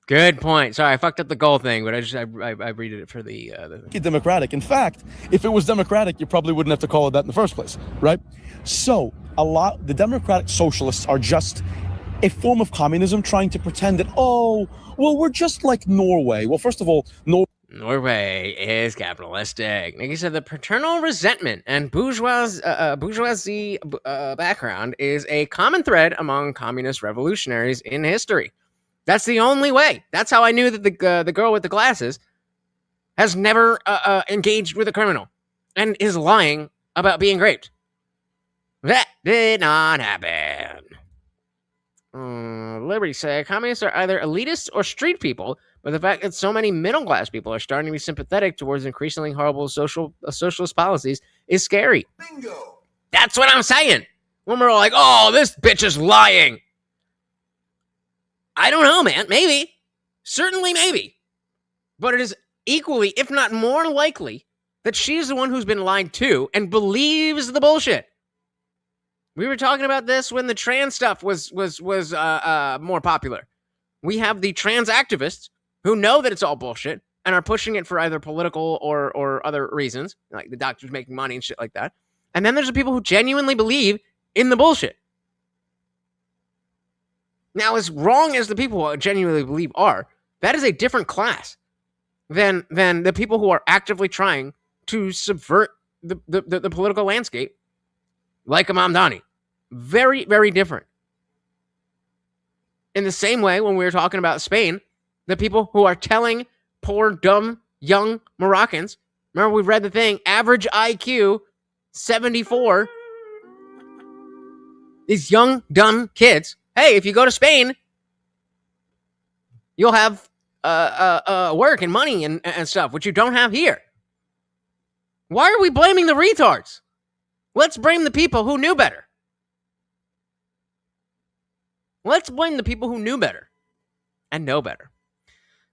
Sorry, I fucked up the goal thing, but I read it for the democratic. In fact, if it was democratic, you probably wouldn't have to call it that in the first place, right? So the democratic socialists are just a form of communism trying to pretend that, we're just like Norway. Well, first of all, Norway is capitalistic. Like you said, the paternal resentment and bourgeoisie background is a common thread among communist revolutionaries in history. That's the only way. That's how I knew that the girl with the glasses has never engaged with a criminal and is lying about being raped. That did not happen. Liberty say communists are either elitists or street people, but the fact that so many middle-class people are starting to be sympathetic towards increasingly horrible socialist policies is scary. Bingo! That's what I'm saying. When we're all like, this bitch is lying. I don't know, man. Maybe. Certainly maybe. But it is equally, if not more likely, that she's the one who's been lied to and believes the bullshit. We were talking about this when the trans stuff was more popular. We have the trans activists who know that it's all bullshit and are pushing it for either political or other reasons, like the doctors making money and shit like that. And then there's the people who genuinely believe in the bullshit. Now, as wrong as the people who genuinely believe are, that is a different class than the people who are actively trying to subvert the political landscape, like Imam Dani. Very, very different. In the same way, when we were talking about Spain, the people who are telling poor, dumb, young Moroccans Remember, we read the thing, average IQ 74. These young, dumb kids. Hey, if you go to Spain, you'll have work and money and stuff, which you don't have here. Why are we blaming the retards? Let's blame the people who knew better. Let's blame the people who knew better and know better.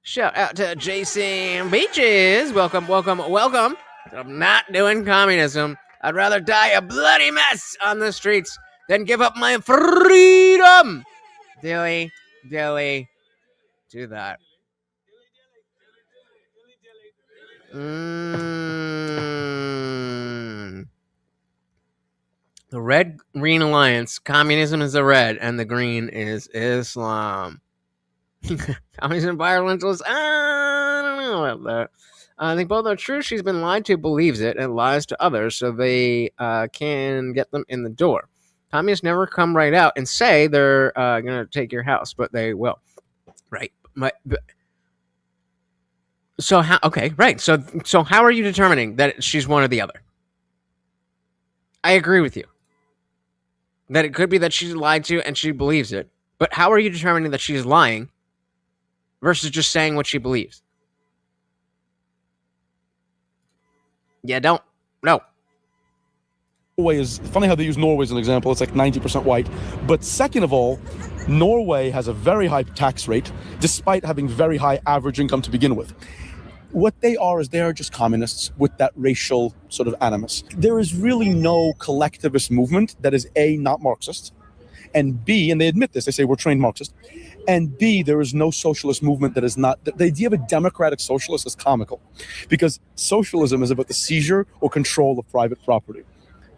Shout out to Jason Beaches. Welcome, welcome, welcome. I'm not doing communism. I'd rather die a bloody mess on the streets than give up my freedom. Dilly, do that. The Red-Green Alliance. Communism is the red, and the green is Islam. Communism environmentalists. I don't know about that. I think both are true. She's been lied to, believes it, and lies to others so they can get them in the door. Communists never come right out and say they're going to take your house, but they will. Right. So how? Okay, right. So how are you determining that she's one or the other? I agree with you. That it could be that she's lied to and she believes it. But how are you determining that she's lying versus just saying what she believes? Yeah, don't. No. Norway is funny how they use Norway as an example. It's like 90% white. But second of all, Norway has a very high tax rate, despite having very high average income to begin with. What they are is they are just communists with that racial sort of animus. There is really no collectivist movement that is A, not Marxist, and B, and they admit this, they say we're trained Marxist, and B, there is no socialist movement that is not, the idea of a democratic socialist is comical, because socialism is about the seizure or control of private property.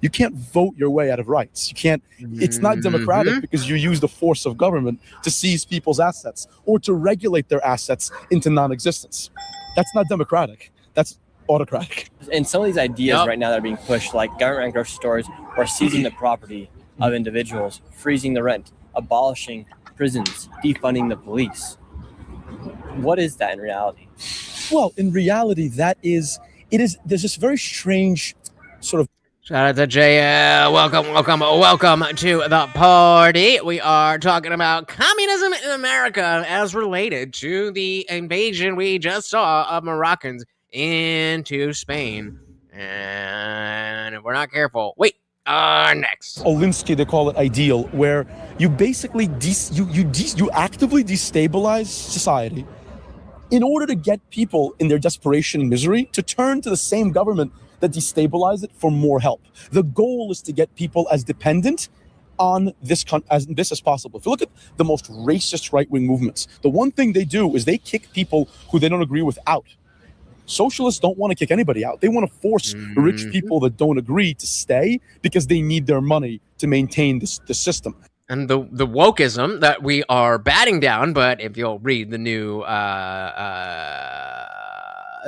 You can't vote your way out of rights. You can't, it's not democratic because you use the force of government to seize people's assets or to regulate their assets into non-existence. That's not democratic. That's autocratic. And some of these ideas right now that are being pushed, like government grocery stores, are seizing the property of individuals, freezing the rent, abolishing prisons, defunding the police. What is that in reality? Well, in reality, there's this very strange sort of. Shout out to JL. Welcome to the party. We are talking about communism in America as related to the invasion we just saw of Moroccans into Spain. And if we're not careful, next. Olinsky, they call it ideal, where you basically you actively destabilize society in order to get people in their desperation and misery to turn to the same government that destabilize it for more help. The goal is to get people as dependent on this as possible. If you look at the most racist right-wing movements, the one thing they do is they kick people who they don't agree with out. Socialists don't want to kick anybody out. They want to force rich people that don't agree to stay because they need their money to maintain the system. And the wokeism that we are batting down, but if you'll read the new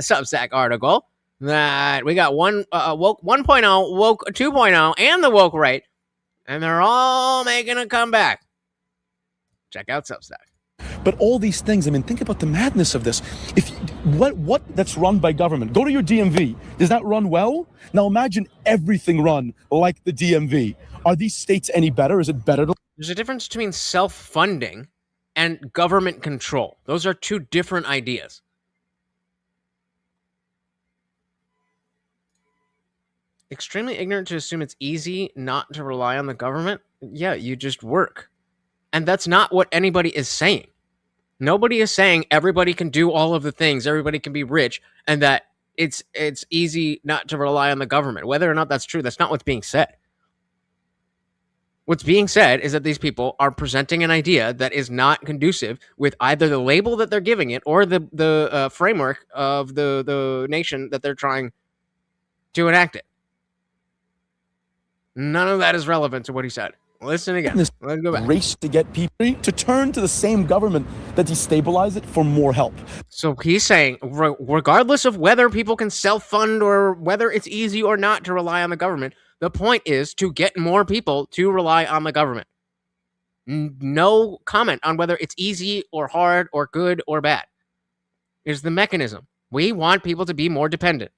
Substack article, that we got woke 1.0, woke 2.0, and the woke right, and they're all making a comeback. Check out Substack. But all these things, I mean, think about the madness of this. If what that's run by government, go to your DMV. Does that run well? Now imagine everything run like the DMV. Are these states any better? Is it better? There's a difference between self-funding and government control. Those are two different ideas. Extremely ignorant to assume it's easy not to rely on the government. Yeah, you just work. And that's not what anybody is saying. Nobody is saying everybody can do all of the things, everybody can be rich, and that it's easy not to rely on the government. Whether or not that's true, that's not what's being said. What's being said is that these people are presenting an idea that is not conducive with either the label that they're giving it or the framework of the nation that they're trying to enact it. None of that is relevant to what he said. Listen again. Let's go back. Race to get people to turn to the same government that destabilize it for more help. So he's saying, regardless of whether people can self-fund or whether it's easy or not to rely on the government, the point is to get more people to rely on the government. No comment on whether it's easy or hard or good or bad. Is the mechanism. We want people to be more dependent.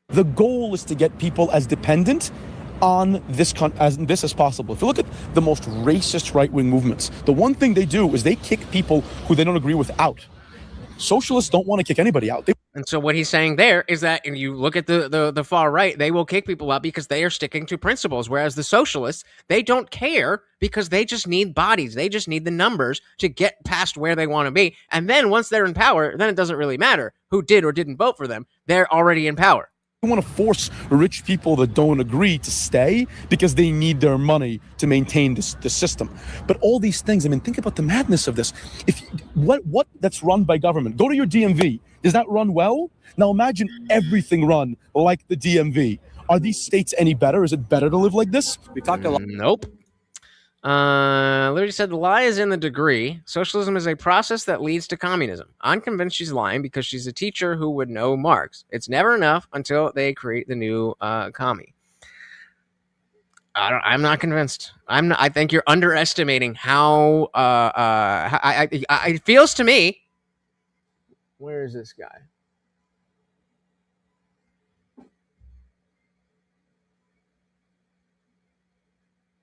The goal is to get people as dependent on this as possible. If you look at the most racist right-wing movements, the one thing they do is they kick people who they don't agree with out. Socialists don't want to kick anybody out. And so what he's saying there is that, and you look at the far right, they will kick people out because they are sticking to principles, whereas the socialists, they don't care because they just need bodies. They just need the numbers to get past where they want to be. And then once they're in power, then it doesn't really matter who did or didn't vote for them. They're already in power. They want to force rich people that don't agree to stay because they need their money to maintain the system. But all these things, I mean, think about the madness of this. If what that's run by government, go to your DMV. Does that run well? Now imagine everything run like the DMV. Are these states any better? Is it better to live like this? We talked a lot. Nope. Literally said the lie is in the degree. Socialism is a process that leads to communism. I'm convinced she's lying because she's a teacher who would know Marx. It's never enough until they create the new commie. I'm not convinced. I think you're underestimating how. It feels to me. Where is this guy?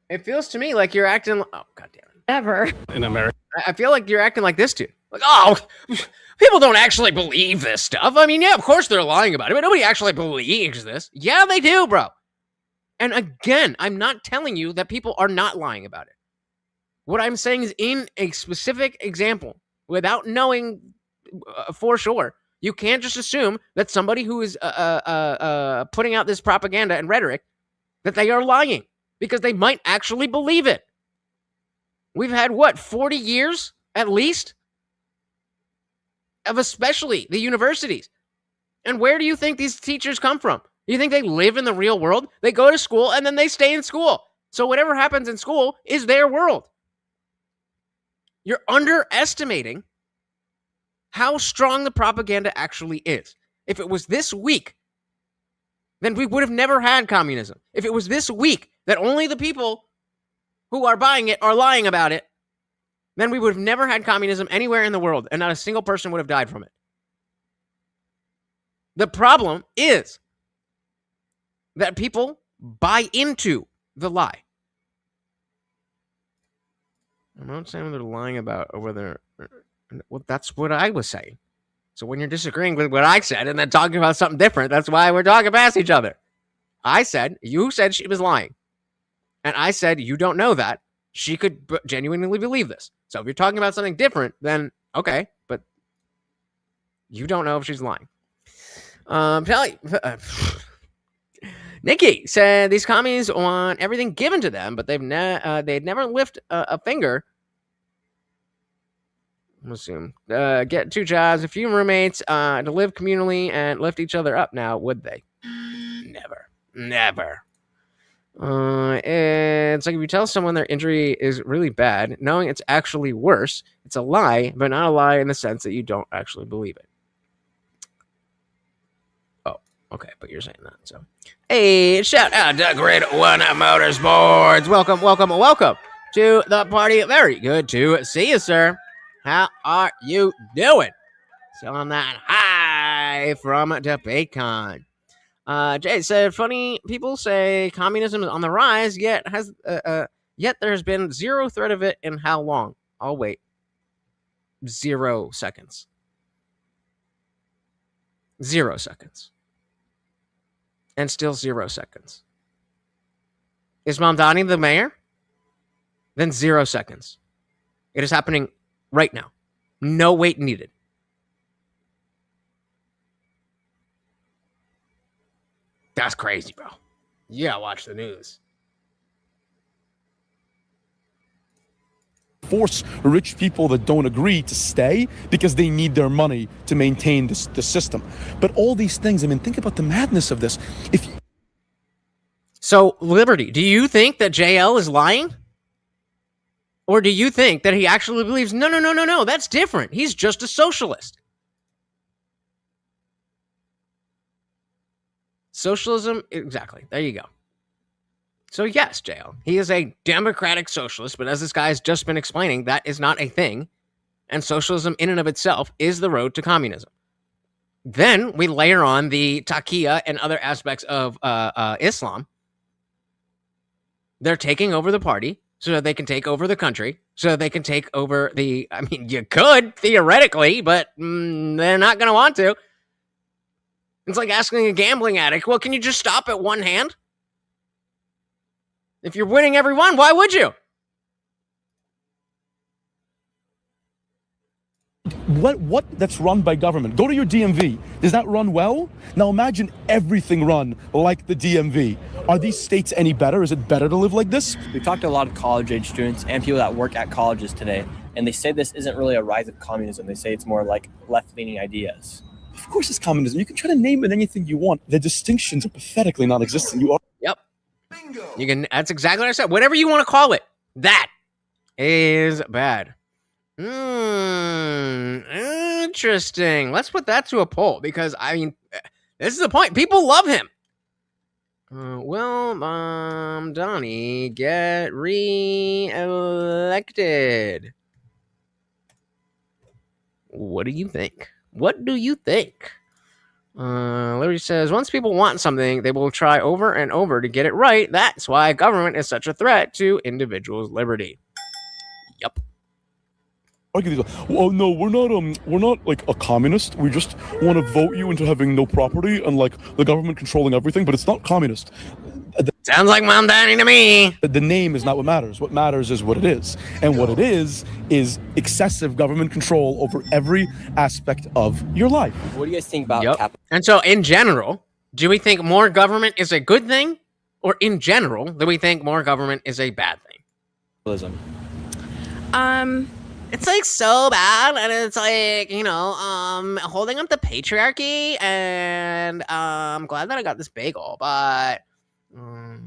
It feels to me like you're acting. Oh, God damn it. Ever. In America. I feel like you're acting like this dude. Like, oh, people don't actually believe this stuff. I mean, yeah, of course they're lying about it, but nobody actually believes this. Yeah, they do, bro. And again, I'm not telling you that people are not lying about it. What I'm saying is in a specific example, without knowing for sure, you can't just assume that somebody who is putting out this propaganda and rhetoric, that they are lying. Because they might actually believe it. We've had, 40 years at least? Of especially the universities. And where do you think these teachers come from? Do you think they live in the real world? They go to school and then they stay in school. So whatever happens in school is their world. You're underestimating how strong the propaganda actually is. If it was this weak, then we would have never had communism. If it was this weak, that only the people who are buying it are lying about it, then we would have never had communism anywhere in the world, and not a single person would have died from it. The problem is that people buy into the lie. I'm not saying they're lying about whether... Well, that's what I was saying. So when you're disagreeing with what I said and then talking about something different, that's why we're talking past each other. You said she was lying. And I said, you don't know that. She could genuinely believe this. So if you're talking about something different, then okay, but you don't know if she's lying. Nikki said these commies want everything given to them, but they'd never lift a finger. I'll assume. Get 2 jobs, a few roommates, to live communally and lift each other up now, would they? Never. It's like if you tell someone their injury is really bad, knowing it's actually worse, it's a lie, but not a lie in the sense that you don't actually believe it. Oh, okay, but you're saying that, so. Hey, shout out to Grid 1 Motorsports. Welcome to the party. Very good to see you, sir. How are you doing? So on that high from DebateCon. Jay said, funny, people say communism is on the rise, yet there's been zero threat of it in how long? I'll wait. 0 seconds. 0 seconds. And still 0 seconds. Is Mamdani the mayor? Then 0 seconds. It is happening right now. No wait needed. That's crazy, bro. You gotta watch the news. Force rich people that don't agree to stay because they need their money to maintain the system. But all these things, I mean, think about the madness of this. So, Liberty, do you think that JL is lying? Or do you think that he actually believes, no, that's different. He's just a socialist. Socialism, exactly. There you go. So yes, JL, he is a democratic socialist, but as this guy has just been explaining, that is not a thing. And socialism in and of itself is the road to communism. Then we layer on the taqiyya and other aspects of Islam. They're taking over the party so that they can take over the country, so that they can take over the... I mean, you could, theoretically, but they're not going to want to. It's like asking a gambling addict, well, can you just stop at one hand? If you're winning every one, why would you? What that's run by government? Go to your DMV. Does that run well? Now imagine everything run like the DMV. Are these states any better? Is it better to live like this? We've talked to a lot of college-age students and people that work at colleges today, and they say this isn't really a rise of communism. They say it's more like left-leaning ideas. Of course it's communism. You can try to name it anything you want. The distinctions are pathetically non-existent. Yep. You can. That's exactly what I said. Whatever you want to call it, that is bad. Interesting. Let's put that to a poll because, I mean, this is the point. People love him. Will Donnie get re-elected? What do you think? What do you think? Larry says, once people want something, they will try over and over to get it right. That's why government is such a threat to individuals' liberty. Yep. Oh no, we're not like a communist. We just want to vote you into having no property and like the government controlling everything, but it's not communist. Sounds like Mom Danny to me. The name is not what matters. What matters is what it is. And what it is excessive government control over every aspect of your life. What do you guys think about capitalism? And so in general, do we think more government is a good thing? Or in general, do we think more government is a bad thing? Capitalism. It's like so bad, and it's like, you know, holding up the patriarchy, and I'm glad that I got this bagel, but why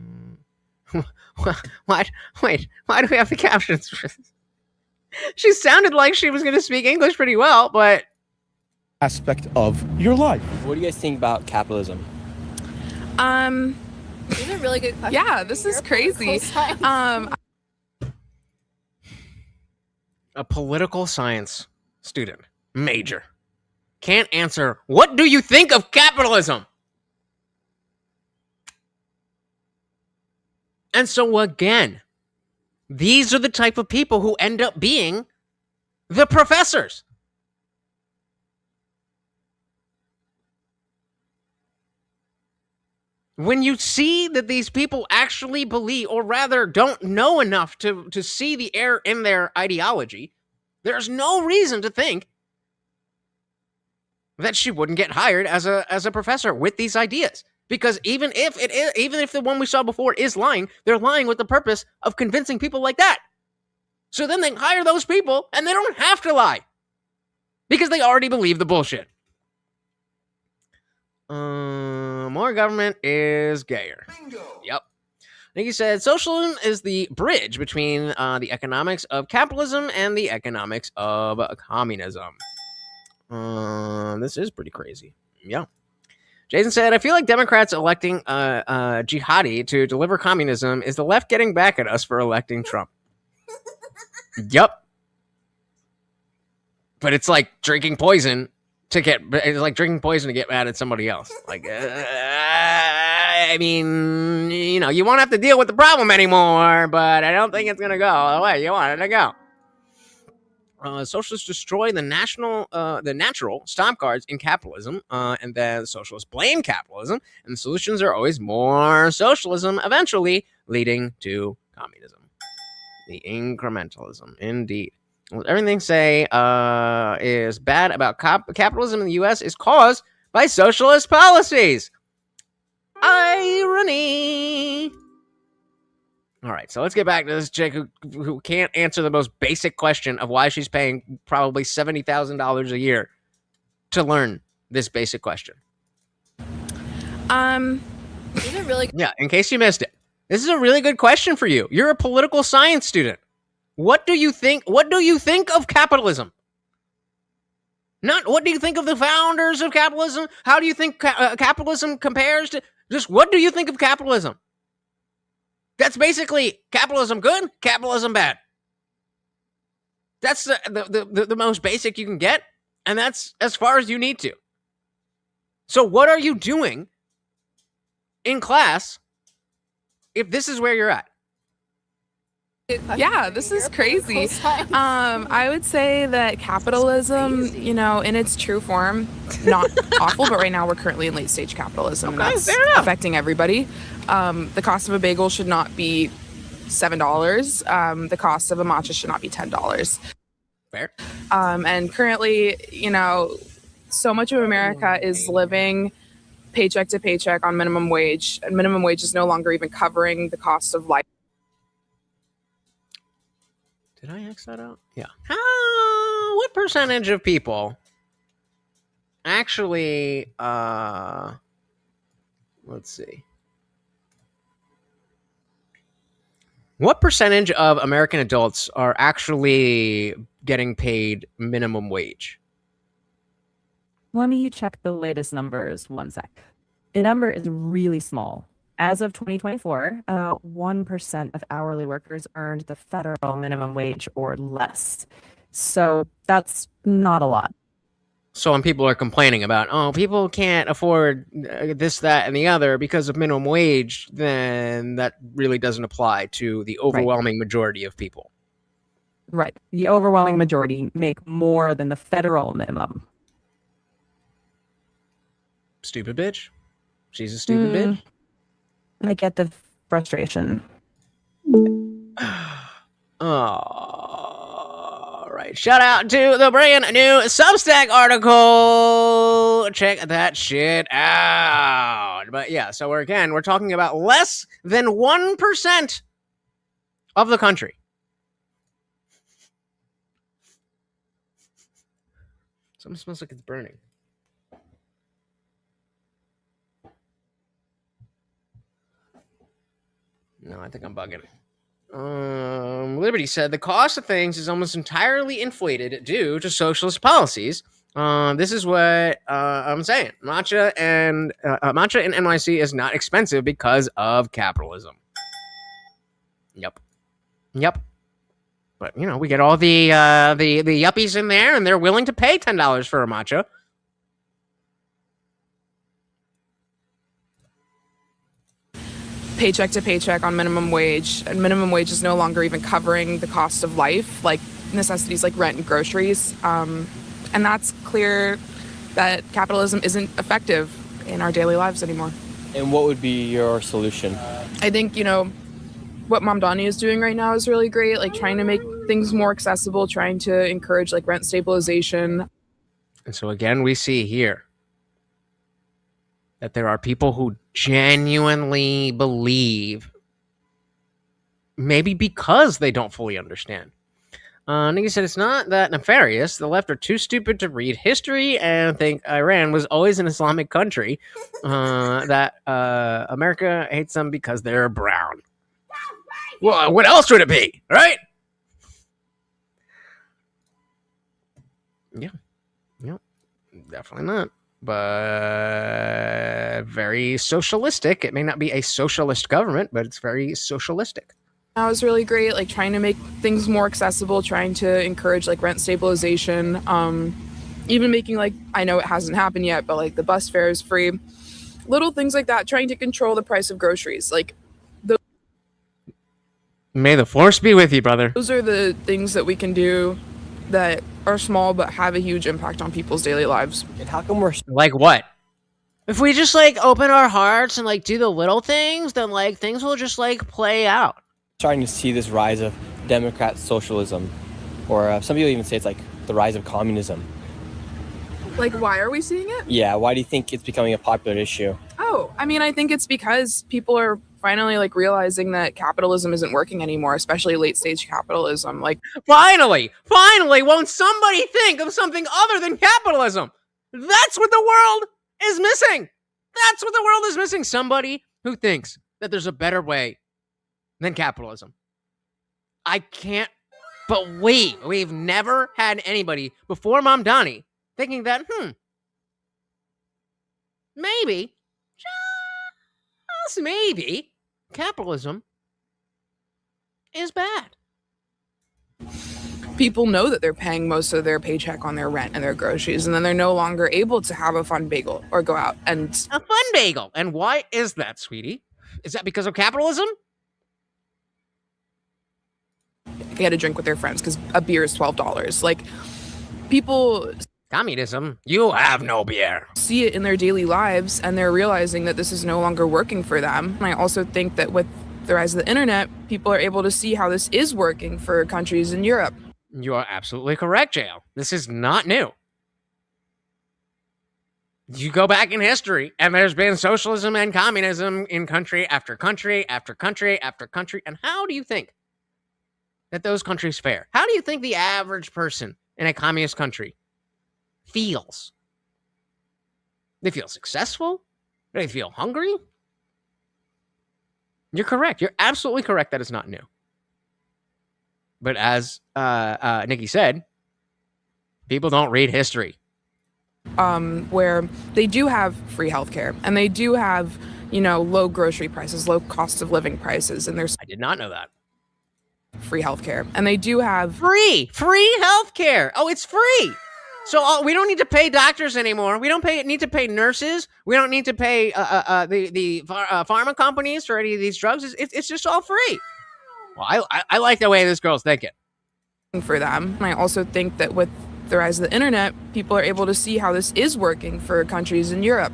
do we have the captions for this? She sounded like she was going to speak English pretty well, but aspect of your life. What do you guys think about capitalism? These are really good questions. Yeah, this is crazy. A political science student, major, can't answer, what do you think of capitalism? And so again, these are the type of people who end up being the professors. When you see that these people actually believe, or rather don't know enough to see the error in their ideology, there's no reason to think that she wouldn't get hired as a professor with these ideas. Because even if the one we saw before is lying, they're lying with the purpose of convincing people like that. So then they hire those people and they don't have to lie. Because they already believe the bullshit. More government is gayer. Bingo. Yep. Nikki said, socialism is the bridge between the economics of capitalism and the economics of communism. This is pretty crazy. Yeah. Jason said, I feel like Democrats electing jihadi to deliver communism is the left getting back at us for electing Trump. Yep. But it's like drinking poison to get mad at somebody else. Like, I mean, you know, you won't have to deal with the problem anymore, but I don't think it's going to go the way you want it to go. Socialists destroy the natural stomp cards in capitalism, and then socialists blame capitalism, and the solutions are always more socialism, eventually leading to communism. The incrementalism, indeed. Well, everything say is bad about capitalism in the U.S. is caused by socialist policies. Irony. All right, so let's get back to this chick who can't answer the most basic question of why she's paying probably $70,000 a year to learn this basic question. These are really good. Yeah, in case you missed it, this is a really good question for you. You're a political science student. What do you think? What do you think of capitalism? Not what do you think of the founders of capitalism? How do you think capitalism compares to? Just what do you think of capitalism? That's basically capitalism good, capitalism bad. That's the most basic you can get, and that's as far as you need to. So what are you doing in class if this is where you're at? Yeah, this is crazy. I would say that capitalism, in its true form, not awful, but right now we're currently in late stage capitalism, and that's affecting everybody. The cost of a bagel should not be $7. The cost of a matcha should not be $10. Fair. And currently, so much of America is living paycheck to paycheck on minimum wage, and minimum wage is no longer even covering the cost of life. Did I X that out? Yeah. What percentage of people actually, let's see. What percentage of American adults are actually getting paid minimum wage? Let me check the latest numbers. One sec. The number is really small. As of 2024, 1% of hourly workers earned the federal minimum wage or less. So that's not a lot. So when people are complaining about, oh, people can't afford this, that, and the other because of minimum wage, then that really doesn't apply to the overwhelming majority of people. Right. The overwhelming majority make more than the federal minimum. Stupid bitch. She's a stupid bitch. I get the frustration. All right. Shout out to the brand new Substack article. Check that shit out. But yeah, so we're talking about less than 1% of the country. Something smells like it's burning. No, I think I'm bugging. Liberty said the cost of things is almost entirely inflated due to socialist policies. This is what I'm saying. Matcha in NYC is not expensive because of capitalism. Yep. But we get all the yuppies in there, and they're willing to pay $10 for a matcha. Paycheck to paycheck on minimum wage, and minimum wage is no longer even covering the cost of life, like necessities like rent and groceries. And that's clear that capitalism isn't effective in our daily lives anymore. And what would be your solution? I think, what Mamdani is doing right now is really great, like trying to make things more accessible, trying to encourage like rent stabilization. And so again, we see here that there are people who genuinely believe, maybe because they don't fully understand. Nikki said it's not that nefarious. The left are too stupid to read history and think Iran was always an Islamic country. That America hates them because they're brown. Well, what else would it be, right? Yeah, definitely not. But very socialistic. It may not be a socialist government, but it's very socialistic. That was really great, like trying to make things more accessible, trying to encourage like rent stabilization, even making like, I know it hasn't happened yet, but like the bus fare is free. Little things like that, trying to control the price of groceries. Like May the force be with you, brother. Those are the things that we can do that are small but have a huge impact on people's daily lives. And how come we're like what? If we just like open our hearts and like do the little things, then like things will just like play out. Starting to see this rise of Democrat socialism, or some people even say it's like the rise of communism. Like, why are we seeing it? Yeah, why do you think it's becoming a popular issue? Oh, I mean, I think it's because people are finally like realizing that capitalism isn't working anymore, especially late stage capitalism. Like, finally, won't somebody think of something other than capitalism? That's what the world is missing. That's what the world is missing. Somebody who thinks that there's a better way than capitalism. I can't believe we've never had anybody before Mamdani thinking that, maybe, just maybe, capitalism is bad. people know that they're paying most of their paycheck on their rent and their groceries, and then they're no longer able to have a fun bagel or go out and a fun bagel. And why is that, sweetie? Is that because of capitalism? get a drink with their friends because a beer is $12. Like, people... Communism? You have no beer. See it in their daily lives, and they're realizing that this is no longer working for them. And I also think that with the rise of the internet, people are able to see how this is working for countries in Europe. You are absolutely correct, JL. This is not new. You go back in history, and there's been socialism and communism in country after country after country after country. And how do you think that those countries fare? How do you think the average person in a communist country feels? They feel successful? Do they feel hungry? You're correct. You're absolutely correct that it's not new. But as Nikki said, people don't read history. Where they do have free healthcare, and they do have, you know, low grocery prices, low cost of living prices, and there's... I did not know that. Free healthcare, and they do have... Free healthcare! Oh, it's free! So we don't need to pay doctors anymore. We don't need to pay nurses. We don't need to pay the pharma companies for any of these drugs. It's just all free. Well, I like the way this girl's thinking. For them. And I also think that with the rise of the internet, people are able to see how this is working for countries in Europe,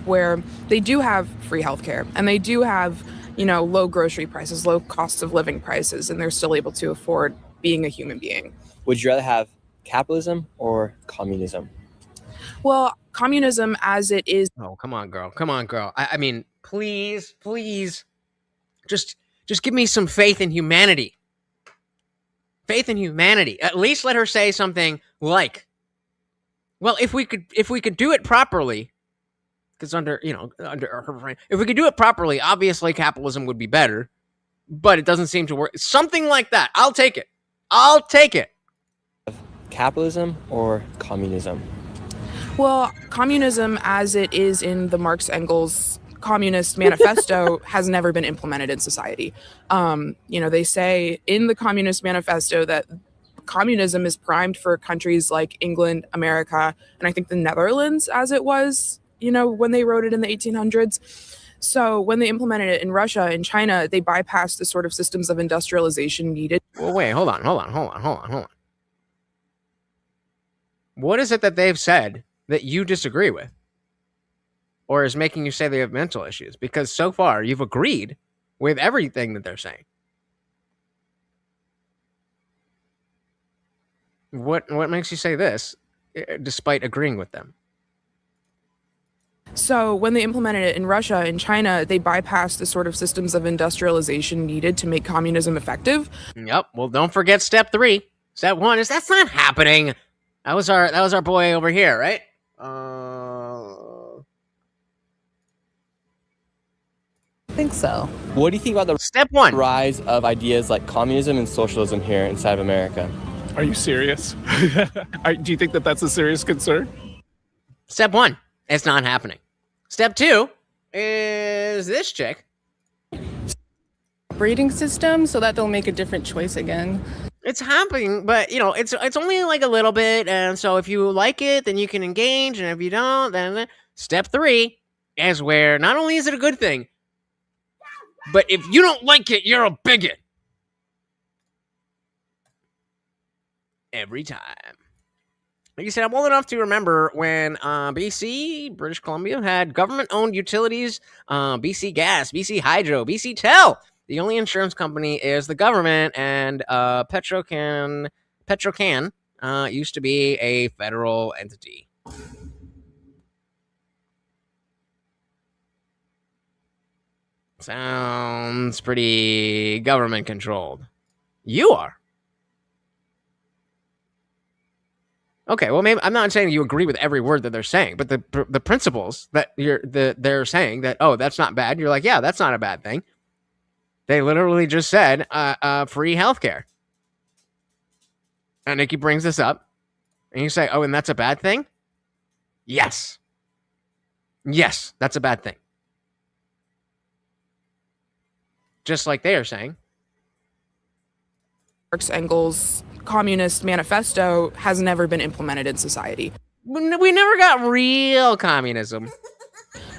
where they do have free healthcare, and they do have, you know, low grocery prices, low cost of living prices, and they're still able to afford being a human being. Would you rather have capitalism or communism? Well, communism as it is... Oh, come on, girl. Come on, girl. I mean, please, just give me some faith in humanity. Faith in humanity. At least let her say something like, well, if we could do it properly, because under her, if we could do it properly, obviously capitalism would be better, but it doesn't seem to work. Something like that. I'll take it. Capitalism or communism? Well, communism as it is in the Marx Engels Communist Manifesto has never been implemented in society. You know, they say in the Communist Manifesto that communism is primed for countries like England, America, and I think the Netherlands as it was, you know, when they wrote it in the 1800s. So when they implemented it in Russia and China, they bypassed the sort of systems of industrialization needed. Well, wait, hold on. What is it that they've said that you disagree with? Or is making you say they have mental issues? Because so far, you've agreed with everything that they're saying. What makes you say this, despite agreeing with them? So when they implemented it in Russia and China, they bypassed the sort of systems of industrialization needed to make communism effective. Yep. Well, don't forget step 3. Step 1 is that's not happening. That was our boy over here, right? I think so. What do you think about the step 1 rise of ideas like communism and socialism here inside of America? Are you serious? Do you think that that's a serious concern? Step 1, it's not happening. Step 2 is this chick. Operating system so that they'll make a different choice again. It's happening, but you know, it's only like a little bit, and so if you like it, then you can engage, and if you don't, then step 3 is where not only is it a good thing, but if you don't like it, you're a bigot. Every time. Like you said, I'm old enough to remember when BC, British Columbia, had government-owned utilities, BC Gas, BC Hydro, BC Tel. The only insurance company is the government, and Petrocan used to be a federal entity. Sounds pretty government-controlled. You are. Okay, well, maybe I'm not saying you agree with every word that they're saying, but the principles that they're saying that, oh, that's not bad. You're like, yeah, that's not a bad thing. They literally just said free healthcare. And Nikki brings this up, and you say, oh, and that's a bad thing? Yes. Yes, that's a bad thing. Just like they are saying. Marx Engels communist manifesto has never been implemented in society. We never got real communism.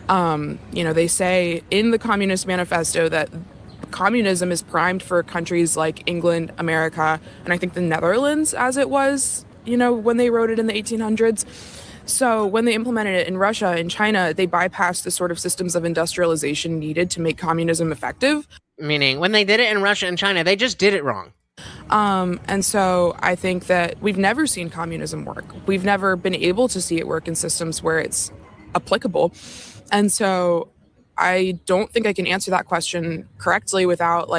They say in the Communist Manifesto that communism is primed for countries like England, America, and I think the Netherlands as it was, when they wrote it in the 1800s. So when they implemented it in Russia and China, they bypassed the sort of systems of industrialization needed to make communism effective. Meaning, when they did it in Russia and China, they just did it wrong. And so I think that we've never seen communism work. We've never been able to see it work in systems where it's applicable. And so I don't think I can answer that question correctly without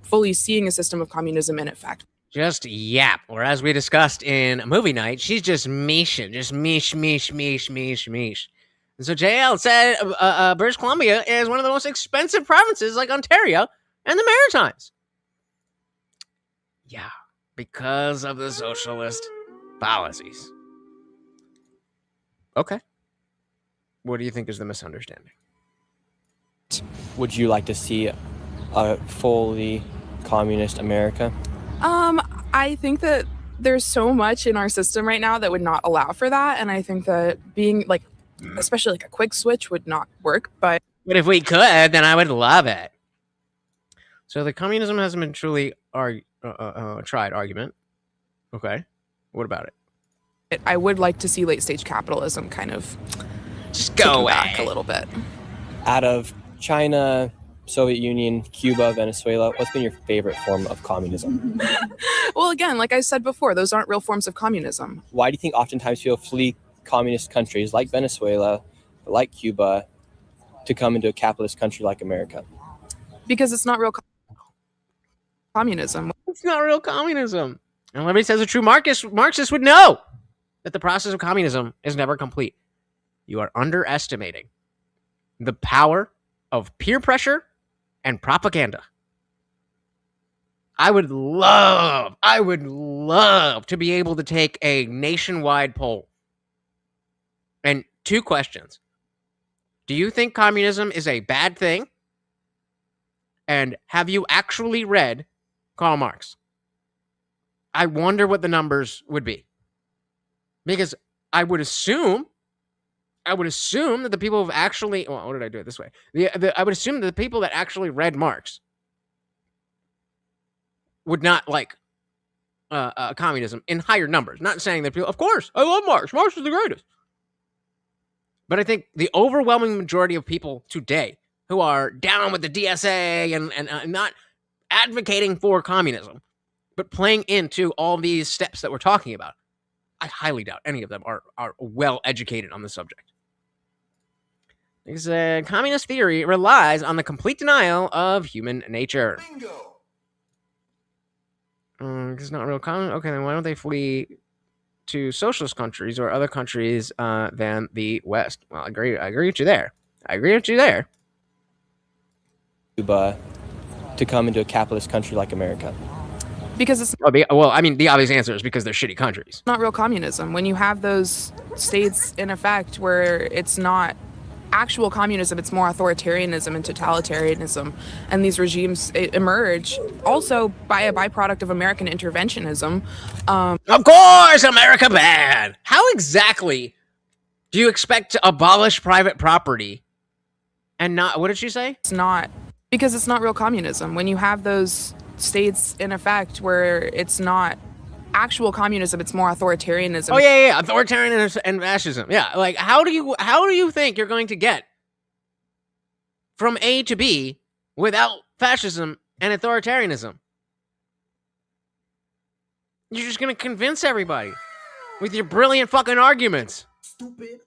fully seeing a system of communism in effect. Just yap. Or as we discussed in movie night, she's just meeshing. Just meesh. And so JL said British Columbia is one of the most expensive provinces like Ontario and the Maritimes. Yeah, because of the socialist policies. Okay. What do you think is the misunderstanding? Would you like to see a fully communist America? I think that there's so much in our system right now that would not allow for that. And I think that being especially a quick switch would not work. But if we could, then I would love it. So the communism hasn't been truly tried argument. Okay. What about it? I would like to see late stage capitalism kind of just go back a little bit. Out of China, Soviet Union, Cuba, Venezuela, what's been your favorite form of communism? Well, again, like I said before, those aren't real forms of communism. Why do you think oftentimes people flee communist countries like Venezuela, like Cuba, to come into a capitalist country like America? Because it's not real communism. It's not real communism. And everybody says a true Marxist would know that the process of communism is never complete. You are underestimating the power of peer pressure and propaganda. I would love to be able to take a nationwide poll. And 2 questions. Do you think communism is a bad thing? And have you actually read Karl Marx? I wonder what the numbers would be. Because I would assume that the people who have actually... Well, what did I do it this way? I would assume that the people that actually read Marx would not like communism in higher numbers. Not saying that people... Of course, I love Marx. Marx is the greatest. But I think the overwhelming majority of people today who are down with the DSA and not advocating for communism, but playing into all these steps that we're talking about, I highly doubt any of them are well educated on the subject. Because communist theory relies on the complete denial of human nature. Bingo. It's not real common. Okay, then why don't they flee to socialist countries or other countries than the West? Well, I agree with you there. Cuba to come into a capitalist country like America. Because it's... the obvious answer is because they're shitty countries. Not real communism. When you have those states in effect where it's not actual communism, it's more authoritarianism and totalitarianism. And these regimes emerge also by a byproduct of American interventionism. Of course, America bad. How exactly do you expect to abolish private property and not... What did she say? It's not... Because it's not real communism. When you have those states in effect where it's not actual communism, it's more authoritarianism. Oh yeah, authoritarianism and fascism. Yeah, like how do you think you're going to get from A to B without fascism and authoritarianism? You're just going to convince everybody with your brilliant fucking arguments. Stupid.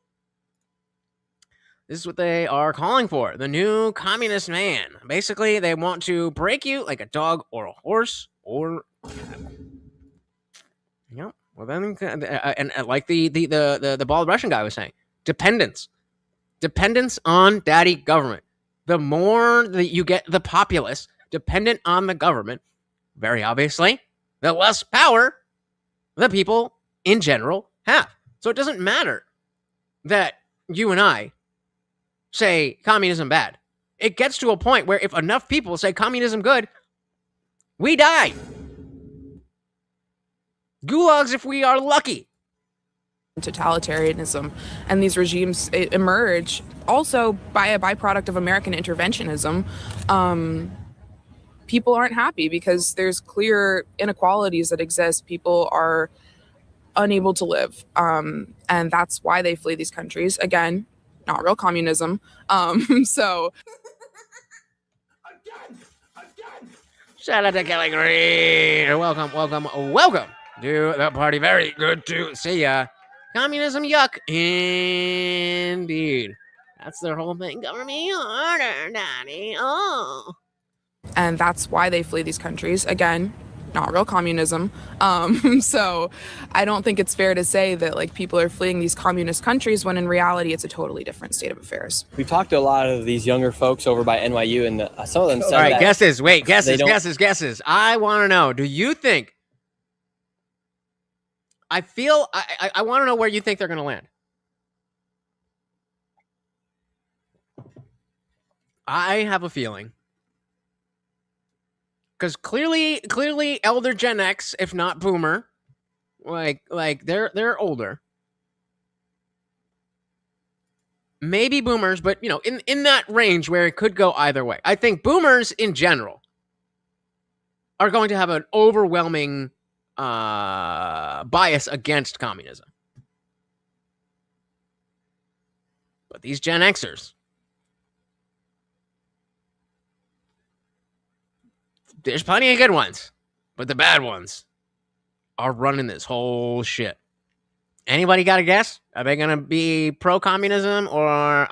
This is what they are calling for. The new communist man. Basically, they want to break you like a dog or a horse or... Yep. Well, then, and like the bald Russian guy was saying, dependence on daddy government. The more that you get the populace dependent on the government, very obviously, the less power the people in general have. So it doesn't matter that you and I say communism bad. It gets to a point where if enough people say communism good, we die. Gulags if we are lucky. Totalitarianism, and these regimes emerge also by a byproduct of American interventionism. People aren't happy because there's clear inequalities that exist. People are unable to live, and that's why they flee these countries. Again, not real communism. So shout out to Kelly Green. Welcome to the party. Very good to see ya. Communism, yuck. Indeed. That's their whole thing. Cover me harder, daddy. Oh. and that's why they flee these countries. Again, not real communism. So I don't think it's fair to say that like people are fleeing these communist countries when in reality it's a totally different state of affairs. We've talked to a lot of these younger folks over by NYU, and some of them said, all right, that guesses. Wait, guesses. I want to know. Do you think? I want to know where you think they're going to land. I have a feeling. Because clearly elder Gen X, if not boomer, like they're older. Maybe boomers, but in that range where it could go either way. I think boomers in general are going to have an overwhelming bias against communism. But these Gen Xers, there's plenty of good ones, but the bad ones are running this whole shit. Anybody got a guess? Are they going to be pro-communism or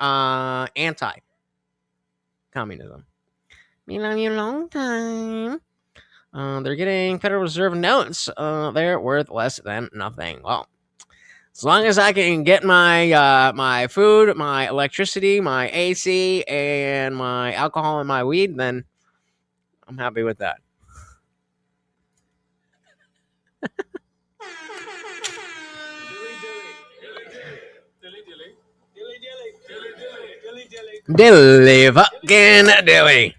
anti-communism? Been on you a long time. They're getting Federal Reserve notes. They're worth less than nothing. Well, as long as I can get my my food, my electricity, my AC, and my alcohol and my weed, then I'm happy with that. Dilly fucking dilly.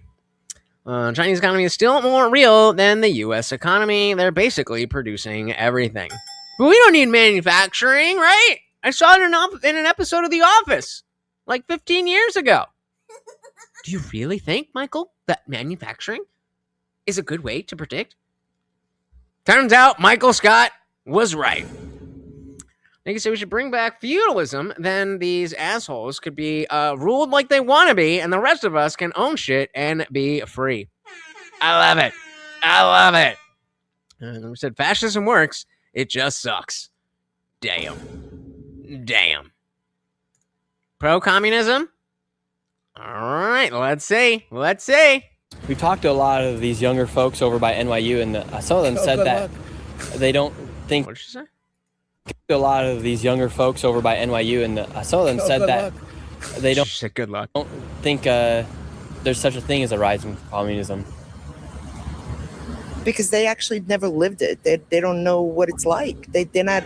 Chinese economy is still more real than the U.S. economy. They're basically producing everything. But we don't need manufacturing, right? I saw it in an episode of The Office like 15 years ago. Do you really think, Michael, that manufacturing is a good way to predict? Turns out Michael Scott was right. They say we should bring back feudalism, then these assholes could be ruled like they want to be, and the rest of us can own shit and be free. I love it. And we said fascism works, it just sucks. Damn. Pro-communism? All right, let's see. We've talked to a lot of these younger folks over by NYU, and some of them said that they don't think. What did she say? A lot of these younger folks over by NYU, and some of them said that they don't. She said good luck. Don't think there's such a thing as a rise in communism. Because they actually never lived it. They don't know what it's like. They're not.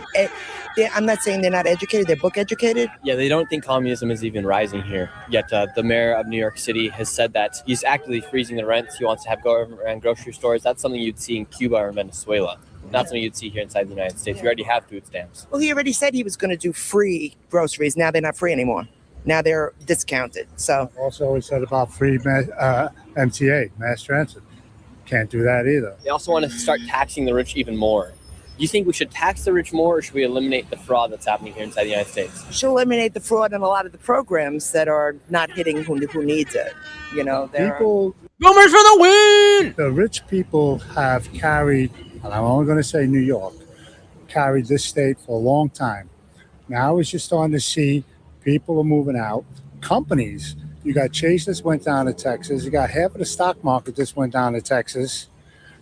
I'm not saying they're not educated. They're book educated. Yeah, they don't think communism is even rising here. Yet the mayor of New York City has said that he's actively freezing the rents. He wants to have government-run grocery stores. That's something you'd see in Cuba or Venezuela. Not something you'd see here inside the United States. We already have food stamps. Well, he already said he was going to do free groceries. Now they're not free anymore. Now they're discounted. So also he said about free MTA, mass transit. Can't do that either. They also want to start taxing the rich even more. Do you think we should tax the rich more, or should we eliminate the fraud that's happening here inside the United States? She'll eliminate the fraud in a lot of the programs that are not hitting who needs it. People, boomers for the win. The rich people have carried, and I'm only going to say New York, carried this state for a long time. Now it's just starting to see people are moving out. Companies, you got Chase that went down to Texas. You got half of the stock market just went down to Texas.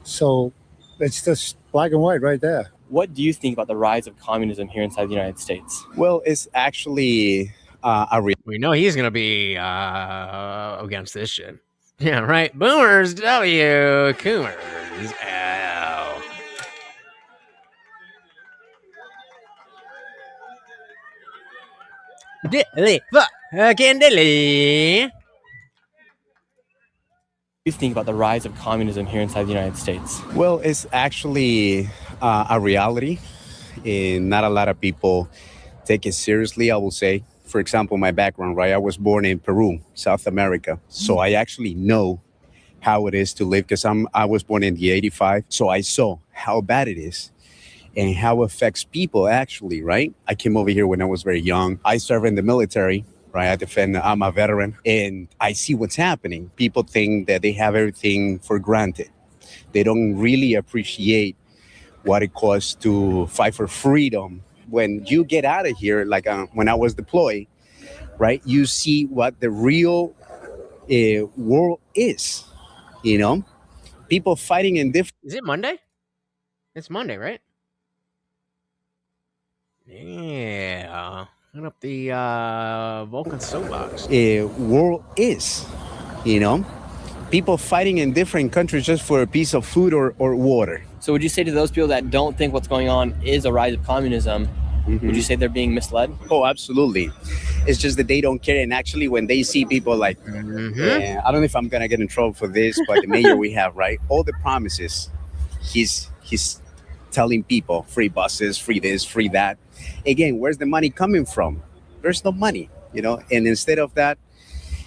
So it's just black and white right there. What do you think about the rise of communism here inside the United States? Well, it's actually we know he's going to be against this shit. Yeah, right. Boomers W, Coomers L. Dilly fucking dilly. What do you think about the rise of communism here inside the United States? Well, it's actually a reality, and not a lot of people take it seriously, I will say. For example, my background, right? I was born in Peru, South America. So I actually know how it is to live because I was born in the 85. So I saw how bad it is and how it affects people actually, right? I came over here when I was very young. I served in the military, right? I'm a veteran, and I see what's happening. People think that they have everything for granted. They don't really appreciate what it costs to fight for freedom. When you get out of here, like when I was deployed, right, you see what the real world is, you know? People fighting in different... Is it Monday? It's Monday, right? Yeah. Put up the Vulcan soapbox. World is, you know? People fighting in different countries just for a piece of food or water. So would you say to those people that don't think what's going on is a rise of communism, would you say they're being misled? Oh, absolutely. It's just that they don't care. And actually, when they see people like, I don't know if I'm going to get in trouble for this, but the mayor we have, right? All the promises, he's telling people free buses, free this, free that. Again, where's the money coming from? There's no money, you know? And instead of that,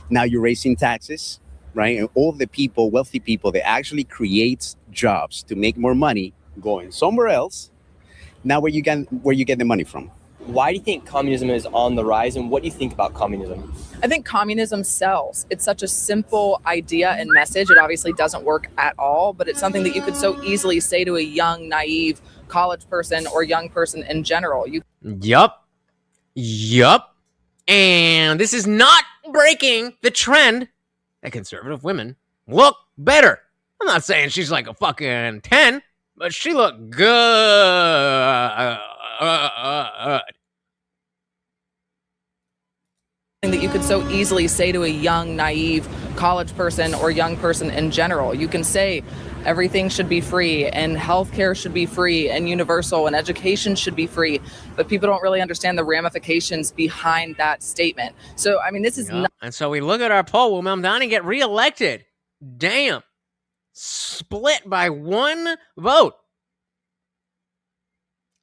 now you're raising taxes, right? And all the people, wealthy people, that actually creates jobs to make more money going somewhere else. Now where you get the money from? Why do you think communism is on the rise, and what do you think about communism? I think communism sells. It's such a simple idea and message. It obviously doesn't work at all, but it's something that you could so easily say to a young, naive college person or young person in general. Yup. And this is not breaking the trend that conservative women look better. I'm not saying she's like a fucking 10, but she looked good. That you could so easily say to a young, naive college person or young person in general. You can say everything should be free and healthcare should be free and universal and education should be free, but people don't really understand the ramifications behind that statement. So, I mean, this is not... And so we look at our poll. Will Mamdani get reelected? Damn. Split by one vote.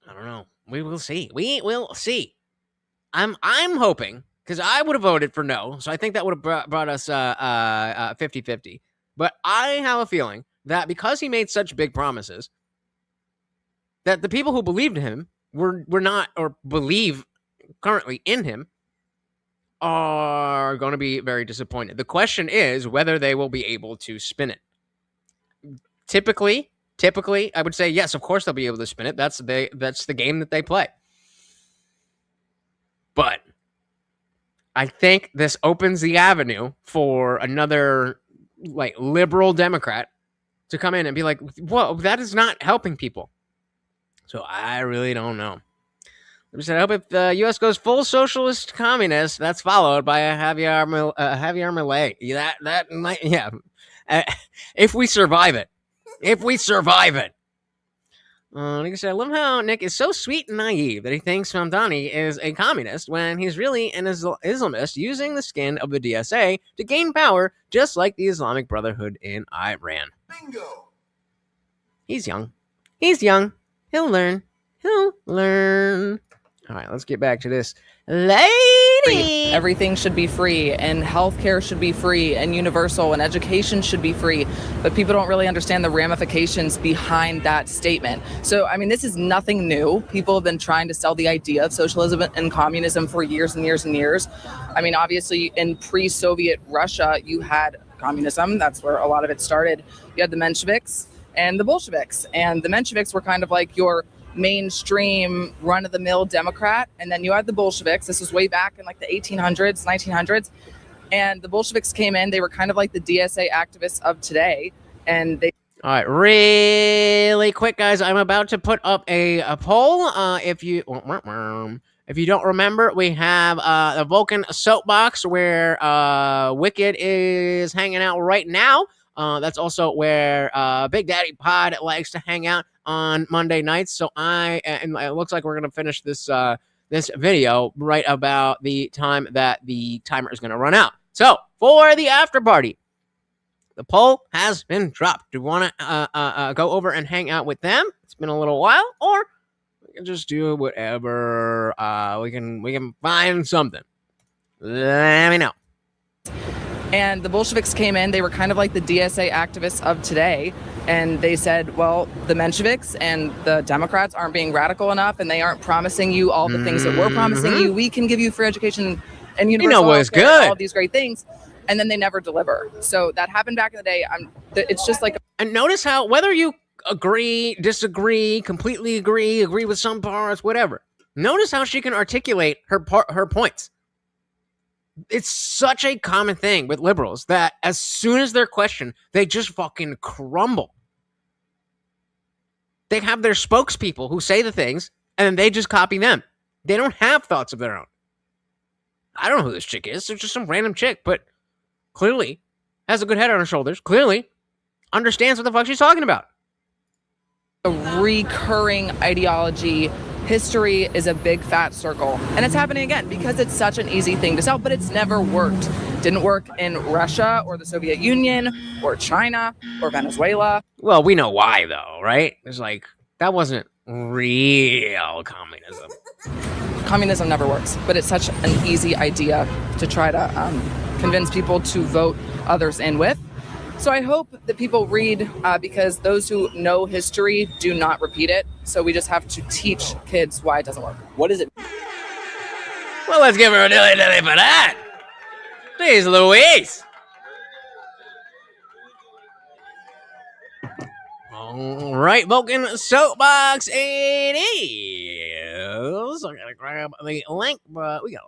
I don't know. We will see. I'm hoping, because I would have voted for no, so I think that would have brought us 50-50. But I have a feeling that because he made such big promises, that the people who believed him were not, or believe currently in him, are going to be very disappointed. The question is whether they will be able to spin it. Typically, I would say yes, of course they'll be able to spin it. That's the game that they play. But I think this opens the avenue for another like liberal Democrat to come in and be like, whoa, that is not helping people. So I really don't know. I said, I hope if the U.S. goes full socialist communist, that's followed by a Javier Milei. That might, yeah. If we survive it. Like I said, I love how Nick is so sweet and naive that he thinks Mamdani is a communist when he's really an Islamist using the skin of the DSA to gain power, just like the Islamic Brotherhood in Iran. Bingo! He's young. He'll learn. All right, let's get back to this lady. Everything should be free and healthcare should be free and universal and education should be free, but people don't really understand the ramifications behind that statement. So, I mean, this is nothing new. People have been trying to sell the idea of socialism and communism for years and years and years. I mean, obviously, in pre-Soviet Russia, you had communism. That's where a lot of it started. You had the Mensheviks and the Bolsheviks, and the Mensheviks were kind of like your mainstream run-of-the-mill Democrat, and then you had the Bolsheviks. This was way back in like the 1800s, 1900s, and the Bolsheviks came in. They were kind of like the DSA activists of today, and they... All right, really quick, guys. I'm about to put up a poll. If you don't remember, we have the Vulcan soapbox where Wicked is hanging out right now. That's also where Big Daddy Pod likes to hang out on Monday nights. So and it looks like we're gonna finish this this video right about the time that the timer is gonna run out. So for the after party, the poll has been dropped. Do you want to go over and hang out with them? It's been a little while, or we can just do whatever. We can find something. Let me know. And the Bolsheviks came in, they were kind of like the DSA activists of today. And they said, well, the Mensheviks and the Democrats aren't being radical enough, and they aren't promising you all the things that we're promising you. We can give you free education and universal what's healthcare and all good. of these great things. And then they never deliver. So that happened back in the day. It's just like... And notice how, whether you agree, disagree, completely agree with some parts, whatever. Notice how she can articulate her points. It's such a common thing with liberals that as soon as they're questioned, they just fucking crumble. They have their spokespeople who say the things, and then they just copy them. They don't have thoughts of their own. I don't know who this chick is. It's just some random chick, but clearly has a good head on her shoulders. Clearly understands what the fuck she's talking about. A recurring ideology. History is a big fat circle. And it's happening again because it's such an easy thing to sell, but it's never worked. Didn't work in Russia or the Soviet Union or China or Venezuela. Well, we know why, though, right? It's like, that wasn't real communism. Communism never works, but it's such an easy idea to try to convince people to vote others in with. So I hope that people read because those who know history do not repeat it. So we just have to teach kids why it doesn't work. What is it? Well, let's give her a dilly for that. Jeez Louise. All right, Vulcan Soapbox 80. So I'm going to grab the link, but we got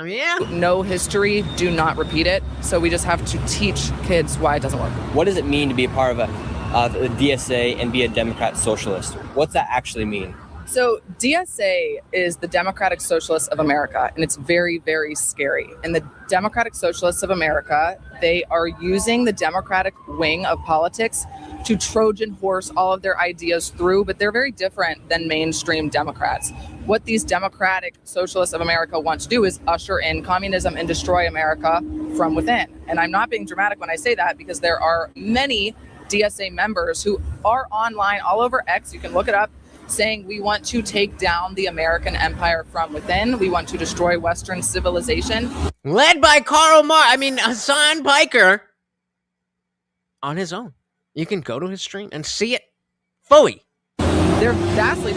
yeah. Know history, do not repeat it. So we just have to teach kids why it doesn't work. What does it mean to be a part of the DSA and be a Democrat socialist? What's that actually mean? So DSA is the Democratic Socialists of America, and it's very, very scary. And the Democratic Socialists of America, they are using the Democratic wing of politics to Trojan horse all of their ideas through, but they're very different than mainstream Democrats. What these Democratic Socialists of America want to do is usher in communism and destroy America from within. And I'm not being dramatic when I say that, because there are many DSA members who are online all over X, you can look it up, saying we want to take down the American empire from within. We want to destroy Western civilization. Led by Hassan Piker on his own. You can go to his stream and see it fully. They're vastly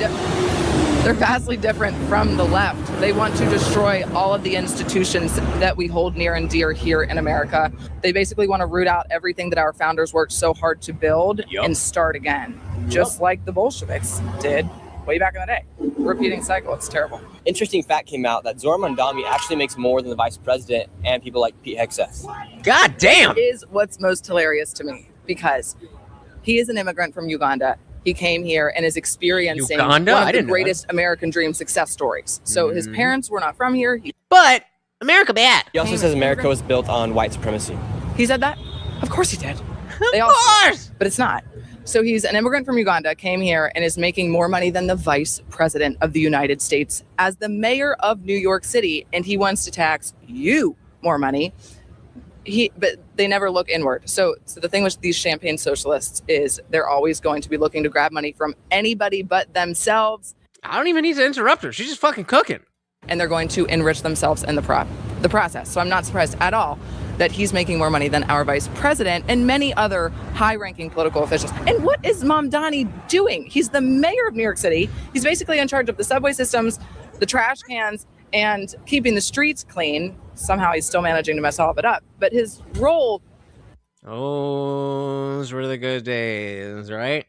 different from the left. They want to destroy all of the institutions that we hold near and dear here in America. They basically want to root out everything that our founders worked so hard to build and start again. Just like the Bolsheviks did way back in the day. Repeating cycle, it's terrible. Interesting fact came out that Zohar Mamdani actually makes more than the vice president and people like Pete Hegseth. God damn! It is what's most hilarious to me, because he is an immigrant from Uganda. He came here and is experiencing one of the greatest American dream success stories. So his parents were not from here. But America bad. He also says America was built on white supremacy. He said that? Of course he did. Of course! But it's not. So he's an immigrant from Uganda, came here and is making more money than the vice president of the United States as the mayor of New York City. And he wants to tax you more money. But they never look inward. So the thing with these champagne socialists is they're always going to be looking to grab money from anybody but themselves. I don't even need to interrupt her. She's just fucking cooking. And they're going to enrich themselves in the process. So I'm not surprised at all that he's making more money than our vice president and many other high-ranking political officials. And what is Mamdani doing? He's the mayor of New York City. He's basically in charge of the subway systems, the trash cans, and keeping the streets clean. Somehow he's still managing to mess all of it up. But his role... Oh, those were the good days, right?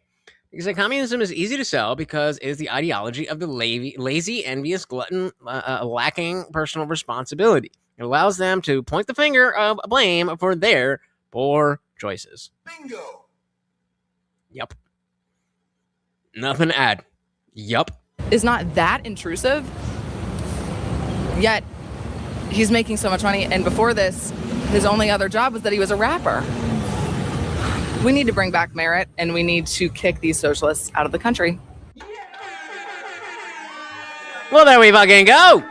Because communism is easy to sell because it is the ideology of the lazy, envious glutton lacking personal responsibility. It allows them to point the finger of blame for their poor choices. Bingo. Yep. Nothing to add. Yup. Is not that intrusive, yet he's making so much money. And before this, his only other job was that he was a rapper. We need to bring back merit, and we need to kick these socialists out of the country. Well, there we fucking go.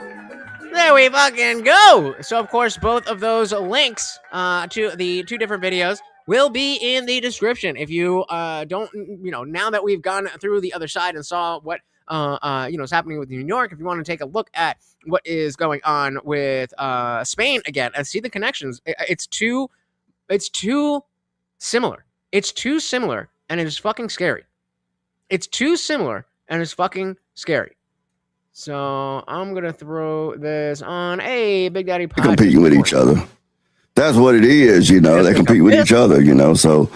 There we fucking go. So, of course, both of those links to the two different videos will be in the description. If you don't, now that we've gone through the other side and saw what is happening with New York, if you want to take a look at what is going on with Spain again and see the connections, it's too similar. It's too similar, and it is fucking scary. It's too similar, and it's fucking scary. So I'm gonna throw this on a Big Daddy Pod. Competing with each other. That's what it is, They compete with each other, So,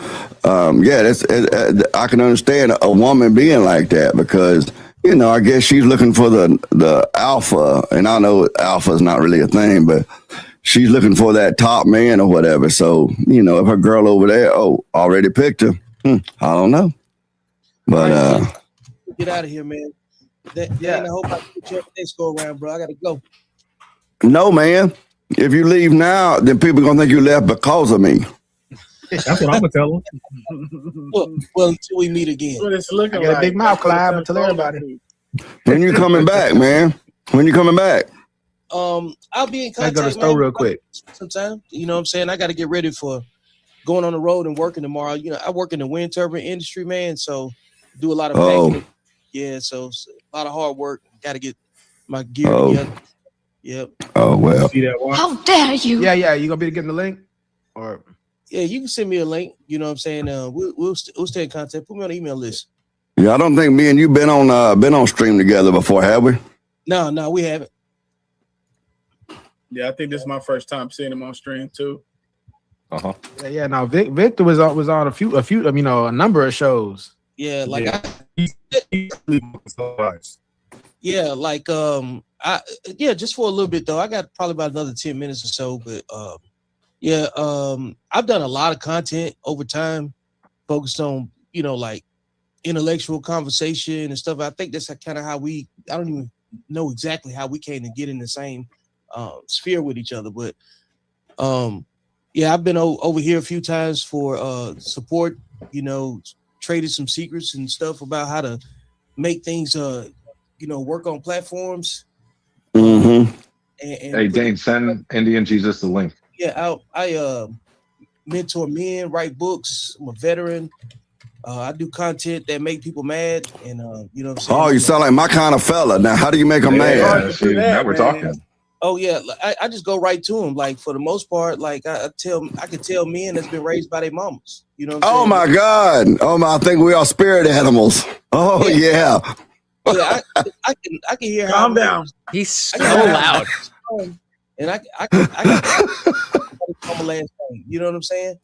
I can understand a woman being like that because, I guess she's looking for the alpha, and I know alpha is not really a thing, but she's looking for that top man or whatever. So, if her girl over there, already picked her, I don't know. But get out of here, man. I hope I get your next go around, bro. I gotta go. No, man. If you leave now, then people are gonna think you left because of me. That's what I'm gonna tell them. Well, until we meet again. What it's looking like. A big mouth, Clive, and tell everybody. When you coming back, man? When you coming back? I'll be in contact. I go to the store real quick. Sometime, you know what I'm saying? I got to get ready for going on the road and working tomorrow. I work in the wind turbine industry, man. So do a lot of packing. Yeah, so a lot of hard work. Got to get my gear together. Yep. Oh well. See that one? How dare you? Yeah. You gonna be getting the link, or? Yeah, you can send me a link. You know what I'm saying? We'll stay in contact. Put me on the email list. Yeah, I don't think me and you been on stream together before, have we? No, we haven't. Yeah, I think this is my first time seeing him on stream too. Yeah. Now Victor was on a number of shows. Yeah, like just for a little bit though. I got probably about another 10 minutes or so, but I've done a lot of content over time, focused on like intellectual conversation and stuff. I think that's kind of how I don't even know exactly how we came to get in the same sphere with each other, but I've been over here a few times for support. Traded some secrets and stuff about how to make things work on platforms. Mm-hmm. Hey, Dane, send Indian Jesus the link. Yeah, I mentor men, write books. I'm a veteran. I do content that make people mad, and you know what I'm saying? Oh, you sound like my kind of fella. Now, how do you make them mad? Now we're talking. Oh yeah, I just go right to them. Like for the most part, like I can tell men that's been raised by their mamas. You know what I'm saying? Oh my God! I think we are spirit animals. Oh yeah. Yeah, I can hear. Calm down. He's so loud. And I can mama last name. You know what I'm saying?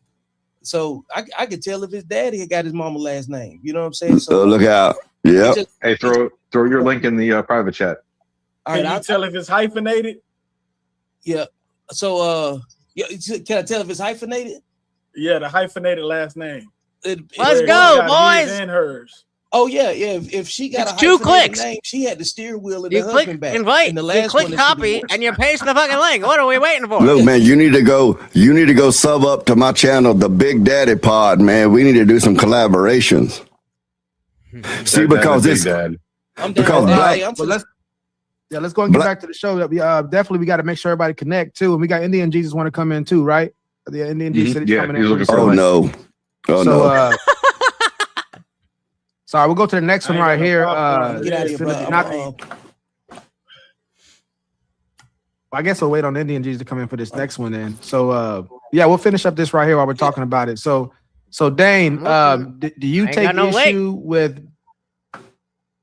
So I can tell if his daddy had got his mama last name. You know what I'm saying? So look out. Yeah. Hey, throw your link in the private chat. All right, Can you tell if it's hyphenated? Yeah. So can I tell if it's hyphenated? Yeah, the hyphenated last name. Let's go, boys. And hers. Oh yeah. If she got It's a 2 hyphenated clicks. name, she had the steering wheel and You the click husband back. invite. And the You last click one copy, and you paste the fucking link. What are we waiting for? Look, man, you need to go sub up to my channel, the Big Daddy Pod, man. We need to do some collaborations. See, because it's because black. Let's go and get back to the show. That we definitely we got to make sure everybody connect too, and we got Indian Jesus want to come in too, right? The Indian Jesus said he's coming in. No. Sorry, we'll go to the next one right here. Get out of here, bro. I guess we'll wait on Indian Jesus to come in for this next one then. So we'll finish up this right here while we're talking about it. So Dane, do you take issue with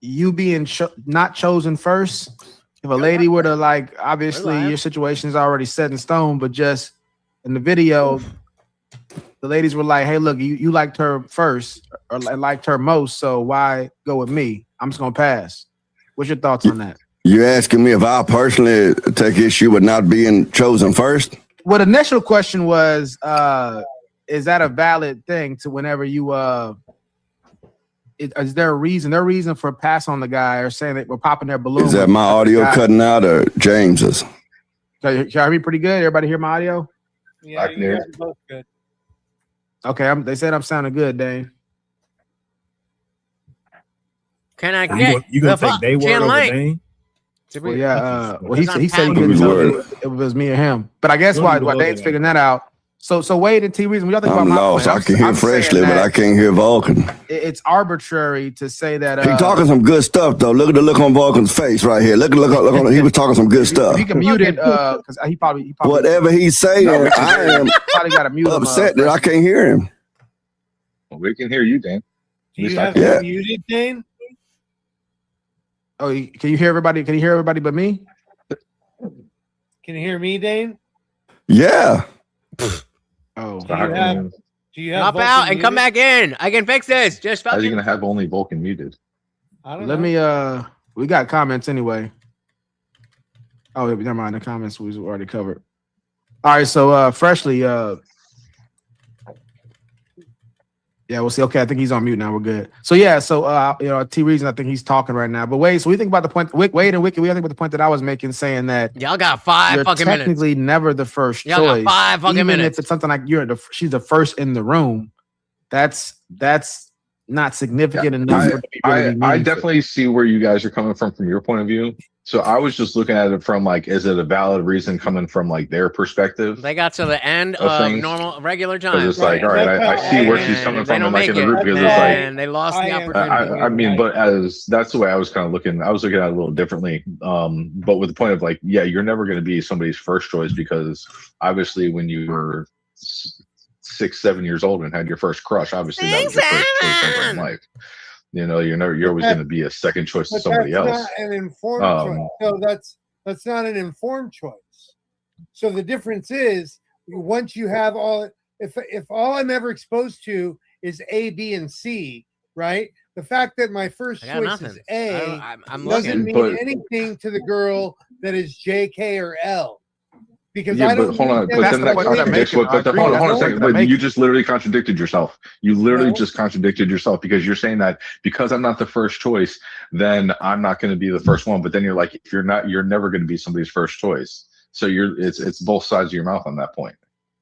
you being not chosen first? If a lady were to obviously your situation is already set in stone, but just in the video, the ladies were like, "Hey, look, you liked her first or liked her most, so why go with me? I'm just gonna pass." What's your thoughts on that? You're asking me if I personally take issue with not being chosen first? Well, the initial question was, is that a valid thing to whenever you is there a reason for pass on the guy or saying that we're popping their balloon? Is that my audio cutting out or James's? Can you hear me pretty good? Everybody hear my audio? Yeah, I can hear. Both good. Okay, they said I'm sounding good, Dane. Can I get you gonna take their word over Dane? Well, yeah. He said he couldn't tell if it was me or him. But I guess while Dane's figuring that out, So Wade and T Reason, what y'all think I'm about my lost. point? I can hear I'm saying Freshly, but that I can't hear Vulcan. it's arbitrary to say that. He talking some good stuff though. Look at the look on Vulcan's face right here. Look on. He was talking some good stuff. He can mute it because he probably Whatever he's saying, I am probably got to mute him. upset that I can't hear him. Well, we can hear you, Dan. Do you have him muted, Dane? Oh, can you hear everybody? Can you hear everybody but me? Can you hear me, Dane? Yeah. Oh, do you have Drop out and come back in. I can fix this. Just How's he fucking. gonna have only Vulcan muted? Let me. We got comments anyway. Oh, never mind. The comments we already covered. All right, so Freshly. Yeah, we'll see. Okay, I think he's on mute now. We're good. So yeah, so T Reason, I think he's talking right now. But wait, so we think about the point. Wade and Wiki, we think about the point that I was making, saying that Y'all got 5 fucking minutes. technically never the first Y'all got choice. 5 fucking even minutes. if it's something like she's the first in the room. That's not significant enough. For it to be really I meaningful. definitely see where you guys are coming from your point of view. So I was just looking at it from like, is it a valid reason coming from like their perspective? They got to the end of of things. normal regular Because time. it's like, all right, I see where she's coming from, and like in the group, because it's like, and they lost the opportunity. I mean, but that's the way I was kind of looking. I was looking at it a little differently. But with the point of like, yeah, you're never going to be somebody's first choice, because obviously when you were 6, 7 years old and had your first crush, obviously that was your first choice ever in life. You're always going to be a second choice to somebody else. Not an informed choice. So that's not an informed choice. So the difference is, once you have all, if all I'm ever exposed to is A, B, and C, right? The fact that my first choice is A doesn't mean anything to the girl that is J, K, or L. Because I don't. Hold on, but then that contradicts. Hold on a second. But you just literally contradicted yourself. You literally just contradicted yourself, because you're saying that because I'm not the first choice, then I'm not going to be the first one. But then you're like, if you're not, you're never going to be somebody's first choice. So it's both sides of your mouth on that point.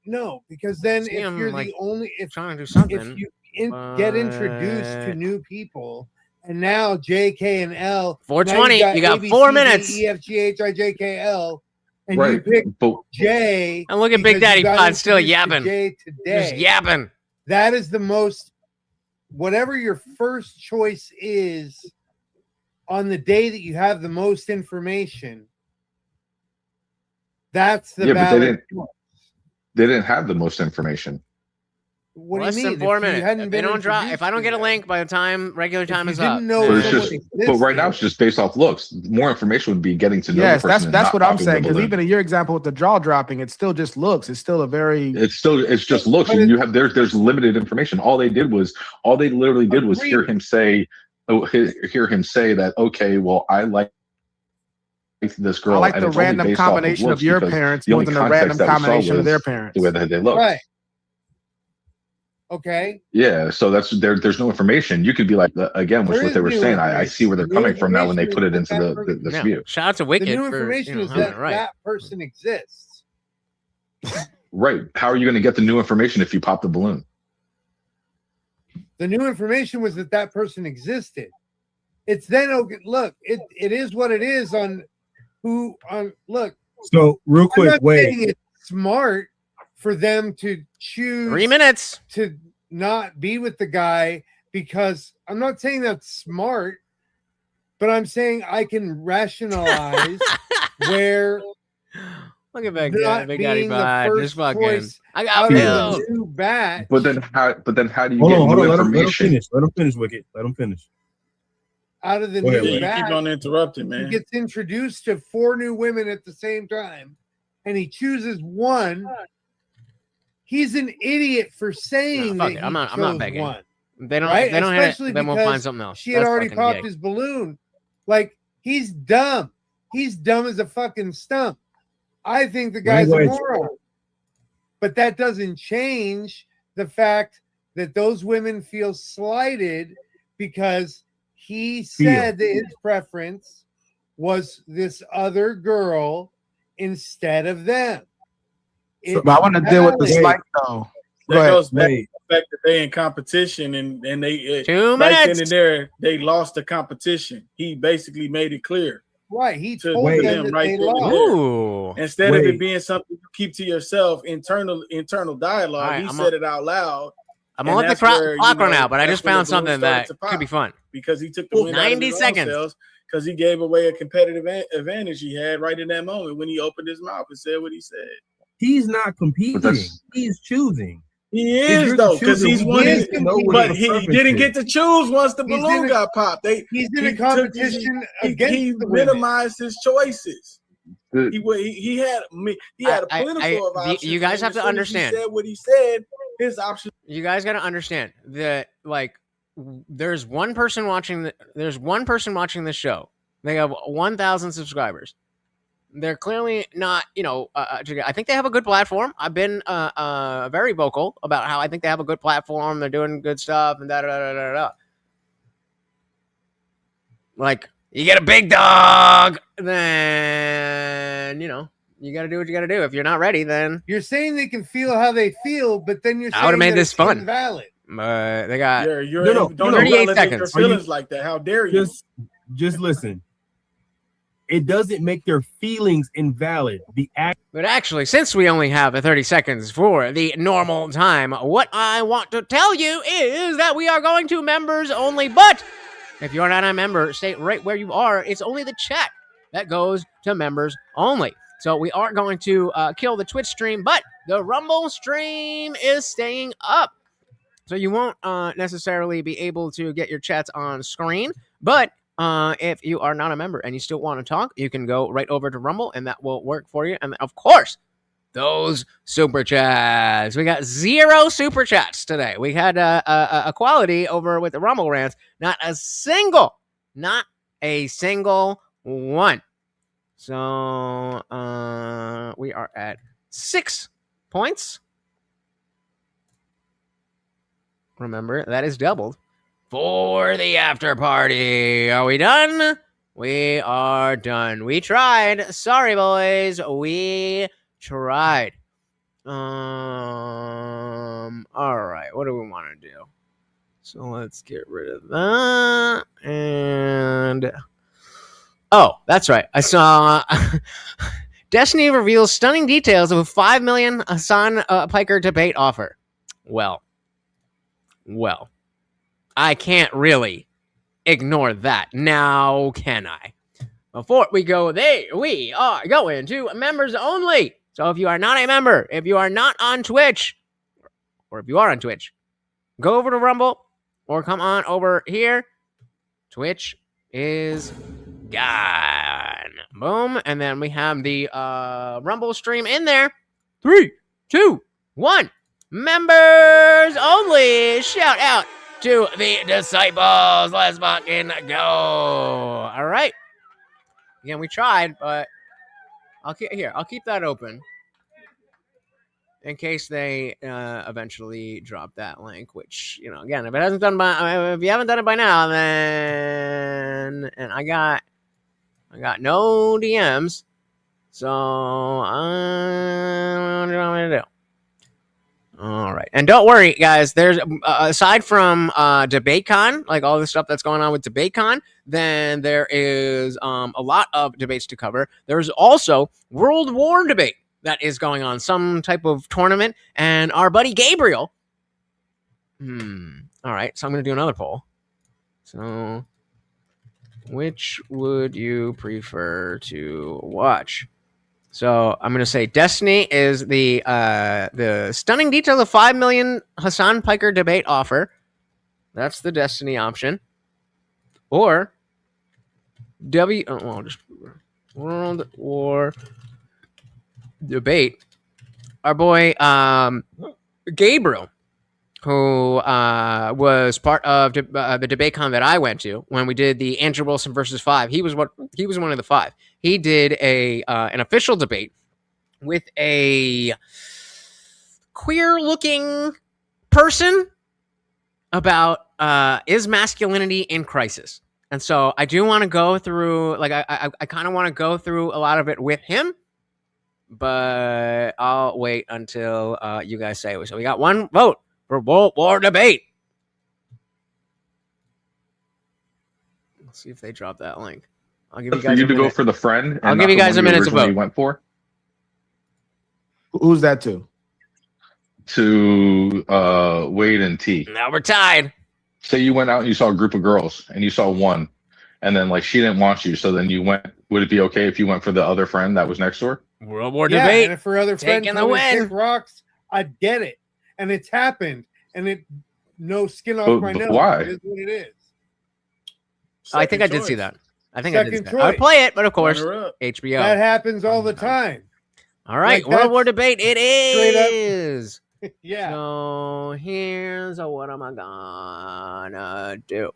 No, because then if you're like the only, if you get introduced to new people, and now J, K, and L, 420. You got 4 minutes. E, F, G, H, I, J, K, L. And right. you pick J. And look at Big Daddy Pod still yapping. J today. Just yapping. That is the most, whatever your first choice is on the day that you have the most information, that's the valid choice. They didn't have the most information. What Less do you mean? than 4 minutes. If They don't drop. If I don't get a link by the time regular time is up, But right now it's just based off looks. More information would be getting to know the person. That's what I'm saying. Because even in your example with the jaw dropping, it's still just looks. It's still a very. It's just looks, and you have there's limited information. All they literally did was hear him say that, okay, well, I like this girl. I like and the it's only random based off combination of looks, your because parents the more only than the random context that we saw combination of was their parents. the way that they look. Right. Okay. Yeah, so there's no information. You could be like, again, which what they were saying. I see where they're coming from now when they put it into the view. Shout out to Wicked. The new information is that that person exists. Right. How are you going to get the new information if you pop the balloon? The new information was that person existed. It's then, okay, look, it is what it is look. So real quick, wait. It's smart for them to choose 3 minutes to not be with the guy, because I'm not saying that's smart, but I'm saying I can rationalize where look at Big being Daddy the Pod. first Just fucking. choice I got out of the new batch. But then how do you Hold get on, new let him information? Let him finish, Wicked. Let him finish. Out of the Go ahead, new Wicked. batch, You keep on interrupting, man. He gets introduced to 4 new women at the same time, and he chooses one. He's an idiot for saying that. I'm not begging. One. They don't. Right? They don't Especially hit it. Then we'll because find something else. She had That's already fucking popped gay. his balloon. Like, he's dumb. He's dumb as a fucking stump. I think the guy's a moron. But that doesn't change the fact that those women feel slighted because he said that his preference was this other girl instead of them. But I want to deal with the slight though. That goes back to the fact that they in competition and they 2 right minutes. then and there they lost the competition. He basically made it clear. Right. He to told them them that right they then and lost. there. Ooh. Instead of it being something you keep to yourself, internal dialogue, All right, he I'm said it out loud. I'm and gonna let the that's where, clock run you know, out, but I that's just when the found balloon something started that to could be pop. fun. Because he took the wind out of 90 his own seconds. sails, because he gave away a competitive advantage he had right in that moment when he opened his mouth and said what he said. He's not competing. He's choosing. He If is you're though, the because chooser, he's we winning. need to know what But the he purpose didn't is. get to choose once the He's balloon in a- got popped. He's in a competition against he the women. minimized his choices. He had a plentiful of options. You guys and have to as soon as he understand. said what he said, his options. You guys got to understand that, like, there's one person watching. There's one person watching this show. They have 1,000 subscribers. They're clearly not, you know. I think they have a good platform. I've been very vocal about how I think they have a good platform. They're doing good stuff and da da da da da. Like, you get a big dog, then you know you got to do what you got to do. If you're not ready, then You're saying they can feel how they feel, but then you're saying I would have made that this it's fun. invalid. They got Don't 38 invalidate seconds. their feelings like that. How dare you? Just listen. It doesn't make their feelings invalid. But actually, since we only have 30 seconds for the normal time, what I want to tell you is that we are going to members only. But if you're not a member, stay right where you are. It's only the chat that goes to members only. So we aren't going to kill the Twitch stream, but the Rumble stream is staying up. So you won't necessarily be able to get your chats on screen, but if you are not a member and you still want to talk, you can go right over to Rumble, and that will work for you. And of course, those super chats. We got 0 super chats today. We had equality over with the Rumble rants. Not a single one. So we are at 6 points. Remember, that is doubled for the after party. Are we done? We are done. We tried. Sorry, boys. We tried. All right. What do we want to do? So let's get rid of that. And oh, that's right. I saw Destiny reveals stunning details of a 5 million Hassan Piker debate offer. Well, I can't really ignore that. Now, can I? Before we go there, we are going to members only. So if you are not a member, if you are not on Twitch, or if you are on Twitch, go over to Rumble or come on over here. Twitch is gone. Boom. And then we have the Rumble stream in there. 3, 2, 1. Members only. Shout out to the disciples. Let's fucking go. All right. Again, we tried, but I'll keep that open in case they eventually drop that link. Which, you know, again, if you haven't done it by now, then and I got no DMs, so I don't know what to do. All right. And don't worry, guys. There's aside from DebateCon, like all the stuff that's going on with DebateCon, then there is a lot of debates to cover. There's also World War debate that is going on, some type of tournament. And our buddy Gabriel. All right. So I'm going to do another poll. So which would you prefer to watch? So I'm going to say Destiny is the stunning detail of 5 million Hassan Piker debate offer. That's the Destiny option. Or just World War debate. Our boy Gabriel, who was part of the DebateCon that I went to when we did the Andrew Wilson versus 5. He was one of the 5. He did an official debate with a queer-looking person about is masculinity in crisis. And so I do want to go through, like, I kind of want to go through a lot of it with him, but I'll wait until you guys say it. So we got one vote for World War debate. Let's see if they drop that link. I'll give you For guys you a to go minute. for the friend. And I'll not give you the guys one a minute to originally vote. Went for Who's that to? to Wade and T. Now we're tied. Say you went out and you saw a group of girls and you saw one, and then like she didn't want you, so then you went. Would it be okay if you went for the other friend that was next door? World War Yeah, debate. and if her other friend Taking the told me to win. kick rocks, I'd get it. And it's happened. And it no skin off But- my but nose. why? It is what it is. I think I did choice. see that. I think I did see Second that. I would choice. play it, but of course, Runner up. HBO. That happens all the time. All right, Like, World War that's debate. It straight up- is. Yeah. So here's what am I gonna do?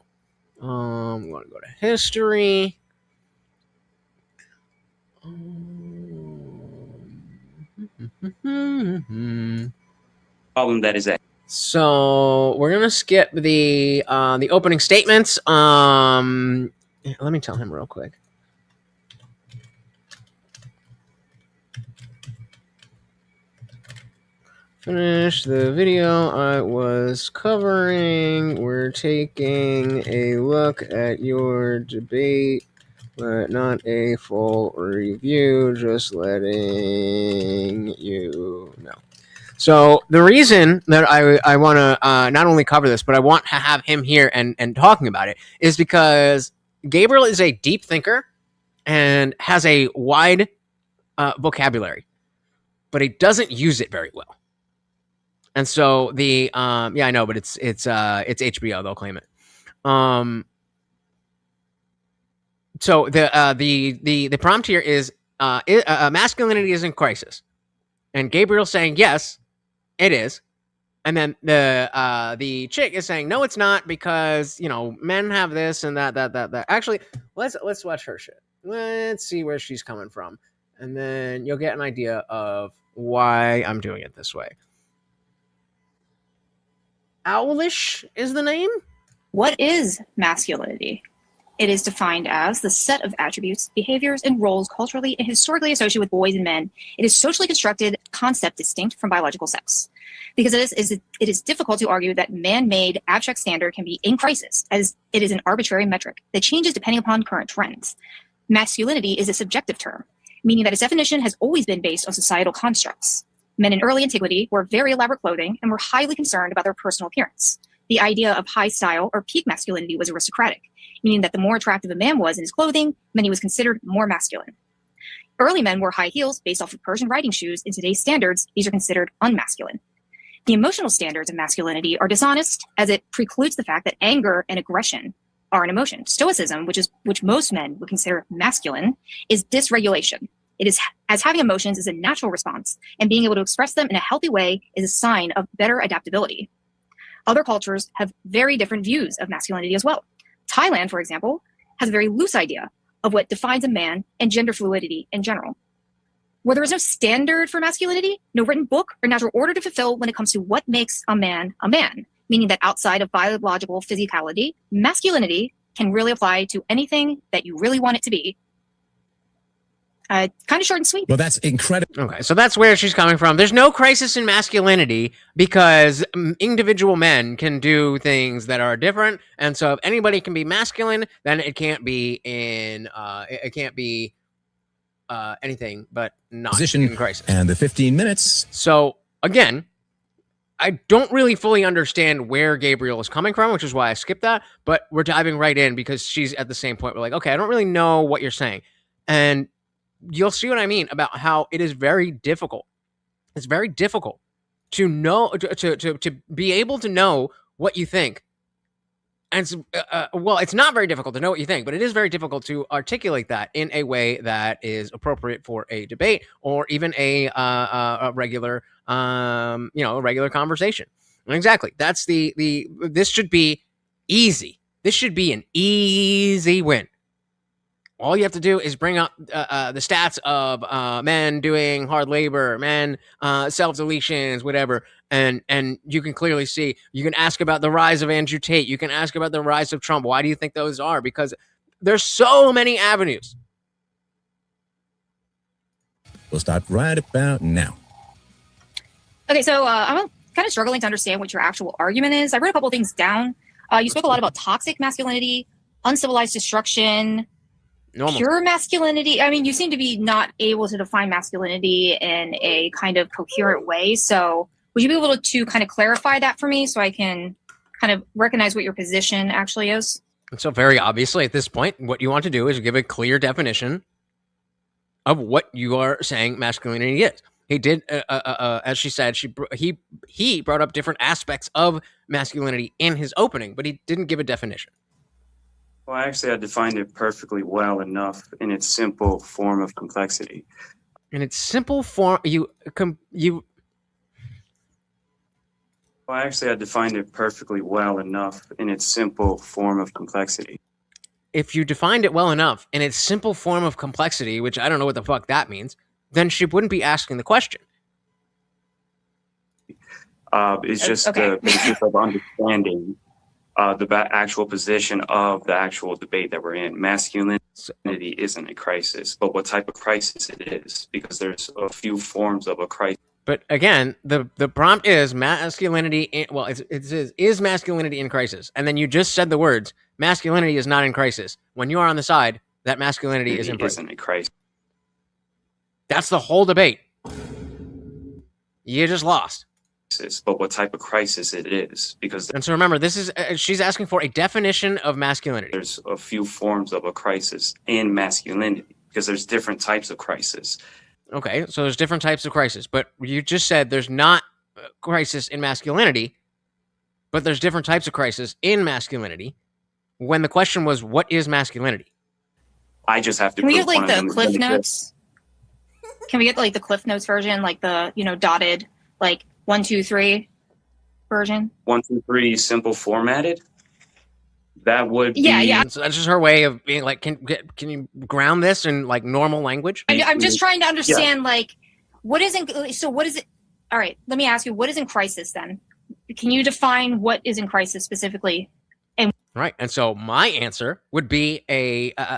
I'm gonna go to history. Problem that is that. So we're gonna skip the opening statements. Let me tell him real quick. Finish the video I was covering. We're taking a look at your debate, but not a full review, just letting you know. So the reason that I want to not only cover this, but I want to have him here and talking about it is because Gabriel is a deep thinker and has a wide vocabulary, but he doesn't use it very well. And so the yeah, I know, but it's HBO. They'll claim it. So the prompt here is masculinity is in crisis, and Gabriel's saying yes, it is, and then the chick is saying no, it's not, because men have this and that. Actually, let's watch her shit. Let's see where she's coming from, and then you'll get an idea of why I'm doing it this way. Owlish is the name. What is masculinity? It is defined as the set of attributes, behaviors, and roles culturally and historically associated with boys and men. It is socially constructed concept distinct from biological sex. Because it is difficult to argue that man-made abstract standard can be in crisis, as it is an arbitrary metric that changes depending upon current trends. Masculinity is a subjective term, meaning that its definition has always been based on societal constructs. Men in early antiquity wore very elaborate clothing and were highly concerned about their personal appearance. The idea of high style or peak masculinity was aristocratic, meaning that the more attractive a man was in his clothing, then he was considered more masculine. Early men wore high heels based off of Persian riding shoes. In today's standards, these are considered unmasculine. The emotional standards of masculinity are dishonest, as it precludes the fact that anger and aggression are an emotion. Stoicism, which most men would consider masculine, is dysregulation. It is as having emotions is a natural response, and being able to express them in a healthy way is a sign of better adaptability. Other cultures have very different views of masculinity as well. Thailand, for example, has a very loose idea of what defines a man and gender fluidity in general. Where there is no standard for masculinity, no written book or natural order to fulfill when it comes to what makes a man, meaning that outside of biological physicality, masculinity can really apply to anything that you really want it to be. Kind of short and sweet. Well, that's incredible. Okay, so that's where she's coming from. There's no crisis in masculinity because individual men can do things that are different, and so if anybody can be masculine, then it can't be in anything but not Position in crisis. and the 15 minutes. So again, I don't really fully understand where Gabriel is coming from, which is why I skipped that. But we're diving right in because she's at the same point. We're like, okay, I don't really know what you're saying, and you'll see what I mean about how it is very difficult. It's very difficult to know, to be able to know what you think. And it's not very difficult to know what you think, but it is very difficult to articulate that in a way that is appropriate for a debate or even a regular, a regular conversation. And exactly, that's this should be easy. This should be an easy win. All you have to do is bring up the stats of men doing hard labor, men self-deletions, whatever, and you can clearly see. You can ask about the rise of Andrew Tate. You can ask about the rise of Trump. Why do you think those are? Because there's so many avenues. We'll start right about now. Okay, so I'm kind of struggling to understand what your actual argument is. I wrote a couple of things down. You spoke a lot about toxic masculinity, uncivilized destruction, pure masculinity. I mean, you seem to be not able to define masculinity in a kind of coherent way. So would you be able to kind of clarify that for me so I can kind of recognize what your position actually is? And so very obviously at this point, what you want to do is give a clear definition of what you are saying masculinity is. He did, as she said, he brought up different aspects of masculinity in his opening, but he didn't give a definition. Well, actually, I defined it perfectly well enough in its simple form of complexity. In its simple form, Well, actually, I defined it perfectly well enough in its simple form of complexity. If you defined it well enough in its simple form of complexity, which I don't know what the fuck that means, then she wouldn't be asking the question. It's just the basis of understanding the actual position of the actual debate that we're in. Masculinity isn't a crisis, but what type of crisis it is, because there's a few forms of a crisis. But again, the prompt is masculinity. It says, is masculinity in crisis? And then you just said the words, masculinity is not in crisis. When you are on the side that masculinity is in crisis. Isn't a crisis. That's the whole debate. You just lost. But what type of crisis it is, because and so remember, this is she's asking for a definition of masculinity. There's a few forms of a crisis in masculinity, because there's different types of crisis. Okay, so there's different types of crisis, but you just said there's not a crisis in masculinity, but there's different types of crisis in masculinity. When the question was, what is masculinity? I just have to. Can we get like the Cliff Notes? Can we get like the Cliff Notes version, like the dotted, like 1, 2, 3 version? 1, 2, 3 simple formatted. That would be... Yeah. So that's just her way of being like, can you ground this in like normal language? I'm just trying to understand, like, what is in... So what is it... All right, let me ask you, what is in crisis then? Can you define what is in crisis specifically? And right, and so my answer would be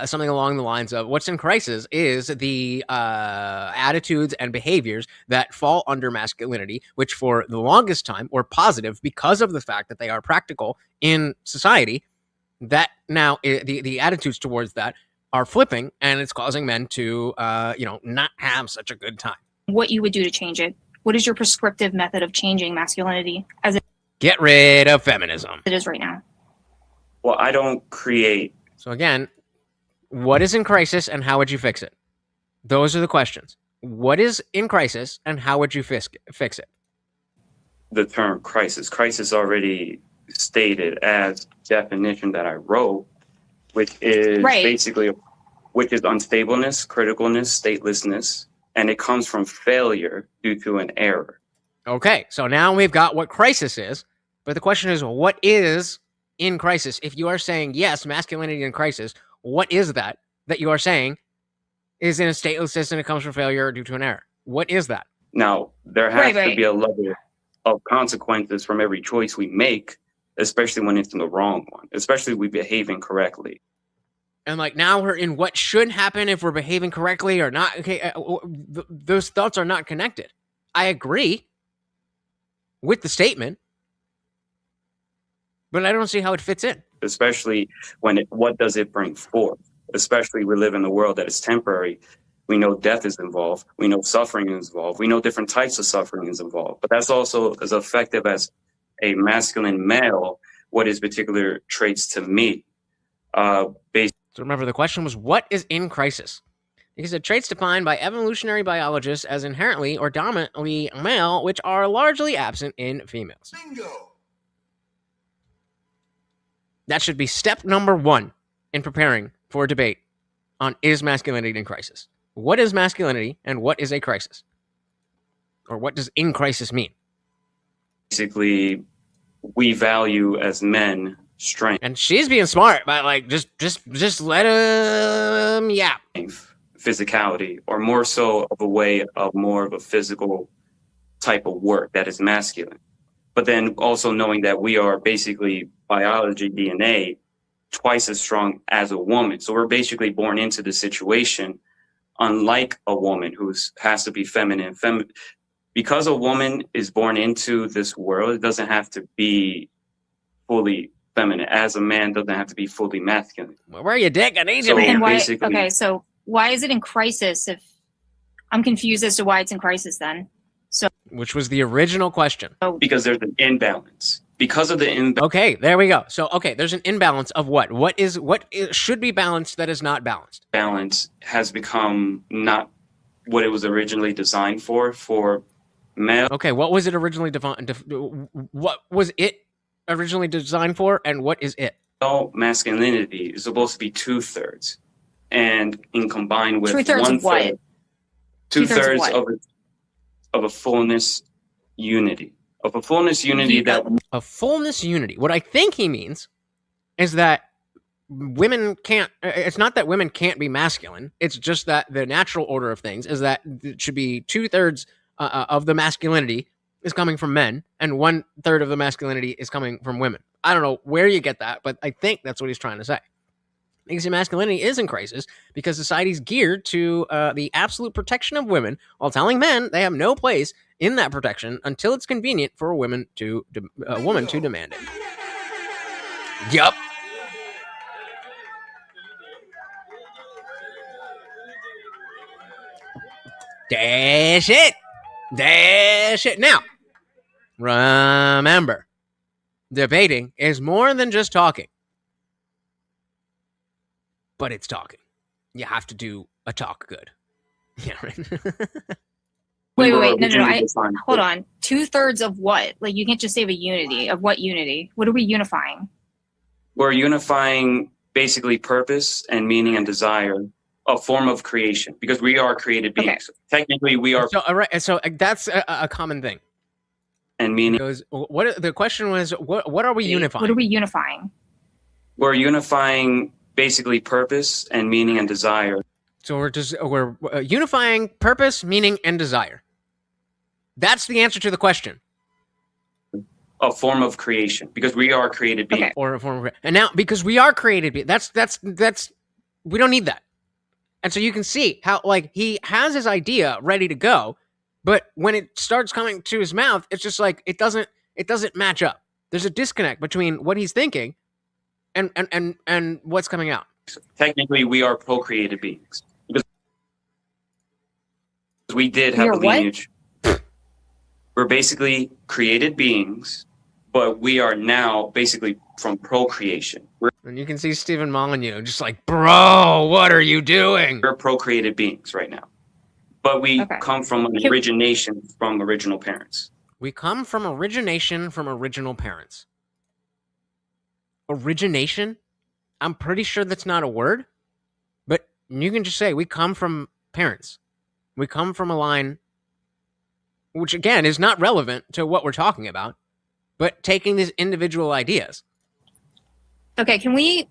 something along the lines of what's in crisis is the attitudes and behaviors that fall under masculinity, which for the longest time were positive because of the fact that they are practical in society. That now the attitudes towards that are flipping, and it's causing men to not have such a good time. What you would do to change it? What is your prescriptive method of changing masculinity as get rid of feminism? It is right now. Well, I don't create. So again, what is in crisis and how would you fix it? Those are the questions. What is in crisis and how would you fix it? The term crisis. Crisis already stated as definition that I wrote, which is basically, which is unstableness, criticalness, statelessness, and it comes from failure due to an error. Okay, so now we've got what crisis is, but the question is, what is in crisis? If you are saying, yes, masculinity in crisis, what is that you are saying is in a stateless system, it comes from failure due to an error? What is that? Now, there has to be a level of consequences from every choice we make, especially when it's in the wrong one, especially if we behave incorrectly. And like now we're in what should happen if we're behaving correctly or not. Okay, those thoughts are not connected. I agree with the statement, but I don't see how it fits in. Especially what does it bring forth? Especially we live in a world that is temporary. We know death is involved. We know suffering is involved. We know different types of suffering is involved. But that's also as effective as a masculine male, what is particular traits to me. So remember, the question was, what is in crisis? He said traits defined by evolutionary biologists as inherently or dominantly male, which are largely absent in females. Bingo. That should be step number 1 in preparing for a debate on is masculinity in crisis. What is masculinity and what is a crisis? Or what does in crisis mean? Basically, we value as men strength. And she's being smart by like just let him yap. Physicality, or more so of a way of more of a physical type of work that is masculine. But then also knowing that we are basically biology DNA twice as strong as a woman. So we're basically born into the situation, unlike a woman who has to be feminine. Because a woman is born into this world, it doesn't have to be fully feminine, as a man doesn't have to be fully masculine. Well, where are you, dick? I need So you, man. And why? basically, Okay, so why is it in crisis? If I'm confused as to why it's in crisis, then. So Which was the original question. because there's an imbalance. Because of the imbalance. Okay, there we go. So, okay, there's an imbalance of what? What should be balanced that is not balanced? Balance has become not what it was originally designed for male. Okay, what was it originally what was it originally designed for, and what is it? Male masculinity is supposed to be 2/3, and in combined with 2/3 of what? 1/3, 2/3 of 2/3 of a fullness unity. Of a fullness unity that A fullness unity. What I think he means is that women can't, it's not that women can't be masculine. It's just that the natural order of things is that it should be 2/3 of the masculinity is coming from men and 1/3 of the masculinity is coming from women. I don't know where you get that, but I think that's what he's trying to say. Because masculinity is in crisis because society's geared to the absolute protection of women while telling men they have no place in that protection until it's convenient for a woman to demand it. Yup. Dash it. Dash it. Now, remember, debating is more than just talking. But it's talking. You have to do a talk good. Yeah, right. wait. No. Hold on. 2/3 of what? Like, you can't just say of a unity. Of what unity? What are we unifying? we're unifying basically purpose and meaning and desire, a form of creation, because we are created beings. Okay. Technically, we are. So, all right, so that's a common thing. And meaning. Because what the question was, what are we unifying? What are we unifying? We're unifying basically purpose and meaning and desire. So we're unifying purpose, meaning, and desire. That's the answer to the question. A form of creation, because we are created beings. Okay. Or a form of, and now because we are created beings, that's we don't need that. And so you can see how like he has his idea ready to go, but when it starts coming to his mouth, it's just like it doesn't match up. There's a disconnect between what he's thinking and what's coming out. Technically, we are procreated beings. Because we did have a lineage. We're basically created beings, but we are now basically from procreation. And you can see Stephen Molyneux just like, bro, what are you doing? We're procreated beings right now. But we come from an origination from original parents. We come from origination from original parents. Origination? I'm pretty sure that's not a word, but you can just say we come from parents. We come from a line, which again is not relevant to what we're talking about, but taking these individual ideas. Okay, can we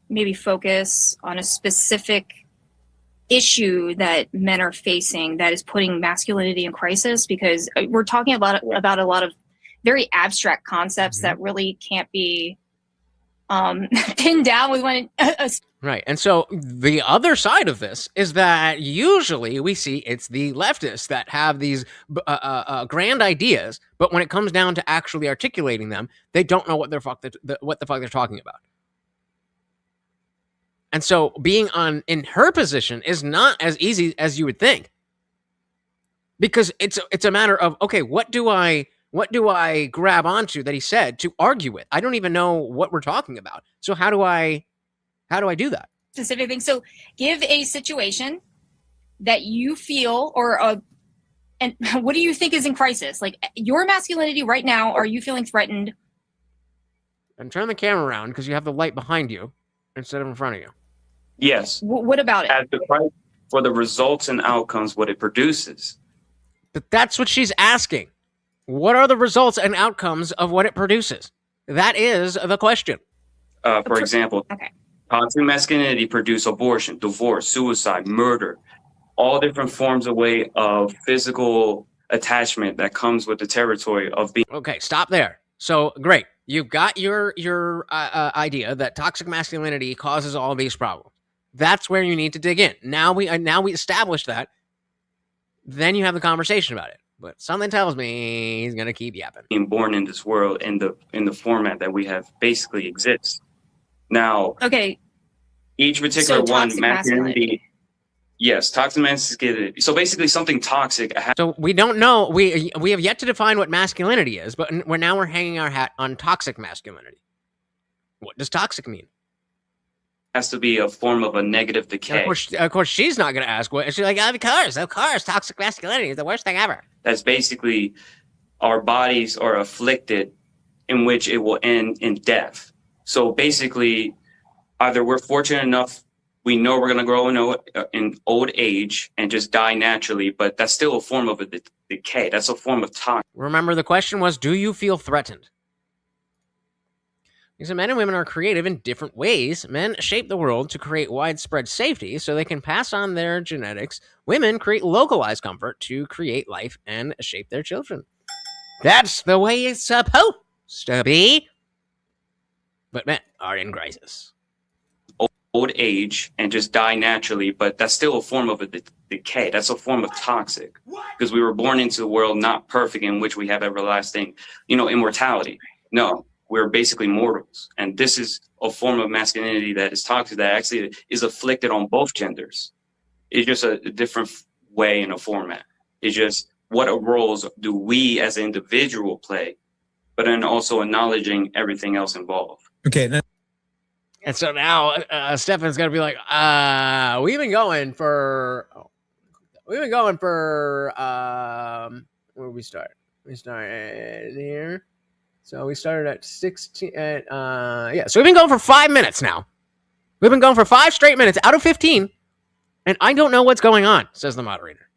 maybe focus on a specific issue that men are facing that is putting masculinity in crisis? Because we're talking about a lot of very abstract concepts that really can't be pinned down with one. Right. And so the other side of this is that usually we see it's the leftists that have these grand ideas, but when it comes down to actually articulating them, they don't know what the fuck they're talking about. And so being in her position is not as easy as you would think. Because it's a matter of, okay, what do I grab onto that he said to argue with? I don't even know what we're talking about. So how do I do that? Specific thing. So give a situation that you feel and what do you think is in crisis? Like your masculinity right now, are you feeling threatened? And turn the camera around because you have the light behind you instead of in front of you. Yes. What about it? As the price for the results and outcomes, what it produces. But that's what she's asking. What are the results and outcomes of what it produces? That is the question. For example, toxic masculinity produce abortion, divorce, suicide, murder, all different forms of way of physical attachment that comes with the territory of being. Okay, stop there. So great, you've got your idea that toxic masculinity causes all these problems. That's where you need to dig in. Now we established that. Then you have the conversation about it. But something tells me he's gonna keep yapping. Being born in this world in the format that we have basically exists. Now, Okay. each particular So one, toxic masculinity. Yes, toxic masculinity. So basically, something toxic. So we don't know. We have yet to define what masculinity is, but we're hanging our hat on toxic masculinity. What does toxic mean? Has to be a form of a negative decay. Of course, she's not going to ask what. She's like, of course, toxic masculinity is the worst thing ever. That's basically our bodies are afflicted, in which it will end in death. So basically, either we're fortunate enough, we know we're going to grow in old age and just die naturally, but that's still a form of a decay. That's a form of toxic. Remember, the question was, do you feel threatened? Because men and women are creative in different ways. Men shape the world to create widespread safety so they can pass on their genetics. Women create localized comfort to create life and shape their children. That's the way it's supposed to be. But men are in crisis. Old age and just die naturally, but that's still a form of a decay. That's a form of toxic, because we were born into the world not perfect, in which we have everlasting, immortality. No, we're basically mortals, and this is a form of masculinity that is toxic, that actually is afflicted on both genders. It's just a different way in a format. It's just what roles do we as an individual play, but then also acknowledging everything else involved. Okay. And so now Stefan's going to be like, we've been going for, where did we start? We started here. So we started at 16, so we've been going for 5 minutes now. We've been going for 5 straight minutes out of 15, and I don't know what's going on, says the moderator.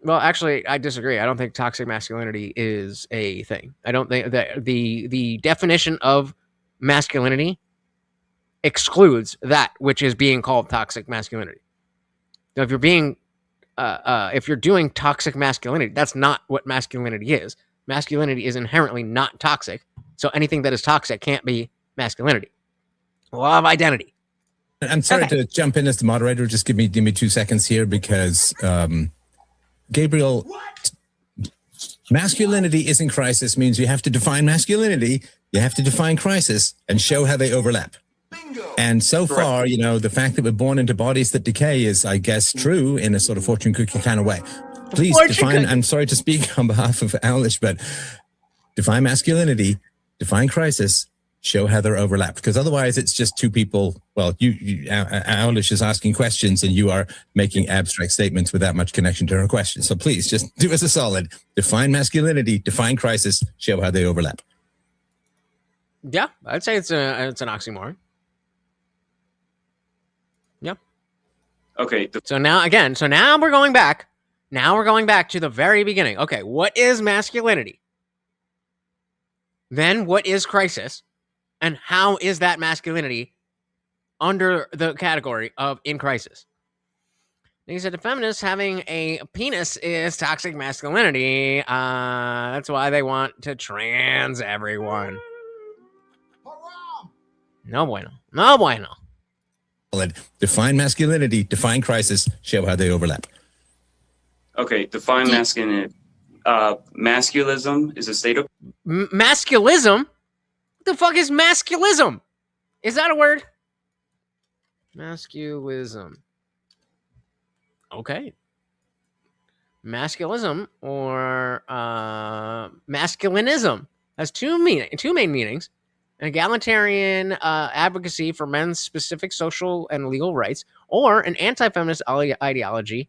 Well, actually, I disagree. I don't think toxic masculinity is a thing. I don't think that the definition of masculinity excludes that which is being called toxic masculinity. Now, if you're doing toxic masculinity, that's not what masculinity is. Masculinity is inherently not toxic, so anything that is toxic can't be masculinity. Law of identity. I'm sorry to jump in as the moderator. Just give me 2 seconds here, because Gabriel, masculinity is in crisis means you have to define masculinity, you have to define crisis, and show how they overlap. And so far, the fact that we're born into bodies that decay is, I guess, true in a sort of fortune cookie kind of way. Please define, I'm sorry to speak on behalf of Owlish, but define masculinity, define crisis, show how they're overlapped. Because otherwise it's just two people. Well, Owlish is asking questions and you are making abstract statements without much connection to her question. So please just do us a solid. Define masculinity, define crisis, show how they overlap. Yeah, I'd say it's an oxymoron. Yeah. Okay. So now we're going back. Now we're going back to the very beginning. Okay, what is masculinity? Then what is crisis? And how is that masculinity under the category of in crisis? He said the feminists having a penis is toxic masculinity. That's why they want to trans everyone. No bueno. No bueno. Define masculinity, define crisis, show how they overlap. Okay, define masculinity. Masculism is a state of... Masculism? What the fuck is masculism? Is that a word? Masculism. Okay. Masculism or masculinism has two main meanings. An egalitarian advocacy for men's specific social and legal rights, or an anti-feminist ideology.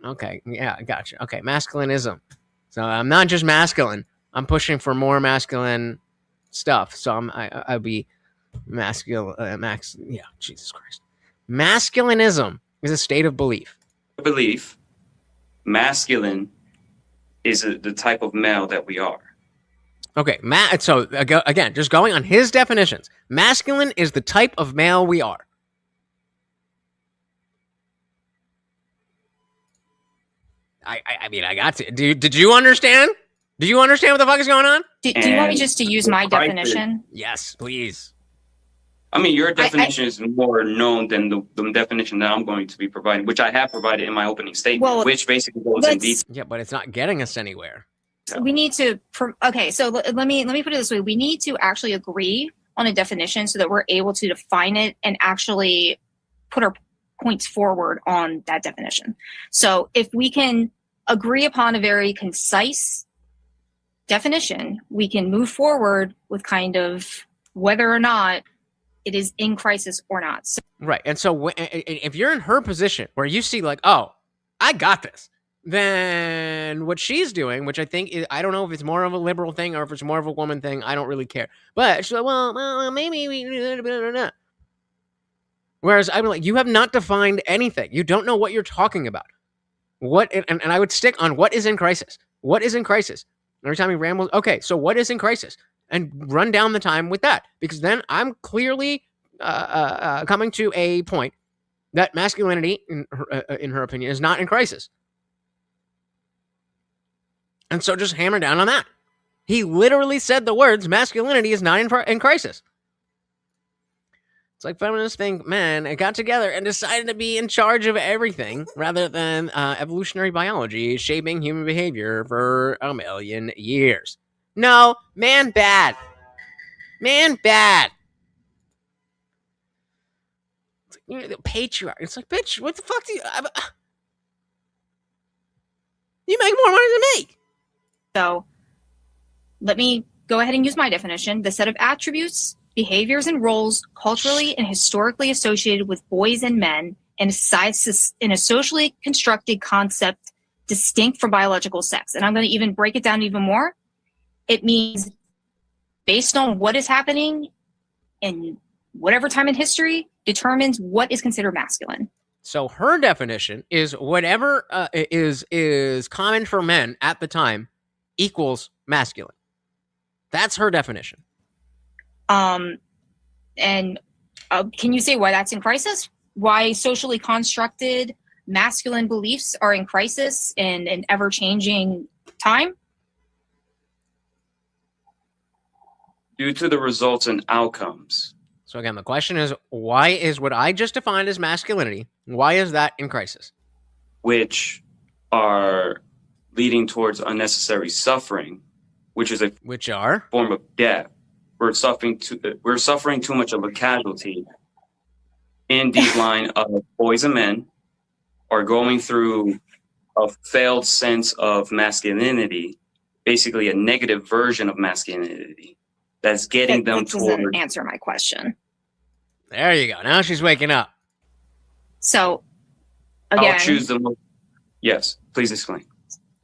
Okay, yeah, gotcha. Okay, masculinism. So I'm not just masculine. I'm pushing for more masculine stuff. So I'd be masculine. Yeah, Jesus Christ. Masculinism is a state of belief. Belief. Masculine is the type of male that we are. Okay, so again, just going on his definitions. Masculine is the type of male we are. I mean, I got to. Did you understand? Do you understand what the fuck is going on? Do you want me just to use my definition? Yes, please. I mean, your definition is more known than the definition that I'm going to be providing, which I have provided in my opening statement, which basically goes in detail. Yeah, but it's not getting us anywhere. We need to. Okay, so let me put it this way: we need to actually agree on a definition so that we're able to define it and actually put our points forward on that definition. So if we can agree upon a very concise definition, we can move forward with kind of whether or not it is in crisis or not. So, right. And so if you're in her position where you see like, oh, I got this, then what she's doing, which I think is, I don't know if it's more of a liberal thing or if it's more of a woman thing. I don't really care. But she's like, well, maybe we. Whereas I'm like, you have not defined anything. You don't know what you're talking about. What and I would stick on what is in crisis. What is in crisis? Every time he rambles, okay, so what is in crisis? And run down the time with that, because then I'm clearly coming to a point that masculinity, in her opinion, is not in crisis. And so just hammer down on that. He literally said the words, masculinity is not in crisis. It's like feminists think, man, it got together and decided to be in charge of everything rather than evolutionary biology shaping human behavior for a million years. No, man bad. Man bad. It's like, you know, the patriarch. It's like, bitch, what the fuck do you... you make more money than me. So let me go ahead and use my definition. The set of attributes, behaviors, and roles culturally and historically associated with boys and men in a socially constructed concept distinct from biological sex. And I'm going to even break it down even more. It means based on what is happening in whatever time in history determines what is considered masculine. So her definition is whatever is common for men at the time equals masculine. That's her definition. And can you say why that's in crisis? Why socially constructed masculine beliefs are in crisis in an ever-changing time? Due to the results and outcomes. So again, the question is, why is what I just defined as masculinity, why is that in crisis? Which are leading towards unnecessary suffering, which is a form of death. We're suffering too much of a casualty in the line of boys and men are going through a failed sense of masculinity, basically a negative version of masculinity that's getting them that doesn't toward... answer my question. There you go. Now she's waking up. So again, I'll choose the most... Yes, please explain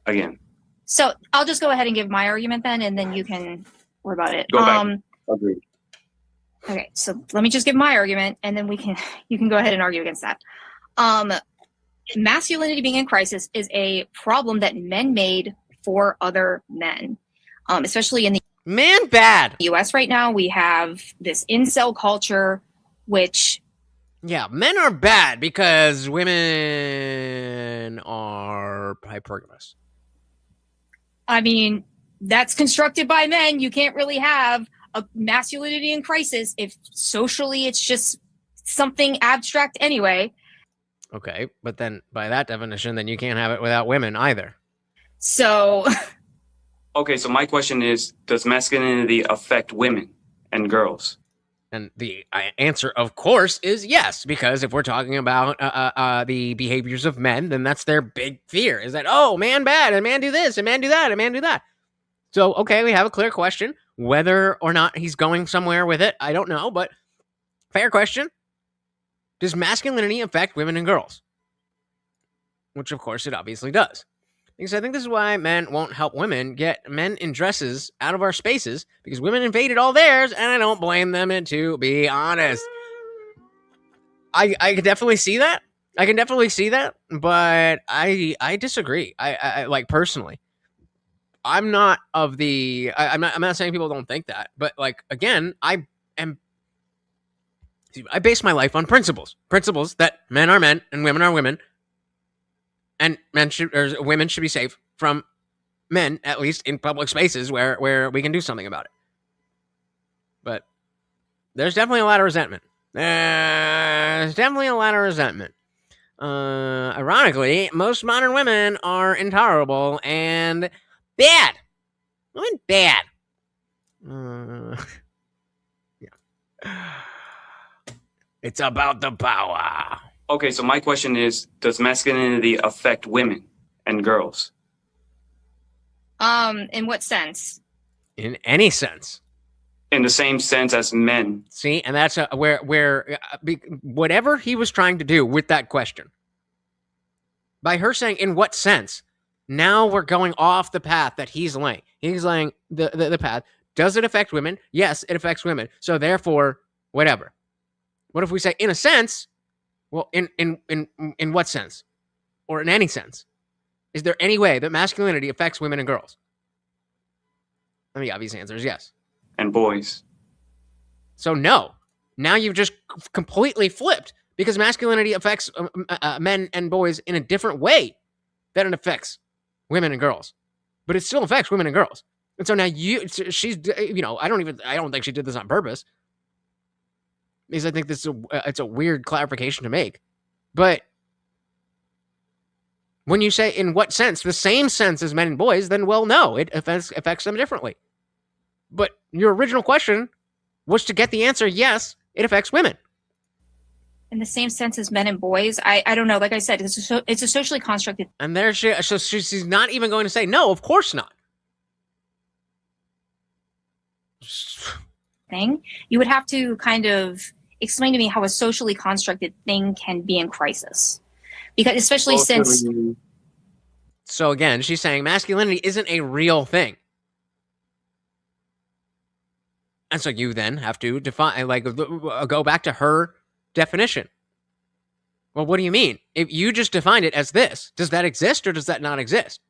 again. So I'll just go ahead and give my argument then, and then you can rebut it. Go back. Agreed. Okay, so let me just give my argument, and then you can go ahead and argue against that. Masculinity being in crisis is a problem that men made for other men, especially in the U.S. right now. We have this incel culture, which men are bad because women are hypergamous. I mean, that's constructed by men. You can't really have a masculinity in crisis if socially it's just something abstract anyway. Okay, but then by that definition, then you can't have it without women either. So... Okay, so my question is, does masculinity affect women and girls? And the answer, of course, is yes, because if we're talking about the behaviors of men, then that's their big fear, is that, oh, man bad, and man do this, and man do that, and man do that. So, okay, we have a clear question. Whether or not he's going somewhere with it, I don't know, but fair question. Does masculinity affect women and girls? Which, of course, it obviously does. Because I think this is why men won't help women get men in dresses out of our spaces, because women invaded all theirs, and I don't blame them, to be honest. I can definitely see that. I can definitely see that, but I disagree. I like, personally. I'm not of the... I'm not saying people don't think that, but, like, again, I base my life on principles. Principles that men are men and women are women. And women should be safe from men, at least in public spaces where we can do something about it. But There's definitely a lot of resentment. There's definitely a lot of resentment. Ironically, most modern women are intolerable and bad. Women bad. Yeah. It's about the power. Okay, so my question is, does masculinity affect women and girls? In what sense? In any sense. In the same sense as men. See, and that's where whatever he was trying to do with that question, by her saying in what sense, now we're going off the path that he's laying. He's laying the path. Does it affect women? Yes, it affects women. So therefore, whatever. What if we say in a sense? Well, in what sense? Or in any sense? Is there any way that masculinity affects women and girls? And the obvious answer is yes. And boys. So no. Now you've just completely flipped, because masculinity affects men and boys in a different way than it affects women and girls. But it still affects women and girls. And so now she's, I don't think she did this on purpose, because I think it's a weird clarification to make. But when you say in what sense, the same sense as men and boys, then well, no, it affects them differently. But your original question was to get the answer, yes, it affects women. In the same sense as men and boys? I don't know. Like I said, it's a socially constructed. And there she's not even going to say, no, of course not. Thing. You would have to kind of explain to me how a socially constructed thing can be in crisis. Because especially since... So again, she's saying masculinity isn't a real thing. And so you then have to define, go back to her definition. Well, what do you mean? If you just defined it as this, does that exist or does that not exist?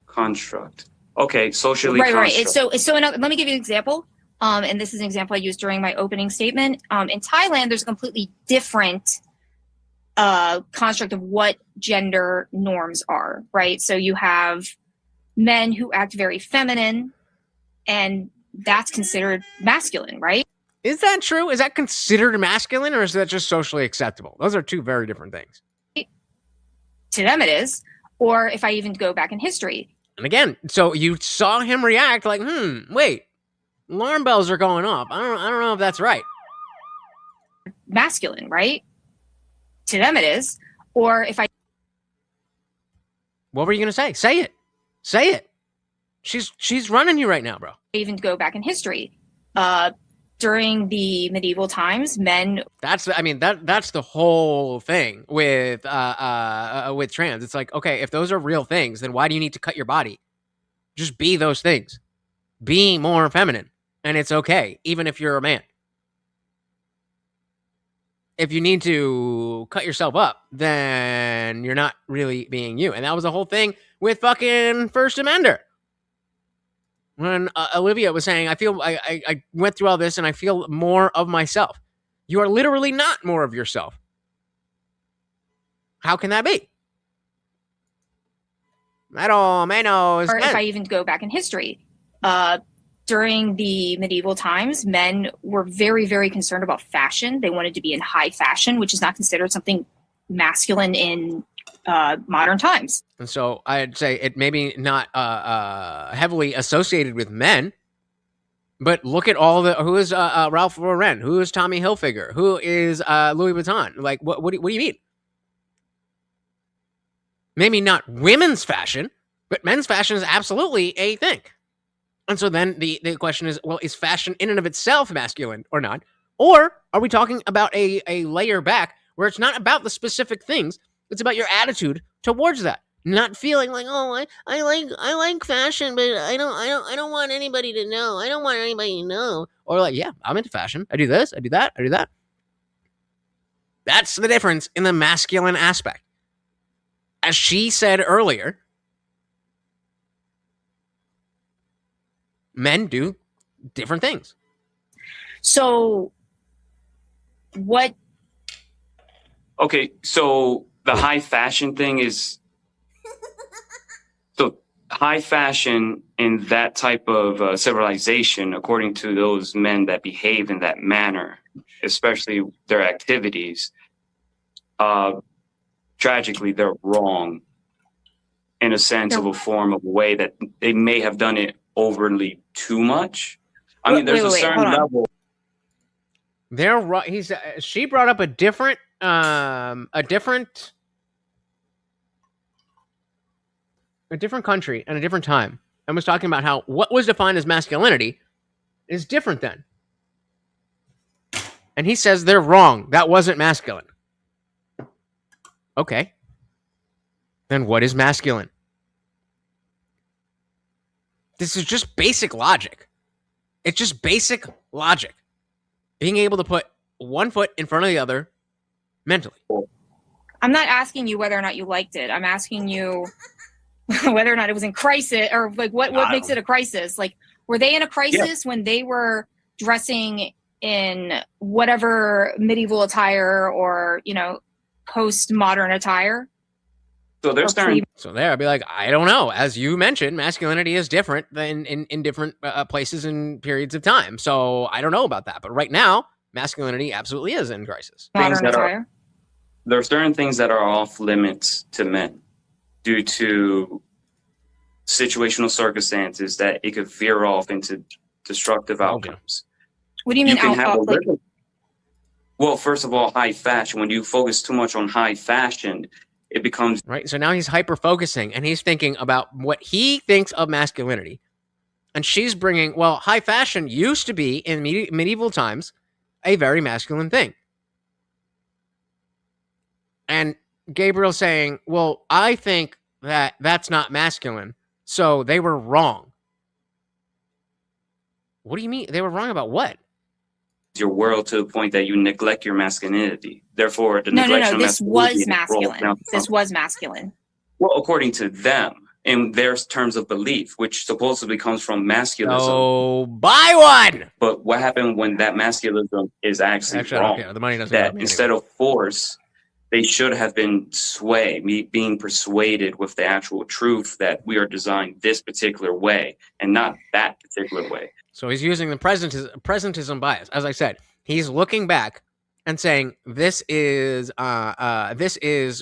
Construct. Okay, socially right. construct. So let me give you an example. And this is an example I used during my opening statement. In Thailand, there's a completely different construct of what gender norms are, right? So you have men who act very feminine, and that's considered masculine, right? Is that true? Is that considered masculine, or is that just socially acceptable? Those are two very different things. To them it is. Or if I even go back in history. And again, so you saw him react like, wait, alarm bells are going off. I don't know if that's right. Masculine, right? To them it is. Or if I... What were you going to say? Say it. Say it. She's running you right now, bro. Even go back in history. During the medieval times, men... That's the whole thing with trans. It's like, okay, if those are real things, then why do you need to cut your body? Just be those things. Be more feminine. And it's okay, even if you're a man. If you need to cut yourself up, then you're not really being you. And that was the whole thing with fucking First Amender. When Olivia was saying, I went through all this and I feel more of myself. You are literally not more of yourself. How can that be? I don't know. Or if I even go back in history, during the medieval times, men were very, very concerned about fashion. They wanted to be in high fashion, which is not considered something masculine in modern times. And so I'd say it maybe not heavily associated with men, but look at who is Ralph Lauren, who is Tommy Hilfiger, who is Louis Vuitton. Like, what do you mean? Maybe not women's fashion, but men's fashion is absolutely a thing. And so then the question is, well, is fashion in and of itself masculine or not? Or are we talking about a layer back where it's not about the specific things, it's about your attitude towards that? Not feeling like, oh, I like fashion, but I don't want anybody to know. I don't want anybody to know. Or like, yeah, I'm into fashion. I do this, I do that, I do that. That's the difference in the masculine aspect. As she said earlier, men do different things. So what? Okay, so the high fashion thing is... So high fashion in that type of civilization, according to those men that behave in that manner, especially their activities, tragically, they're wrong in a sense of a form of a way that they may have done it overly too much. I mean, there's a certain level. They're right. She brought up a different country and a different time, and was talking about how what was defined as masculinity is different then. And he says they're wrong. That wasn't masculine. Okay. Then what is masculine? This is just basic logic. It's just basic logic. Being able to put one foot in front of the other mentally. I'm not asking you whether or not you liked it. I'm asking you whether or not it was in crisis, or like what makes it a crisis. Like, were they in a crisis when they were dressing in whatever medieval attire or, you know, postmodern attire? So they're starting. So there, I'd be like, I don't know. As you mentioned, masculinity is different than in different places and periods of time. So I don't know about that. But right now, masculinity absolutely is in crisis. Modern attire. There are certain things that are off limits to men due to situational circumstances that it could veer off into destructive outcomes. What do you mean? Well, first of all, high fashion. When you focus too much on high fashion, it becomes right. So now he's hyper focusing and he's thinking about what he thinks of masculinity. And she's bringing, well, high fashion used to be in medieval times a very masculine thing. And Gabriel's saying, well, I think that that's not masculine. So they were wrong. What do you mean? They were wrong about what? Your world to the point that you neglect your masculinity. Therefore, the neglect of this was masculinity masculine. This was masculine. Well, according to them, in their terms of belief, which supposedly comes from masculism. Oh, buy one! But what happened when that masculism is actually wrong? The money doesn't that instead of force, they should have been being persuaded with the actual truth that we are designed this particular way and not that particular way. So he's using the presentism bias. As I said, he's looking back and saying this is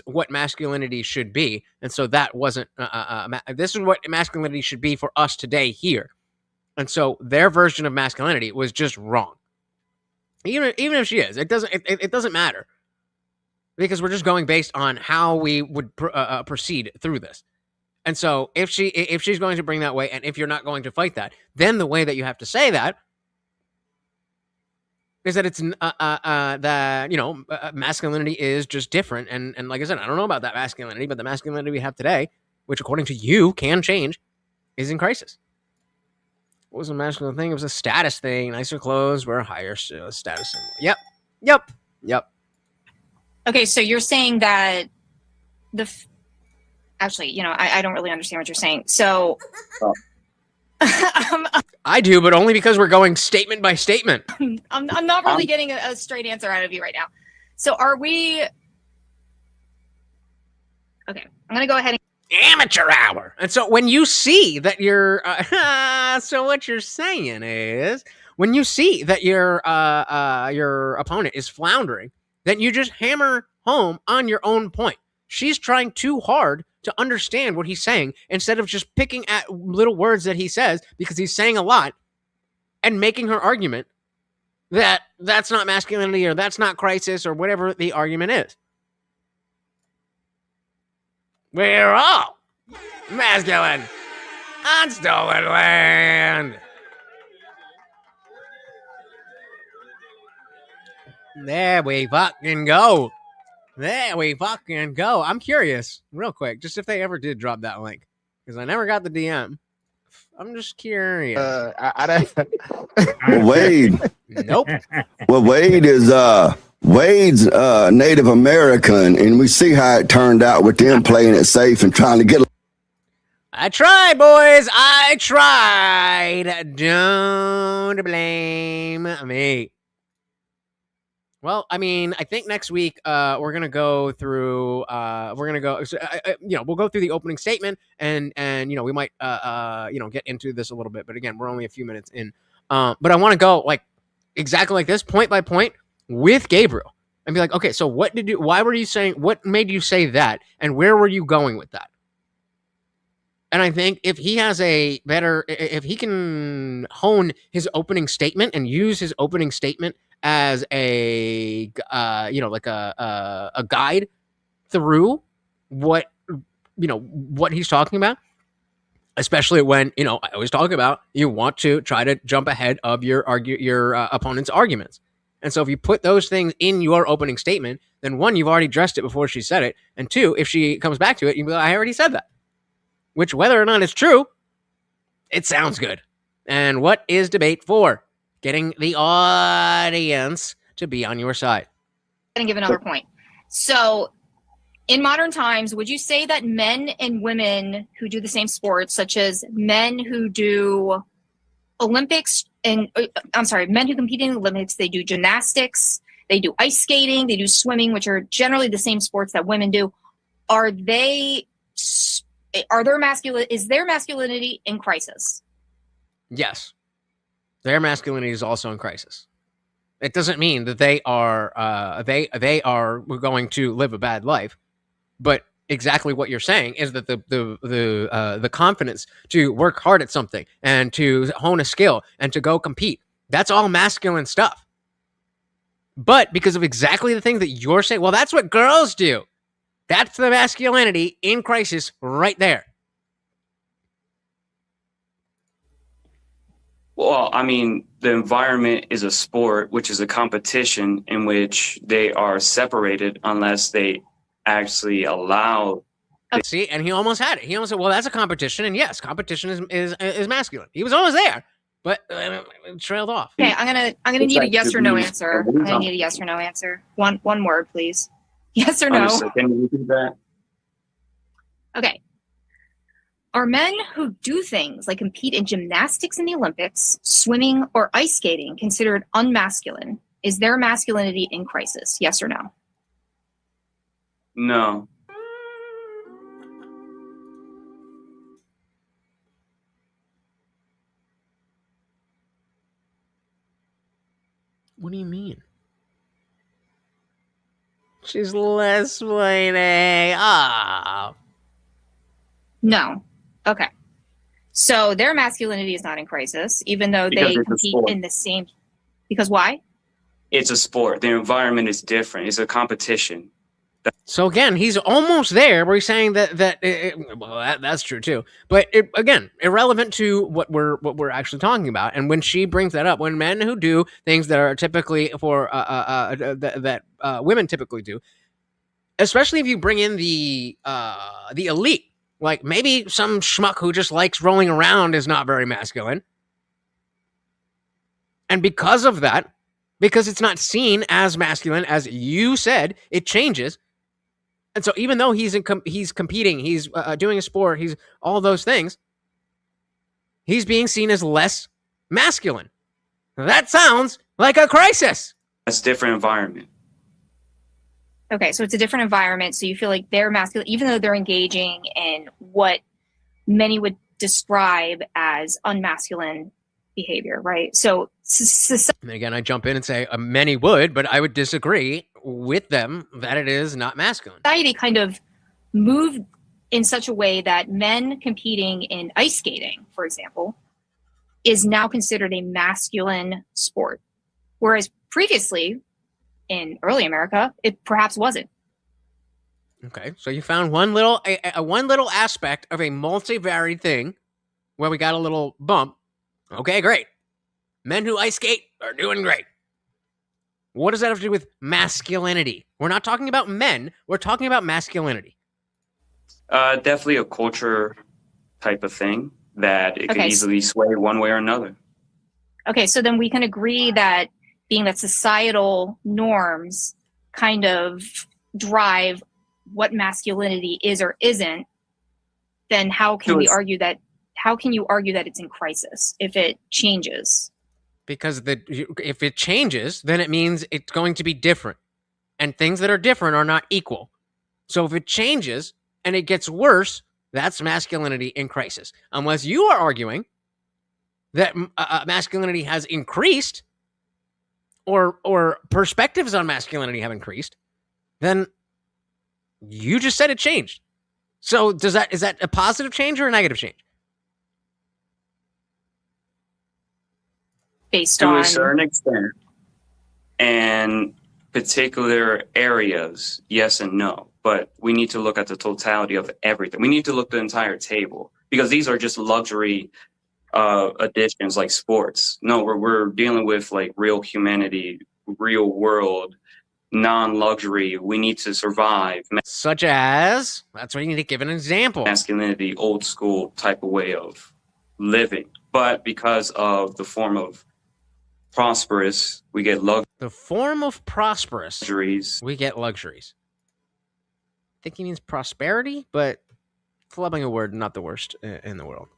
what masculinity should be, and so that wasn't. This is what masculinity should be for us today here, and so their version of masculinity was just wrong. Even if she is, it doesn't matter, because we're just going based on how we would proceed through this. And so if she's going to bring that way, and if you're not going to fight that, then the way that you have to say that is that it's masculinity is just different. And like I said, I don't know about that masculinity, but the masculinity we have today, which according to you can change, is in crisis. What was a masculine thing? It was a status thing. Nicer clothes were a higher status symbol. Yep. Okay, so you're saying that actually, I don't really understand what you're saying. So I do, but only because we're going statement by statement. I'm not really getting a straight answer out of you right now. So are we? Okay, I'm gonna go ahead and amateur hour. And so when you see that you're, so what you're saying is, when you see that your opponent is floundering, then you just hammer home on your own point. She's trying too hard to understand what he's saying instead of just picking at little words that he says, because he's saying a lot, and making her argument that that's not masculinity or that's not crisis or whatever the argument is. We're all masculine on stolen land. There we fucking go. I'm curious, real quick, just if they ever did drop that link, because I never got the DM. I'm just curious. Well, Wade. Nope. Well, Wade's Native American, and we see how it turned out with them playing it safe and trying to get. I tried, boys. I tried. Don't blame me. Well, I mean, I think next week we're gonna go through. We'll go through the opening statement, and we might get into this a little bit. But again, we're only a few minutes in. But I want to go like exactly like this, point by point, with Gabriel, and be like, okay, so what did you? Why were you saying? What made you say that? And where were you going with that? And I think if he has if he can hone his opening statement and use his opening statement as a guide through what he's talking about, especially when I always talk about you want to try to jump ahead of your opponent's arguments. And so if you put those things in your opening statement, then one, you've already addressed it before she said it, and two, if she comes back to it, you can be like, I already said that. Which, whether or not it's true, it sounds good. And what is debate for? Getting the audience to be on your side. I'm going to give another point. So, in modern times, would you say that men and women who do the same sports, such as men who do Olympics, men who compete in the Olympics, they do gymnastics, they do ice skating, they do swimming, which are generally the same sports that women do, is their masculinity in crisis? Yes. Their masculinity is also in crisis. It doesn't mean that they are going to live a bad life, but exactly what you're saying is that the confidence to work hard at something and to hone a skill and to go compete, that's all masculine stuff. But because of exactly the thing that you're saying, well, that's what girls do. That's the masculinity in crisis right there. Well, I mean, the environment is a sport, which is a competition in which they are separated unless they actually allow. See, and he almost had it. He almost said, well, that's a competition. And yes, competition is masculine. He was almost there, but trailed off. Okay, I'm gonna need a yes or no answer. I'm gonna need a yes or no answer. One word, please. Yes or no? Can you repeat that? Okay. Are men who do things like compete in gymnastics in the Olympics, swimming, or ice skating considered unmasculine? Is their masculinity in crisis? Yes or no? No. What do you mean? She's lesplaining. Ah. No. Okay. So their masculinity is not in crisis, even though they compete in the same. Because why? It's a sport. The environment is different. It's a competition. So again, he's almost there where he's saying that's true too. But again, irrelevant to what we're actually talking about. And when she brings that up, when men who do things that are typically for that women typically do, especially if you bring in the elite, like maybe some schmuck who just likes rolling around is not very masculine, and because of that, because it's not seen as masculine as you said, it changes. And so even though he's competing, he's doing a sport, he's all those things, he's being seen as less masculine. That sounds like a crisis. That's a different environment. Okay, so it's a different environment. So you feel like they're masculine, even though they're engaging in what many would describe as unmasculine behavior, right? So and again, I jump in and say many would, but I would disagree with them that it is not masculine. Society kind of moved in such a way that men competing in ice skating, for example, is now considered a masculine sport, whereas previously in early America, it perhaps wasn't. Okay, so you found one little aspect of a multivariate thing where we got a little bump. Okay, great. Men who ice skate are doing great. What does that have to do with masculinity? We're not talking about men. We're talking about masculinity. Definitely a culture type of thing that it could easily sway one way or another. Okay, so then we can agree that being that societal norms kind of drive what masculinity is or isn't, then how can you argue that it's in crisis if it changes? Because if it changes, then it means it's going to be different. And things that are different are not equal. So if it changes and it gets worse, that's masculinity in crisis. Unless you are arguing that masculinity has increased or perspectives on masculinity have increased, then you just said it changed. So is that a positive change or a negative change? Based to on a certain extent, and particular areas, yes and no. But we need to look at the totality of everything. We need to look at the entire table, because these are just luxury additions like sports. No, we're dealing with like real humanity, real world, non-luxury. We need to survive. Such as, that's why you need to give an example. Masculinity, old school type of way of living. But because of the form of prosperous, we get the form of prosperous luxuries. We get luxuries. I think he means prosperity, but flubbing a word, not the worst in the world.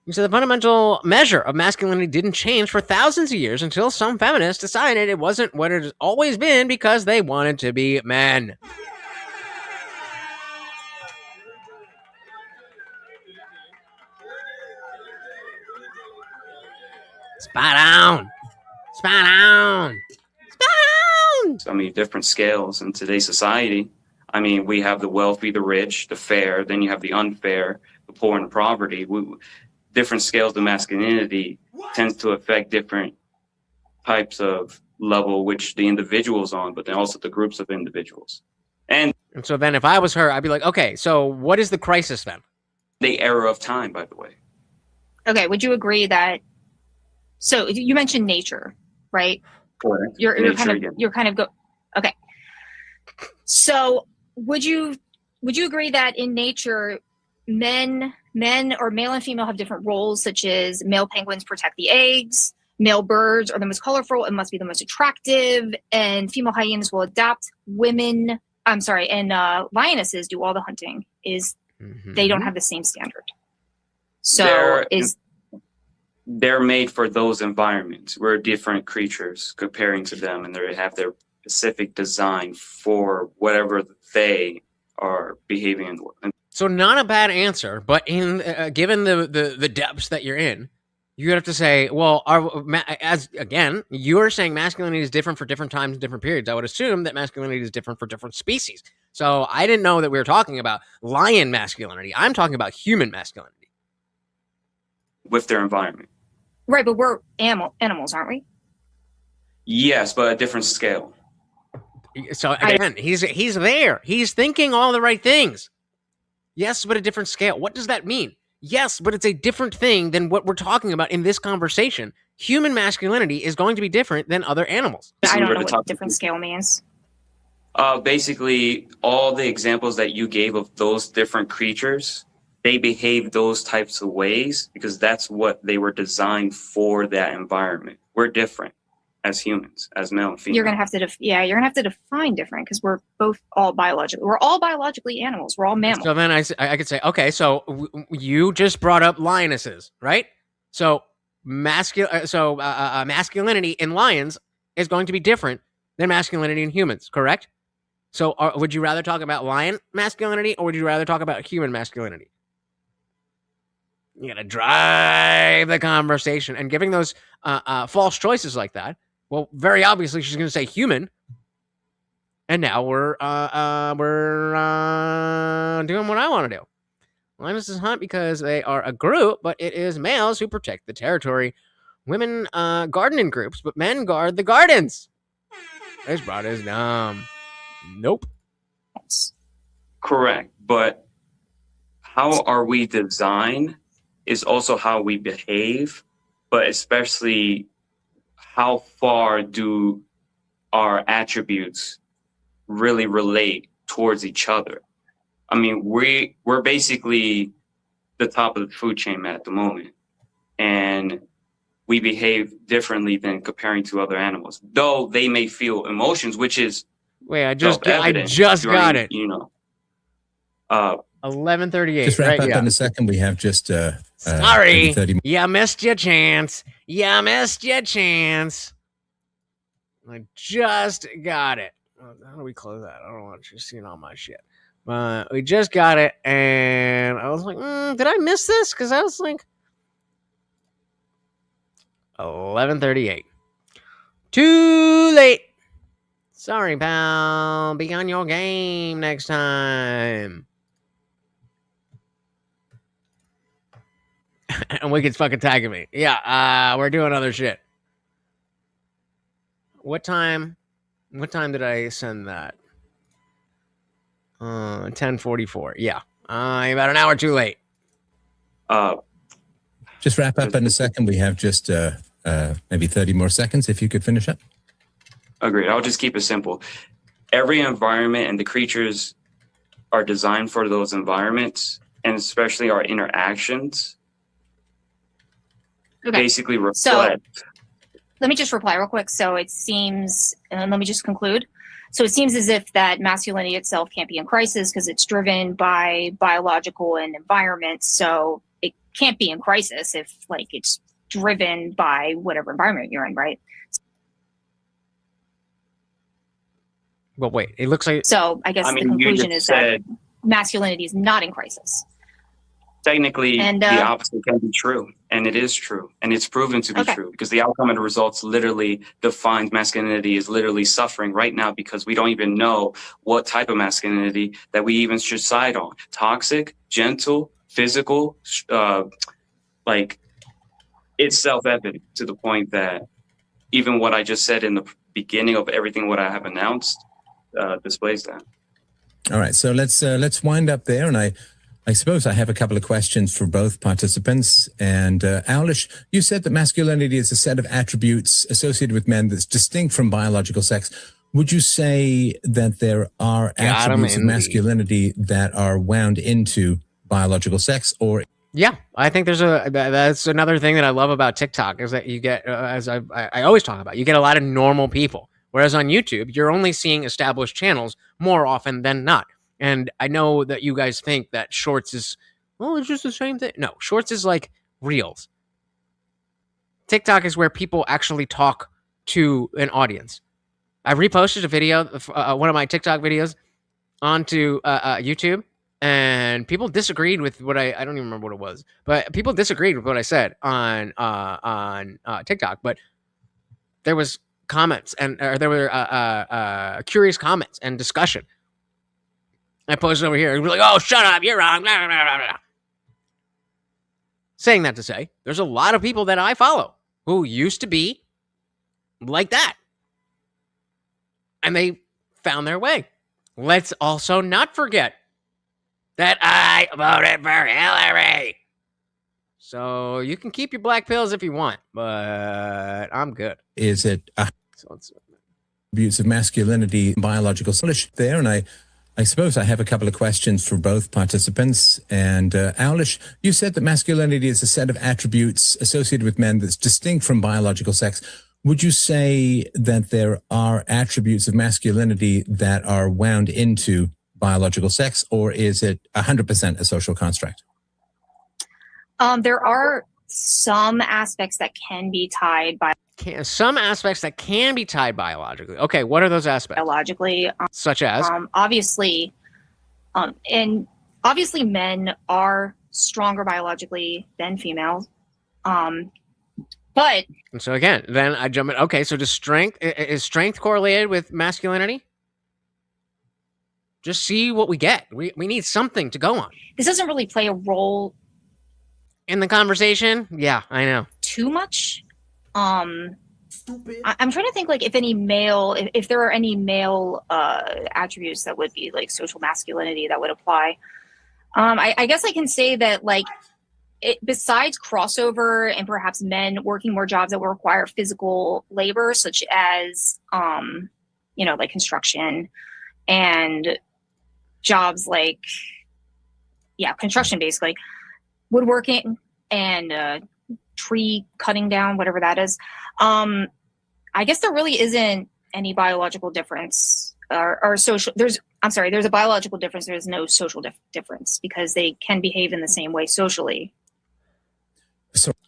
So the fundamental measure of masculinity didn't change for thousands of years until some feminists decided it wasn't what it has always been because they wanted to be men. Spot on. Spot on. Spot on. I mean, different scales in today's society. I mean, we have the wealthy, the rich, the fair, then you have the unfair, the poor and the poverty. Different scales of masculinity tends to affect different types of level which the individual's on, but then also the groups of individuals. And so then if I was her, I'd be like, okay, so what is the crisis then? The era of time, by the way. Okay, would you agree that, so you mentioned nature, right? Correct. You're kind of okay. So would you agree that in nature, men or male and female have different roles, such as male penguins protect the eggs, male birds are the most colorful and must be the most attractive, and female hyenas will adapt. And lionesses do all the hunting. They don't have the same standard. So they're made for those environments. We're different creatures comparing to them, and they have their specific design for whatever they are behaving in. So not a bad answer, but in given the depths that you're in, you have to say, well, you're saying masculinity is different for different times and different periods. I would assume that masculinity is different for different species. So I didn't know that we were talking about lion masculinity. I'm talking about human masculinity. With their environment. Right, but we're animals, aren't we? Yes, but a different scale. So again, he's there. He's thinking all the right things. Yes, but a different scale. What does that mean? Yes, but it's a different thing than what we're talking about in this conversation. Human masculinity is going to be different than other animals. I don't know what different scale means. Basically, all the examples that you gave of those different creatures, they behave those types of ways because that's what they were designed for, that environment. We're different as humans, as male and female. You're gonna have to define different, because we're all biologically animals. We're all mammals. So then I could say, okay, so you just brought up lionesses, right? So masculinity in lions is going to be different than masculinity in humans, correct? So would you rather talk about lion masculinity, or would you rather talk about human masculinity? You gotta drive the conversation, and giving those false choices like that. Well, very obviously she's going to say human, and now we're doing what I want to do. Lionesses hunt because they are a group, but it is males who protect the territory. Women garden in groups, but men guard the gardens. This broad is dumb. Nope. Correct, but how are we designed is also how we behave, but especially how far do our attributes really relate towards each other? I mean, we're basically the top of the food chain at the moment, and we behave differently than comparing to other animals, though they may feel emotions, which is I just got it. You know, 11:38. Just wrap right? up Yeah. in a second. We have just Sorry, maybe 30 you missed your chance. You missed your chance. I just got it. How do we close that? I don't want you seeing all my shit. But we just got it, and I was like, did I miss this? Because I was like, 11:38. Too late. Sorry, pal. Be on your game next time. And Wicked's fucking tagging me. Yeah, we're doing other shit. What time did I send that? 10:44. Yeah. About an hour too late. Just wrap up in a second. We have just maybe 30 more seconds if you could finish up. Agreed. I'll just keep it simple. Every environment and the creatures are designed for those environments, and especially our interactions basically reflect. So let me just reply real quick. So it seems, and let me just conclude. So it seems as if that masculinity itself can't be in crisis because it's driven by biological and environment. So it can't be in crisis if like it's driven by whatever environment you're in, right? But wait, it looks like. So I guess the conclusion is that masculinity is not in crisis. Technically, And, the opposite can be true, and it is true, and it's proven to be true because the outcome and the results literally defines masculinity is literally suffering right now because we don't even know what type of masculinity that we even should side on. Toxic, gentle, physical, like it's self-evident to the point that even what I just said in the beginning of everything what I have announced displays that. All right, so let's wind up there, and I suppose I have a couple of questions for both participants. And Aulish, you said that masculinity is a set of attributes associated with men that's distinct from biological sex. Would you say that there are attributes of masculinity that are wound into biological sex, or? Yeah, I think that's another thing that I love about TikTok is that you get, as I always talk about, you get a lot of normal people. Whereas on YouTube, you're only seeing established channels more often than not. And I know that you guys think that Shorts is, it's just the same thing. No, Shorts is like Reels. TikTok is where people actually talk to an audience. I reposted a video, one of my TikTok videos, onto YouTube, and people disagreed with what I don't even remember what it was, but people disagreed with what I said on TikTok. But there was comments there were curious comments and discussion. I posted over here. It was like, "Oh, shut up! You're wrong." Blah, blah, blah, blah. Saying that to say, there's a lot of people that I follow who used to be like that, and they found their way. Let's also not forget that I voted for Hillary. So you can keep your black pills if you want, but I'm good. Is it attributes of masculinity, biological solution there? And I suppose I have a couple of questions for both participants. And Aulish, you said that masculinity is a set of attributes associated with men that's distinct from biological sex. Would you say that there are attributes of masculinity that are wound into biological sex, or is it 100% a social construct? There are some aspects that can be tied by some aspects that can be tied biologically. Okay, what are those aspects? Biologically, such as obviously, and obviously men are stronger biologically than females. But and so again, then I jump in. Okay, so is strength correlated with masculinity? Just see what we get. We need something to go on. This doesn't really play a role in the conversation. Yeah, I know. Too much. Stupid. I'm trying to think like if there are any male attributes that would be like social masculinity that would apply. I guess I can say that like besides crossover and perhaps men working more jobs that will require physical labor, such as like construction and jobs like construction, basically woodworking and tree cutting down, whatever that is. I guess there really isn't any biological difference or social. I'm sorry, there's a biological difference. There's no social difference because they can behave in the same way socially.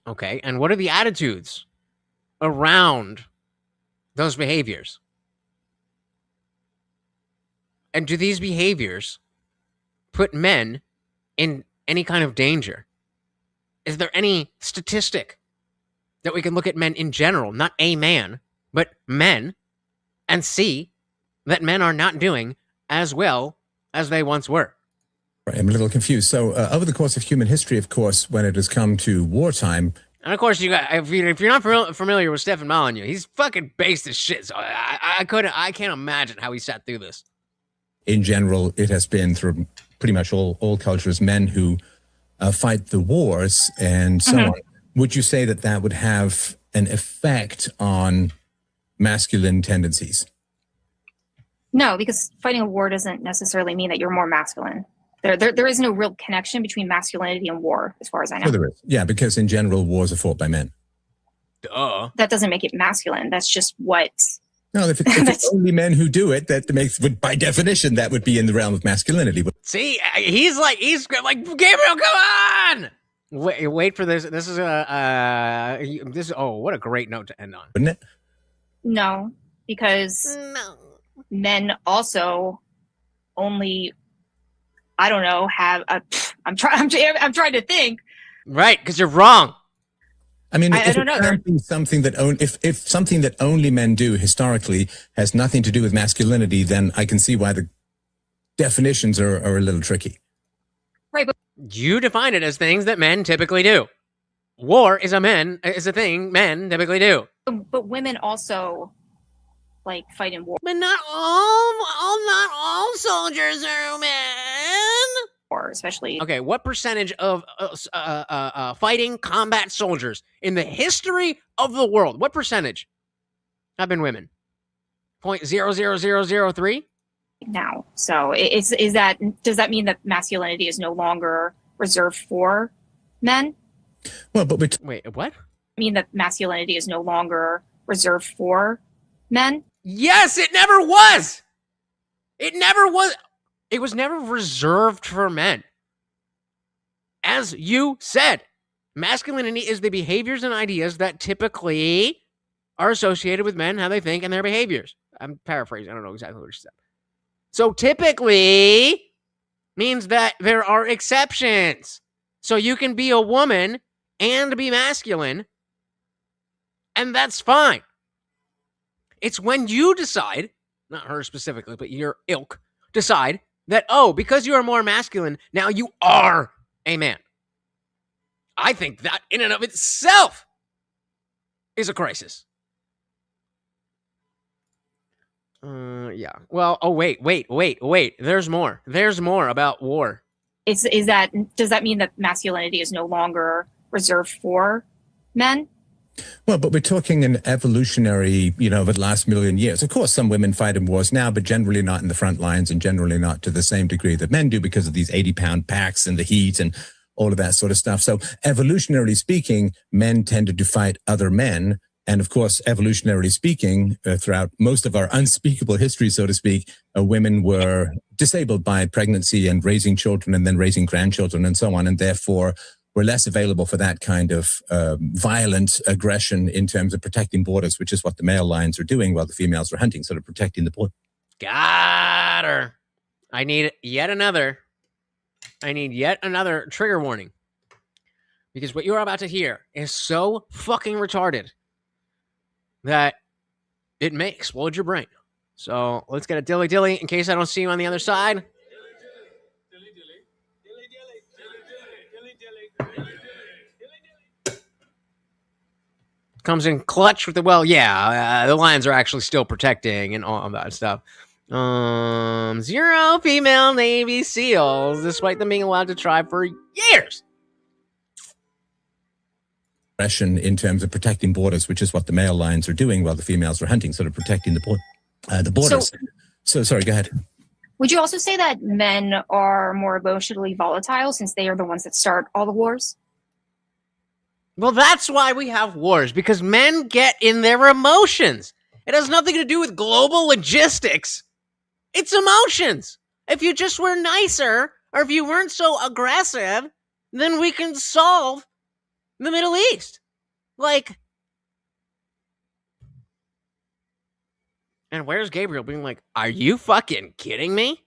Okay, and what are the attitudes around those behaviors? And do these behaviors put men in any kind of danger? Is there any statistic that we can look at men in general, not a man, but men, and see that men are not doing as well as they once were? I'm a little confused. So over the course of human history, of course, when it has come to wartime, and of course, you got, if you're not familiar with Stefan Molyneux, he's fucking based as shit. So I can't imagine how he sat through this. In general, it has been through pretty much all cultures, men who fight the wars and so on. Would you say that that would have an effect on masculine tendencies? No, because fighting a war doesn't necessarily mean that you're more masculine. There is no real connection between masculinity and war, as far as I know. Sure there is. Yeah, because in general, wars are fought by men. Duh. That doesn't make it masculine. That's just what... No, if it's only men who do it, that makes, by definition, that would be in the realm of masculinity. See, he's like, Gabriel, come on! Wait for this. This is what a great note to end on. Wouldn't it? No, because men also only, I don't know, have a. I'm trying to think. Right, because you're wrong. I mean, I don't know. If something that only men do historically has nothing to do with masculinity, then I can see why the definitions are a little tricky. Right, but you define it as things that men typically do. War is a thing men typically do. But women also like fight in war. But not all soldiers are men. Or especially. Okay, what percentage of fighting combat soldiers in the history of the world? What percentage have been women? 0.00003. Now, so does that mean that masculinity is no longer reserved for men? Well, but wait, what? I mean that masculinity is no longer reserved for men? Yes, it never was. It never was. It was never reserved for men. As you said, masculinity is the behaviors and ideas that typically are associated with men, how they think, and their behaviors. I'm paraphrasing. I don't know exactly what she said. So typically means that there are exceptions. So you can be a woman and be masculine, and that's fine. It's when you decide, not her specifically, but your ilk, decide that, because you are more masculine, now you are a man. I think that in and of itself is a crisis. Yeah. Well, wait. There's more. There's more about war. Does that mean that masculinity is no longer reserved for men? Well, but we're talking an evolutionary, over the last million years. Of course, some women fight in wars now, but generally not in the front lines and generally not to the same degree that men do because of these 80-pound packs and the heat and all of that sort of stuff. So evolutionarily speaking, men tended to fight other men. And of course, evolutionarily speaking, throughout most of our unspeakable history, so to speak, women were disabled by pregnancy and raising children and then raising grandchildren and so on. And therefore, were less available for that kind of violent aggression in terms of protecting borders, which is what the male lions are doing while the females are hunting, sort of protecting the border. Got her. I need yet another trigger warning. Because what you're about to hear is so fucking retarded that it may explode your brain. So let's get a dilly-dilly in case I don't see you on the other side. Comes in clutch with the the lions are actually still protecting and all of that stuff. 0 female Navy SEALs, despite them being allowed to try for years. In terms of protecting borders, which is what the male lions are doing while the females are hunting, sort of protecting the borders. So sorry, go ahead. Would you also say that men are more emotionally volatile since they are the ones that start all the wars? Well, that's why we have wars, because men get in their emotions. It has nothing to do with global logistics. It's emotions. If you just were nicer, or if you weren't so aggressive, then we can solve the Middle East. Like, and where's Gabriel being like, are you fucking kidding me?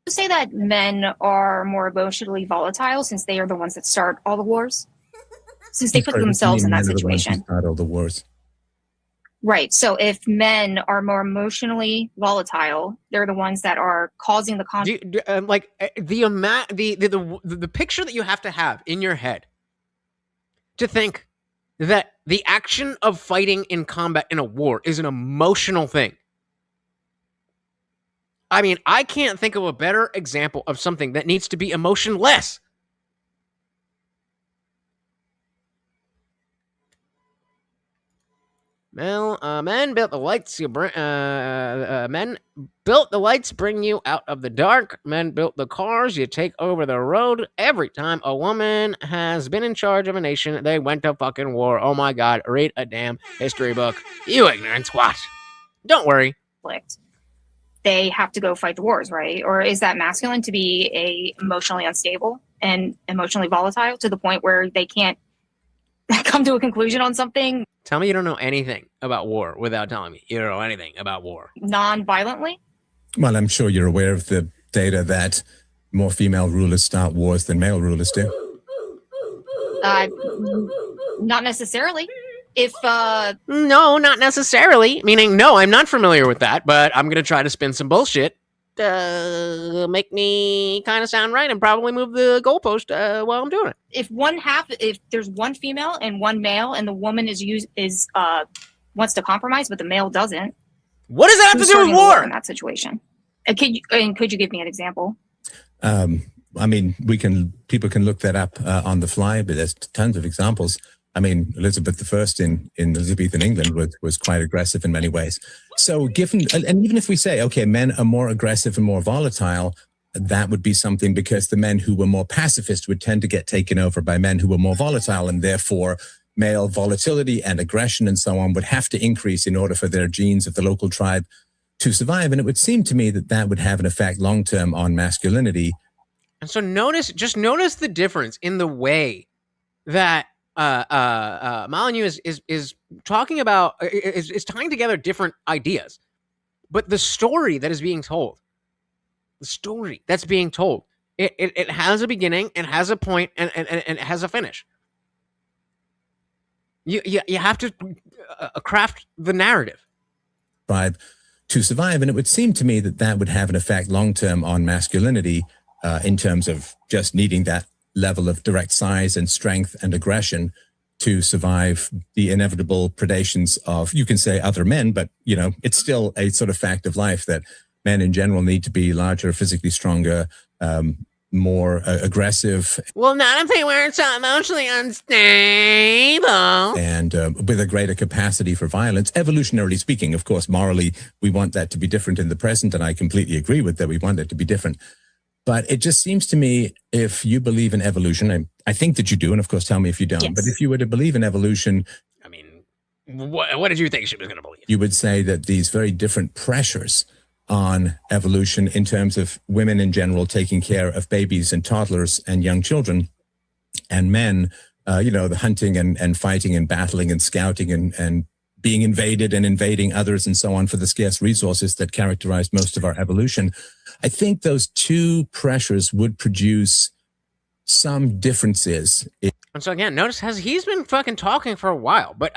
You say that men are more emotionally volatile since they are the ones that start all the wars? Since they put themselves in that situation. Start all the wars. Right. So if men are more emotionally volatile, they're the ones that are causing the conflict. The picture that you have to have in your head to think that the action of fighting in combat in a war is an emotional thing. I mean, I can't think of a better example of something that needs to be emotionless. Well, men built the lights. Men built the lights, bring you out of the dark. Men built the cars. You take over the road. Every time a woman has been in charge of a nation, they went to fucking war. Oh my God! Read a damn history book, you ignorant twat. Don't worry. They have to go fight the wars, right? Or is that masculine to be emotionally unstable and emotionally volatile to the point where they can't come to a conclusion on something? Tell me you don't know anything about war without telling me you don't know anything about war. Non-violently? Well, I'm sure you're aware of the data that more female rulers start wars than male rulers do. Not necessarily. No, not necessarily. Meaning, no, I'm not familiar with that, but I'm going to try to spin some bullshit to make me kind of sound right and probably move the goalpost while I'm doing it. If there's one female and one male and the woman wants to compromise, but the male doesn't. What does that have to do with war? In that situation? Could you give me an example? I mean, people can look that up on the fly, but there's tons of examples. I mean, Elizabeth I in Elizabethan England was quite aggressive in many ways. So and even if we say, okay, men are more aggressive and more volatile, that would be something because the men who were more pacifist would tend to get taken over by men who were more volatile, and therefore male volatility and aggression and so on would have to increase in order for their genes of the local tribe to survive. And it would seem to me that that would have an effect long-term on masculinity. And so notice the difference in the way that Molyneux is talking about, is tying together different ideas, but the story that is being told, it has a beginning and has a point and it has a finish. You have to craft the narrative. To survive, and it would seem to me that that would have an effect long-term on masculinity in terms of just needing that level of direct size and strength and aggression to survive the inevitable predations of, you can say, other men, but, you know, it's still a sort of fact of life that men in general need to be larger, physically stronger, more aggressive. Well, not if they weren't so emotionally unstable. And with a greater capacity for violence, evolutionarily speaking. Of course, morally, we want that to be different in the present, and I completely agree with that. We want it to be different. But it just seems to me, if you believe in evolution, I think that you do, and of course, tell me if you don't. Yes. But if you were to believe in evolution, I mean, what did you think she was going to believe? You would say that these very different pressures on evolution in terms of women in general taking care of babies and toddlers and young children, and men, the hunting and fighting and battling and scouting and being invaded and invading others and so on for the scarce resources that characterized most of our evolution. I think those two pressures would produce some differences. And so again, notice he's been fucking talking for a while, but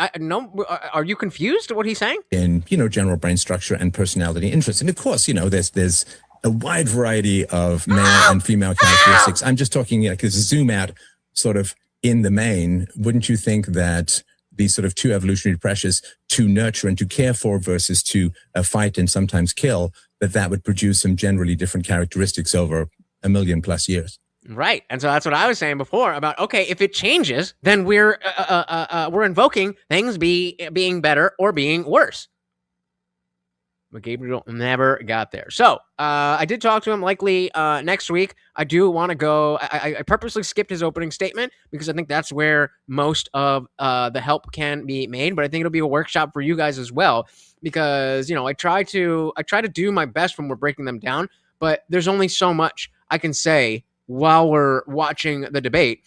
are you confused at what he's saying? In, general brain structure and personality interests. And of course, there's a wide variety of male and female characteristics. I'm just talking, because zoom out sort of in the main, wouldn't you think that these sort of two evolutionary pressures to nurture and to care for versus to fight and sometimes kill, that would produce some generally different characteristics over 1 million plus years? Right. And so that's what I was saying before about, okay, if it changes, then we're invoking things being better or being worse. But Gabriel never got there. So I did talk to him likely next week. I do want to go. I purposely skipped his opening statement because I think that's where most of the help can be made. But I think it'll be a workshop for you guys as well, because I try to do my best when we're breaking them down. but there's only so much I can say while we're watching the debate.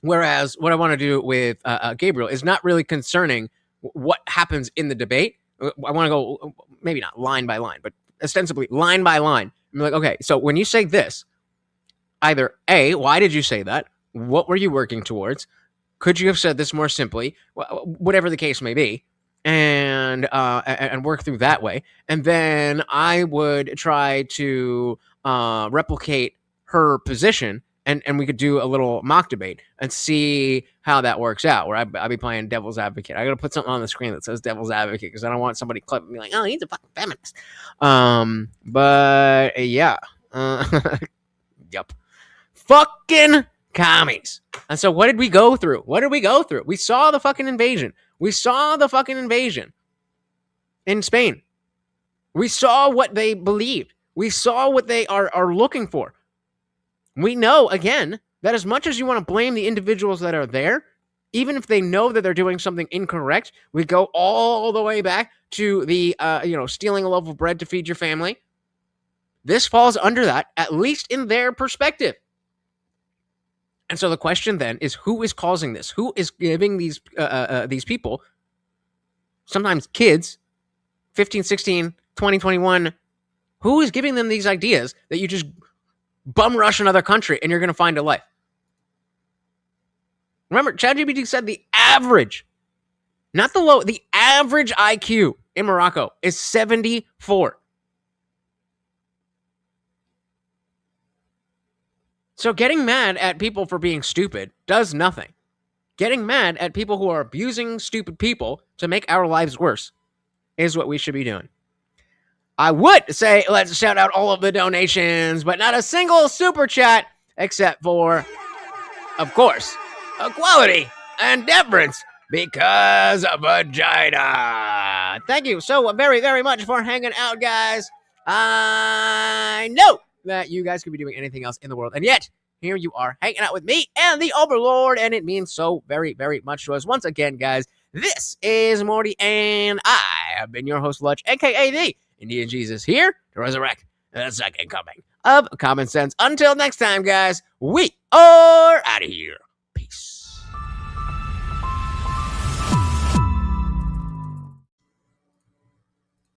Whereas what I want to do with Gabriel is not really concerning what happens in the debate. I want to go, maybe not line by line, but ostensibly line by line. I'm like, okay, so when you say this, either A, why did you say that? What were you working towards? Could you have said this more simply? Whatever the case may be, and work through that way. And then I would try to replicate her position, and we could do a little mock debate and see how that works out, where I'll be playing devil's advocate. I got to put something on the screen that says devil's advocate because I don't want somebody clipping me like, oh, he's a fucking feminist. But yeah. Yep. Fucking commies. And so what did we go through? We saw the fucking invasion. In Spain. We saw what they believed. We saw what they are looking for. We know, again, that as much as you want to blame the individuals that are there, even if they know that they're doing something incorrect, we go all the way back to the, stealing a loaf of bread to feed your family. This falls under that, at least in their perspective. And so the question then is, who is causing this? Who is giving these people, sometimes kids, 15, 16, 20, 21, who is giving them these ideas that you just bum rush another country and you're going to find a life? Remember, ChatGPT said the average, not the low, the average IQ in Morocco is 74. So getting mad at people for being stupid does nothing. Getting mad at people who are abusing stupid people to make our lives worse is what we should be doing. I would say let's shout out all of the donations, but not a single super chat except for, of course, equality and deference because of vagina. Thank you so very, very much for hanging out, guys. I know that you guys could be doing anything else in the world, and yet here you are hanging out with me and the Overlord, and it means so very, very much to us. Once again, guys, this is Morty, and I have been your host, Lutch, aka the Indian Jesus, here to resurrect the second coming of common sense. Until next time, guys, we are out of here.